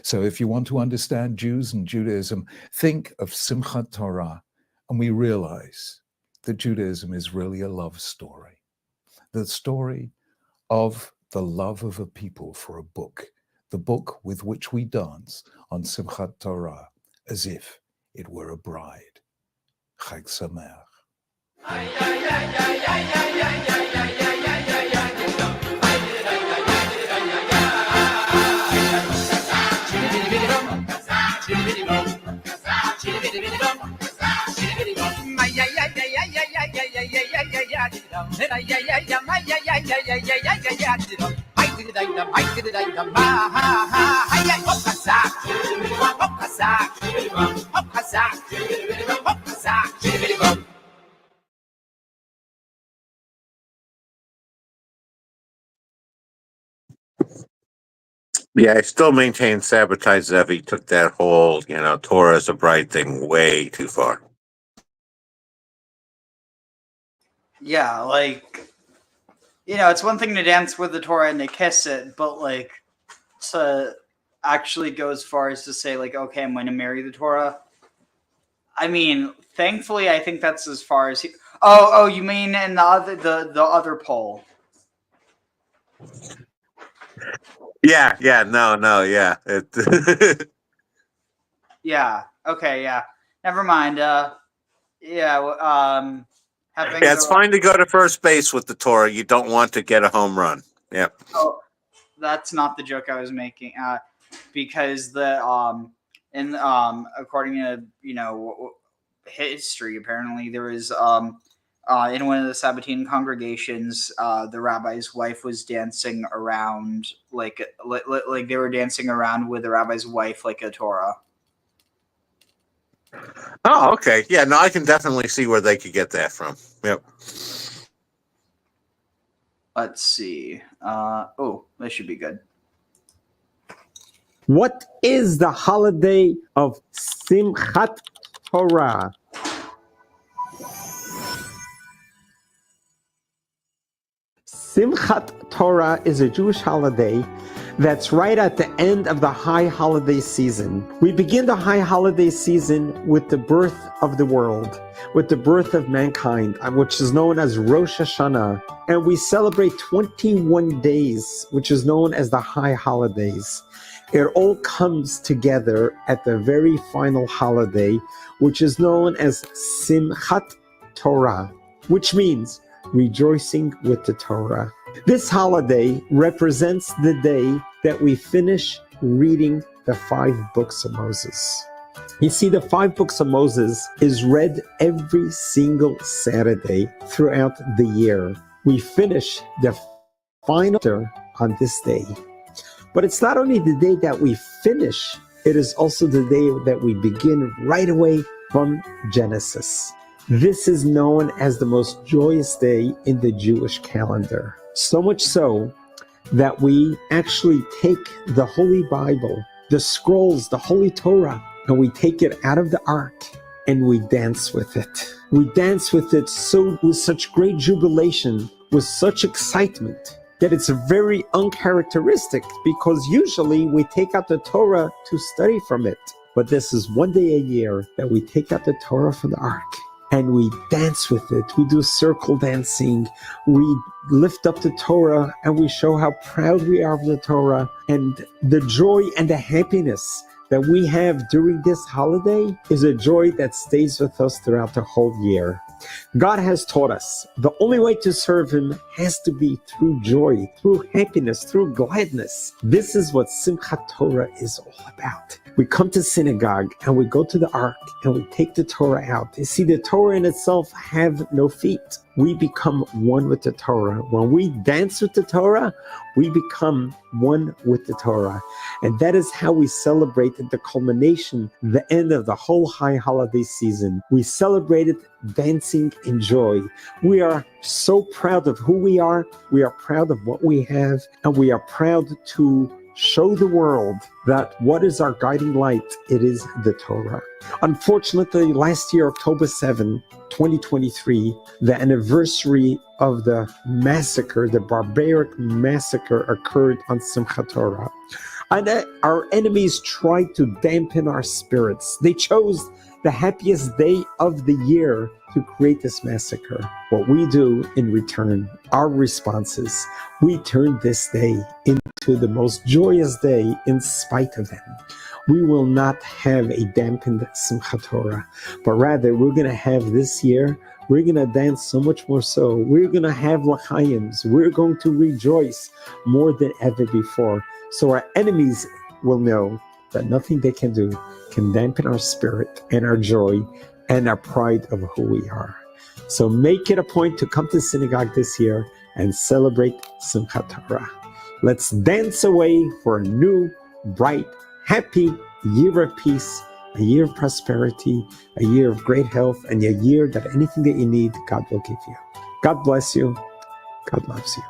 S17: So if you want to understand Jews and Judaism, think of Simchat Torah, and we realize that Judaism is really a love story. The story of the love of a people for a book, the book with which we dance on Simchat Torah as if it were a bride. Chag Sameach.
S15: Yeah, I still maintain Sabotage Zevi took that whole, Torah is a bride thing way too far.
S5: Yeah, it's one thing to dance with the Torah and to kiss it, but to actually go as far as to say okay, I'm going to marry the Torah. I mean, thankfully, I think that's as far as he. Oh, you mean in the other poll?
S15: Yeah, no, yeah.
S5: Yeah. Okay. Yeah. Never mind. Yeah,
S15: Yeah, it's fine to go to first base with the Torah. You don't want to get a home run. Yeah.
S5: Oh, that's not the joke I was making. Because according to history, apparently there was in one of the Sabbatean congregations, the rabbi's wife was dancing around like they were dancing around with the rabbi's wife like a Torah.
S15: Oh, okay. Yeah, no, I can definitely see where they could get that from. Yep.
S5: Let's see. Oh, this should be good.
S18: What is the holiday of Simchat Torah? Simchat Torah is a Jewish holiday that's right at the end of the high holiday season. We begin the high holiday season with the birth of the world, with the birth of mankind, which is known as Rosh Hashanah. And we celebrate 21 days, which is known as the high holidays. It all comes together at the very final holiday, which is known as Simchat Torah, which means rejoicing with the Torah. This holiday represents the day that we finish reading the 5 books of Moses. You see, the 5 books of Moses is read every single Saturday throughout the year. We finish the final on this day. But it's not only the day that we finish, it is also the day that we begin right away from Genesis. This is known as the most joyous day in the Jewish calendar. So much so that we actually take the Holy Bible, the scrolls, the Holy Torah, and we take it out of the ark and we dance with it. We dance with it with such great jubilation, with such excitement, that it's very uncharacteristic, because usually we take out the Torah to study from it. But this is one day a year that we take out the Torah from the ark and we dance with it. We do circle dancing. We lift up the Torah and we show how proud we are of the Torah. And the joy and the happiness that we have during this holiday is a joy that stays with us throughout the whole year. God has taught us the only way to serve Him has to be through joy, through happiness, through gladness. This is what Simchat Torah is all about. We come to synagogue and we go to the ark and we take the Torah out. You see, the Torah in itself have no feet. We become one with the Torah. When we dance with the Torah, we become one with the Torah. And that is how we celebrated the culmination, the end of the whole high holiday season. We celebrated dancing in joy. We are so proud of who we are are proud of what we have, and we are proud to show the world that what is our guiding light? It is the Torah. Unfortunately, last year, October 7, 2023, the anniversary of the massacre, the barbaric massacre occurred on Simchat Torah. And our enemies tried to dampen our spirits. They chose the happiest day of the year to create this massacre. What we do in return, our responses, we turn this day into the most joyous day in spite of them. We will not have a dampened Simchat Torah, but rather we're going to have this year, we're going to dance so much more so. We're going to have l'chaims. We're going to rejoice more than ever before. So our enemies will know that nothing they can do can dampen our spirit and our joy and our pride of who we are. So make it a point to come to synagogue this year and celebrate Simchat Torah. Let's dance away for a new, bright, happy year of peace, a year of prosperity, a year of great health, and a year that anything that you need, God will give you. God bless you. God loves you.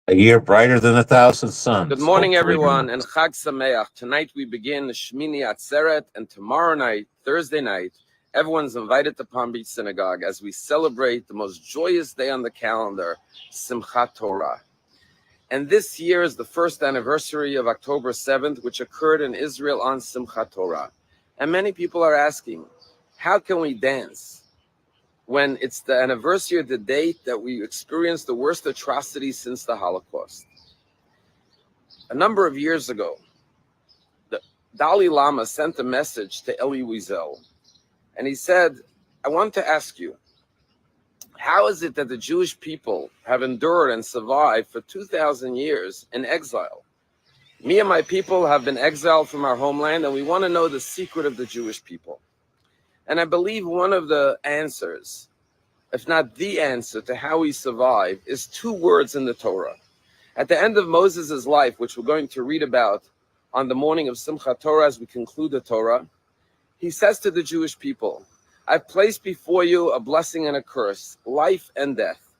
S15: A year brighter than 1,000 suns.
S19: Good morning, everyone, and Chag Sameach. Tonight we begin the Shemini Atzeret, and tomorrow night, Thursday night, everyone's invited to Palm Beach Synagogue as we celebrate the most joyous day on the calendar, Simchat Torah. And this year is the first anniversary of October 7th, which occurred in Israel on Simchat Torah. And many people are asking, how can we dance when it's the anniversary of the date that we experienced the worst atrocities since the Holocaust? A number of years ago, Dalai Lama sent a message to Elie Wiesel, and he said, I want to ask you, how is it that the Jewish people have endured and survived for 2,000 years in exile? Me and my people have been exiled from our homeland, and we want to know the secret of the Jewish people. And I believe one of the answers, if not the answer to how we survive, is 2 words in the Torah. At the end of Moses' life, which we're going to read about on the morning of Simchat Torah as we conclude the Torah, he says to the Jewish people, I've placed before you a blessing and a curse, life and death.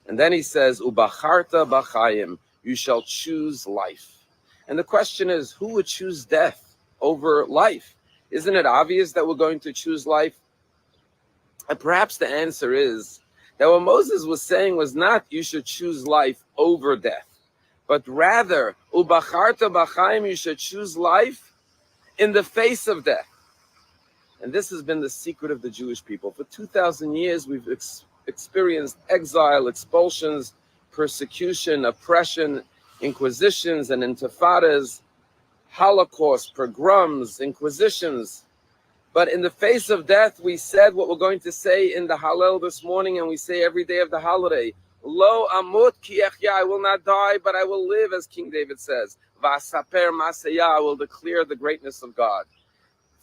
S19: And then he says, Ubacharta b'chayim, you shall choose life. And the question is, who would choose death over life? Isn't it obvious that we're going to choose life? And perhaps the answer is that what Moses was saying was not you should choose life over death, but rather, Ubacharta b'chayim, you should choose life in the face of death. And this has been the secret of the Jewish people. For 2,000 years, we've experienced exile, expulsions, persecution, oppression, inquisitions and intifadas, Holocaust, pogroms, inquisitions. But in the face of death, we said what we're going to say in the Hallel this morning, and we say every day of the holiday, Lo amut ki echya, I will not die, but I will live, as King David says. V'asaper masayah, I will declare the greatness of God.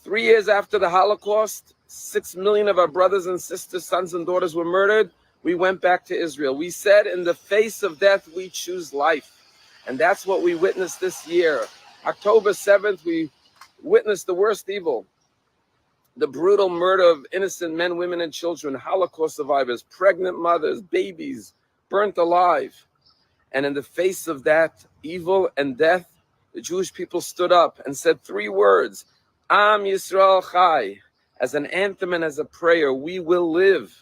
S19: 3 years after the Holocaust, 6 million of our brothers and sisters, sons and daughters were murdered. We went back to Israel. We said in the face of death, we choose life. And that's what we witnessed this year. October 7th, we witnessed the worst evil. The brutal murder of innocent men, women, and children, Holocaust survivors, pregnant mothers, babies, burnt alive. And in the face of that evil and death, the Jewish people stood up and said 3 words, Am Yisrael Chai. As an anthem and as a prayer, we will live.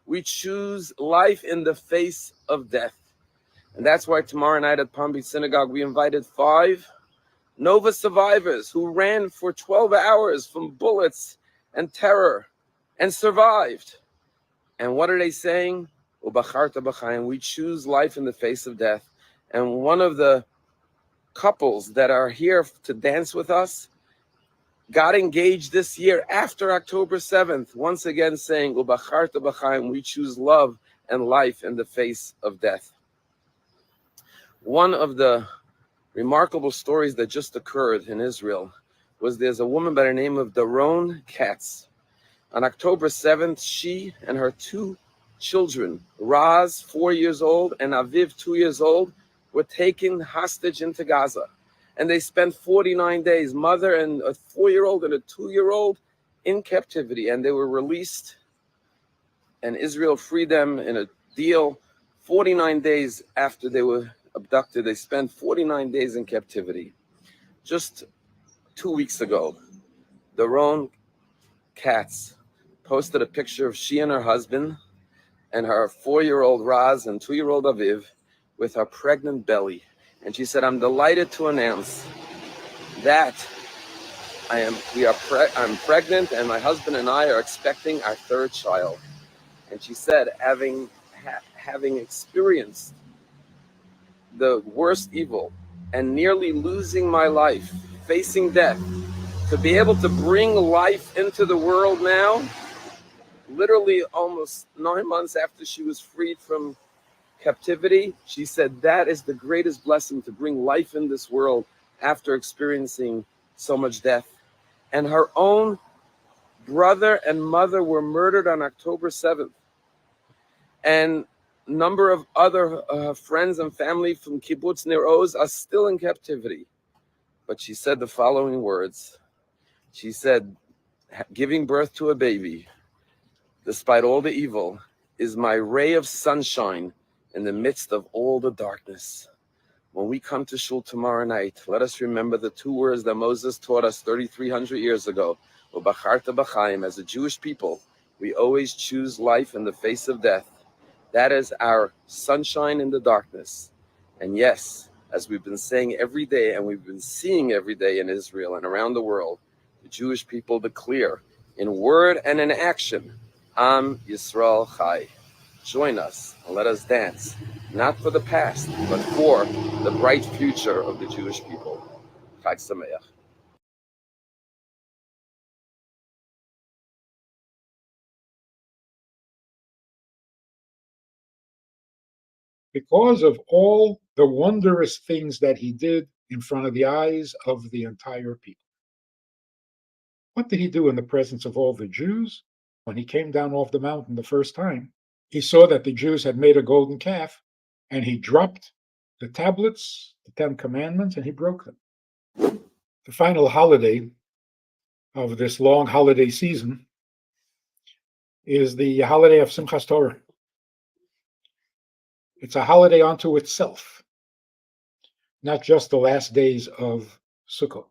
S19: We choose life in the face of death. And that's why tomorrow night at Palm Beach Synagogue, we invited 5 Nova survivors who ran for 12 hours from bullets and terror and survived. And what are they saying? Ubacharta b'chayim, we choose life in the face of death. And one of the couples that are here to dance with us got engaged this year after October 7th, once again saying, Ubacharta b'chayim, we choose love and life in the face of death. One of the remarkable stories that just occurred in Israel was there's a woman by the name of Daron Katz. On October 7th, she and her 2 children, Raz, 4 years old, and Aviv, 2 years old, were taken hostage into Gaza. And they spent 49 days, mother and a 4-year-old and a 2-year-old, in captivity. And they were released, and Israel freed them in a deal 49 days after they were abducted. They spent 49 days in captivity. Just 2 weeks ago, Daron Katz posted a picture of she and her husband and her 4-year-old Raz and 2-year-old Aviv with her pregnant belly. And she said, I'm delighted to announce that I'm pregnant, and my husband and I are expecting our 3rd child. And she said, having experienced the worst evil and nearly losing my life, facing death, to be able to bring life into the world now, literally almost 9 months after she was freed from captivity, she said that is the greatest blessing, to bring life in this world after experiencing so much death. And her own brother and mother were murdered on October 7th. And a number of other friends and family from Kibbutz Nir Oz are still in captivity. But she said the following words. She said, giving birth to a baby, despite all the evil, is my ray of sunshine in the midst of all the darkness. When we come to shul tomorrow night, let us remember the 2 words that Moses taught us 3,300 years ago. Ubacharta b'chayim. As a Jewish people, we always choose life in the face of death. That is our sunshine in the darkness. And yes, as we've been saying every day, and we've been seeing every day in Israel and around the world, the Jewish people declare in word and in action, Am Yisrael Chai. Join us and let us dance, not for the past, but for the bright future of the Jewish people. Chag Sameach.
S20: because of all the wondrous things that he did in front of the eyes of the entire people. What did he do in the presence of all the Jews? When he came down off the mountain the first time, he saw that the Jews had made a golden calf, and he dropped the tablets, the 10 Commandments, and he broke them. The final holiday of this long holiday season is the holiday of Simchat Torah. It's a holiday unto itself, not just the last days of Sukkot.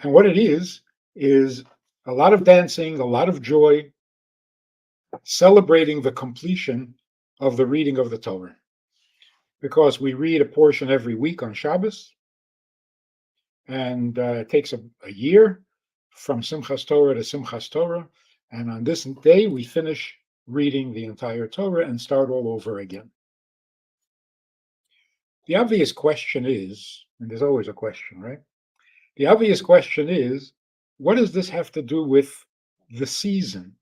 S20: And what it is a lot of dancing, a lot of joy, celebrating the completion of the reading of the Torah. Because we read a portion every week on Shabbos, and it takes a year from Simchat Torah to Simchat Torah, and on this day we finish reading the entire Torah and start all over again. The obvious question is, and there's always a question, right? The obvious question is, what does this have to do with the season?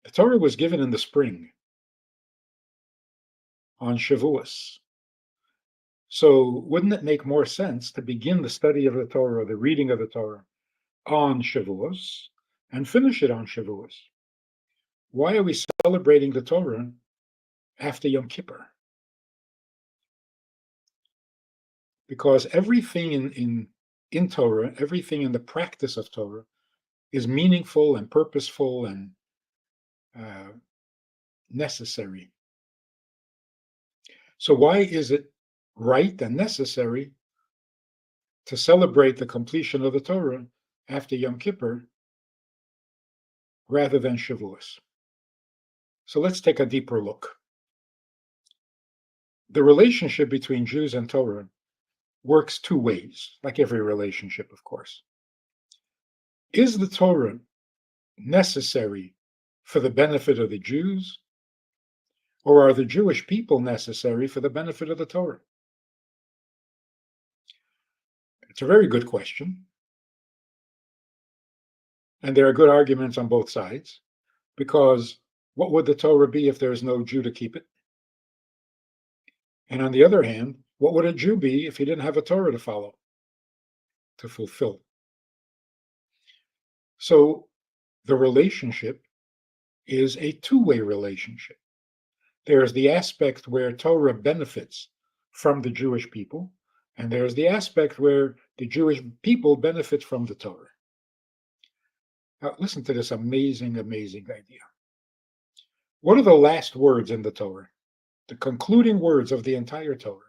S20: The Torah was given in the spring, on Shavuos. So wouldn't it make more sense to begin the study of the Torah, the reading of the Torah, on Shavuos and finish it on Shavuos? Why are we celebrating the Torah after Yom Kippur? Because everything in Torah, everything in the practice of Torah is meaningful and purposeful and necessary. So why is it right and necessary to celebrate the completion of the Torah after Yom Kippur rather than Shavuos? So let's take a deeper look. The relationship between Jews and Torah works two ways, like every relationship, of course. Is the Torah necessary for the benefit of the Jews, or are the Jewish people necessary for the benefit of the Torah? It's a very good question. And there are good arguments on both sides, because what would the Torah be if there is no Jew to keep it? And on the other hand, what would a Jew be if he didn't have a Torah to follow, to fulfill? So the relationship is a two-way relationship. There's the aspect where Torah benefits from the Jewish people, and there's the aspect where the Jewish people benefit from the Torah. Now, listen to this amazing, amazing idea. What are the last words in the Torah? The concluding words of the entire Torah.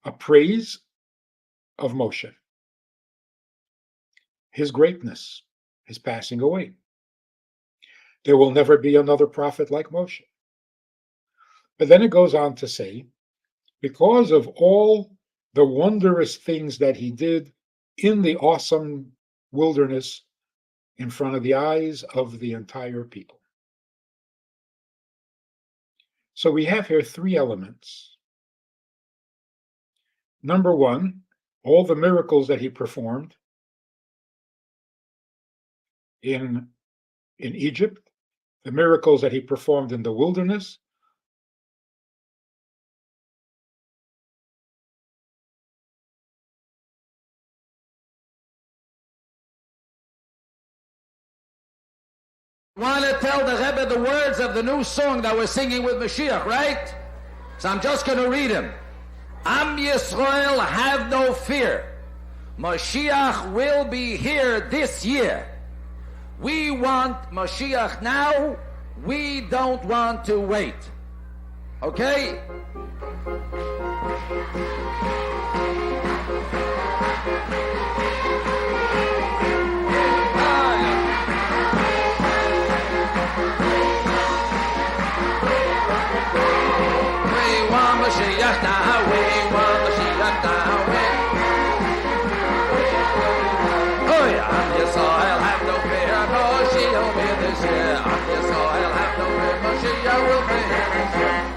S20: A praise of Moshe, his greatness, his passing away. There will never be another prophet like Moshe. But then it goes on to say, because of all the wondrous things that he did in the awesome wilderness in front of the eyes of the entire people. So we have here three elements. Number one, all the miracles that he performed in Egypt, the miracles that he performed in the wilderness,
S21: I want to tell the Rebbe the words of the new song that we're singing with Mashiach, right? So I'm just going to read him. Am Yisrael, have no fear. Mashiach will be here this year. We want Mashiach now. We don't want to wait. Okay? Mashiach now, we want Mashiach now. Oh yeah, Am Yisrael, have no fear, Mashiach will be this year. Am Yisrael, have no fear, Mashiach will be here this year.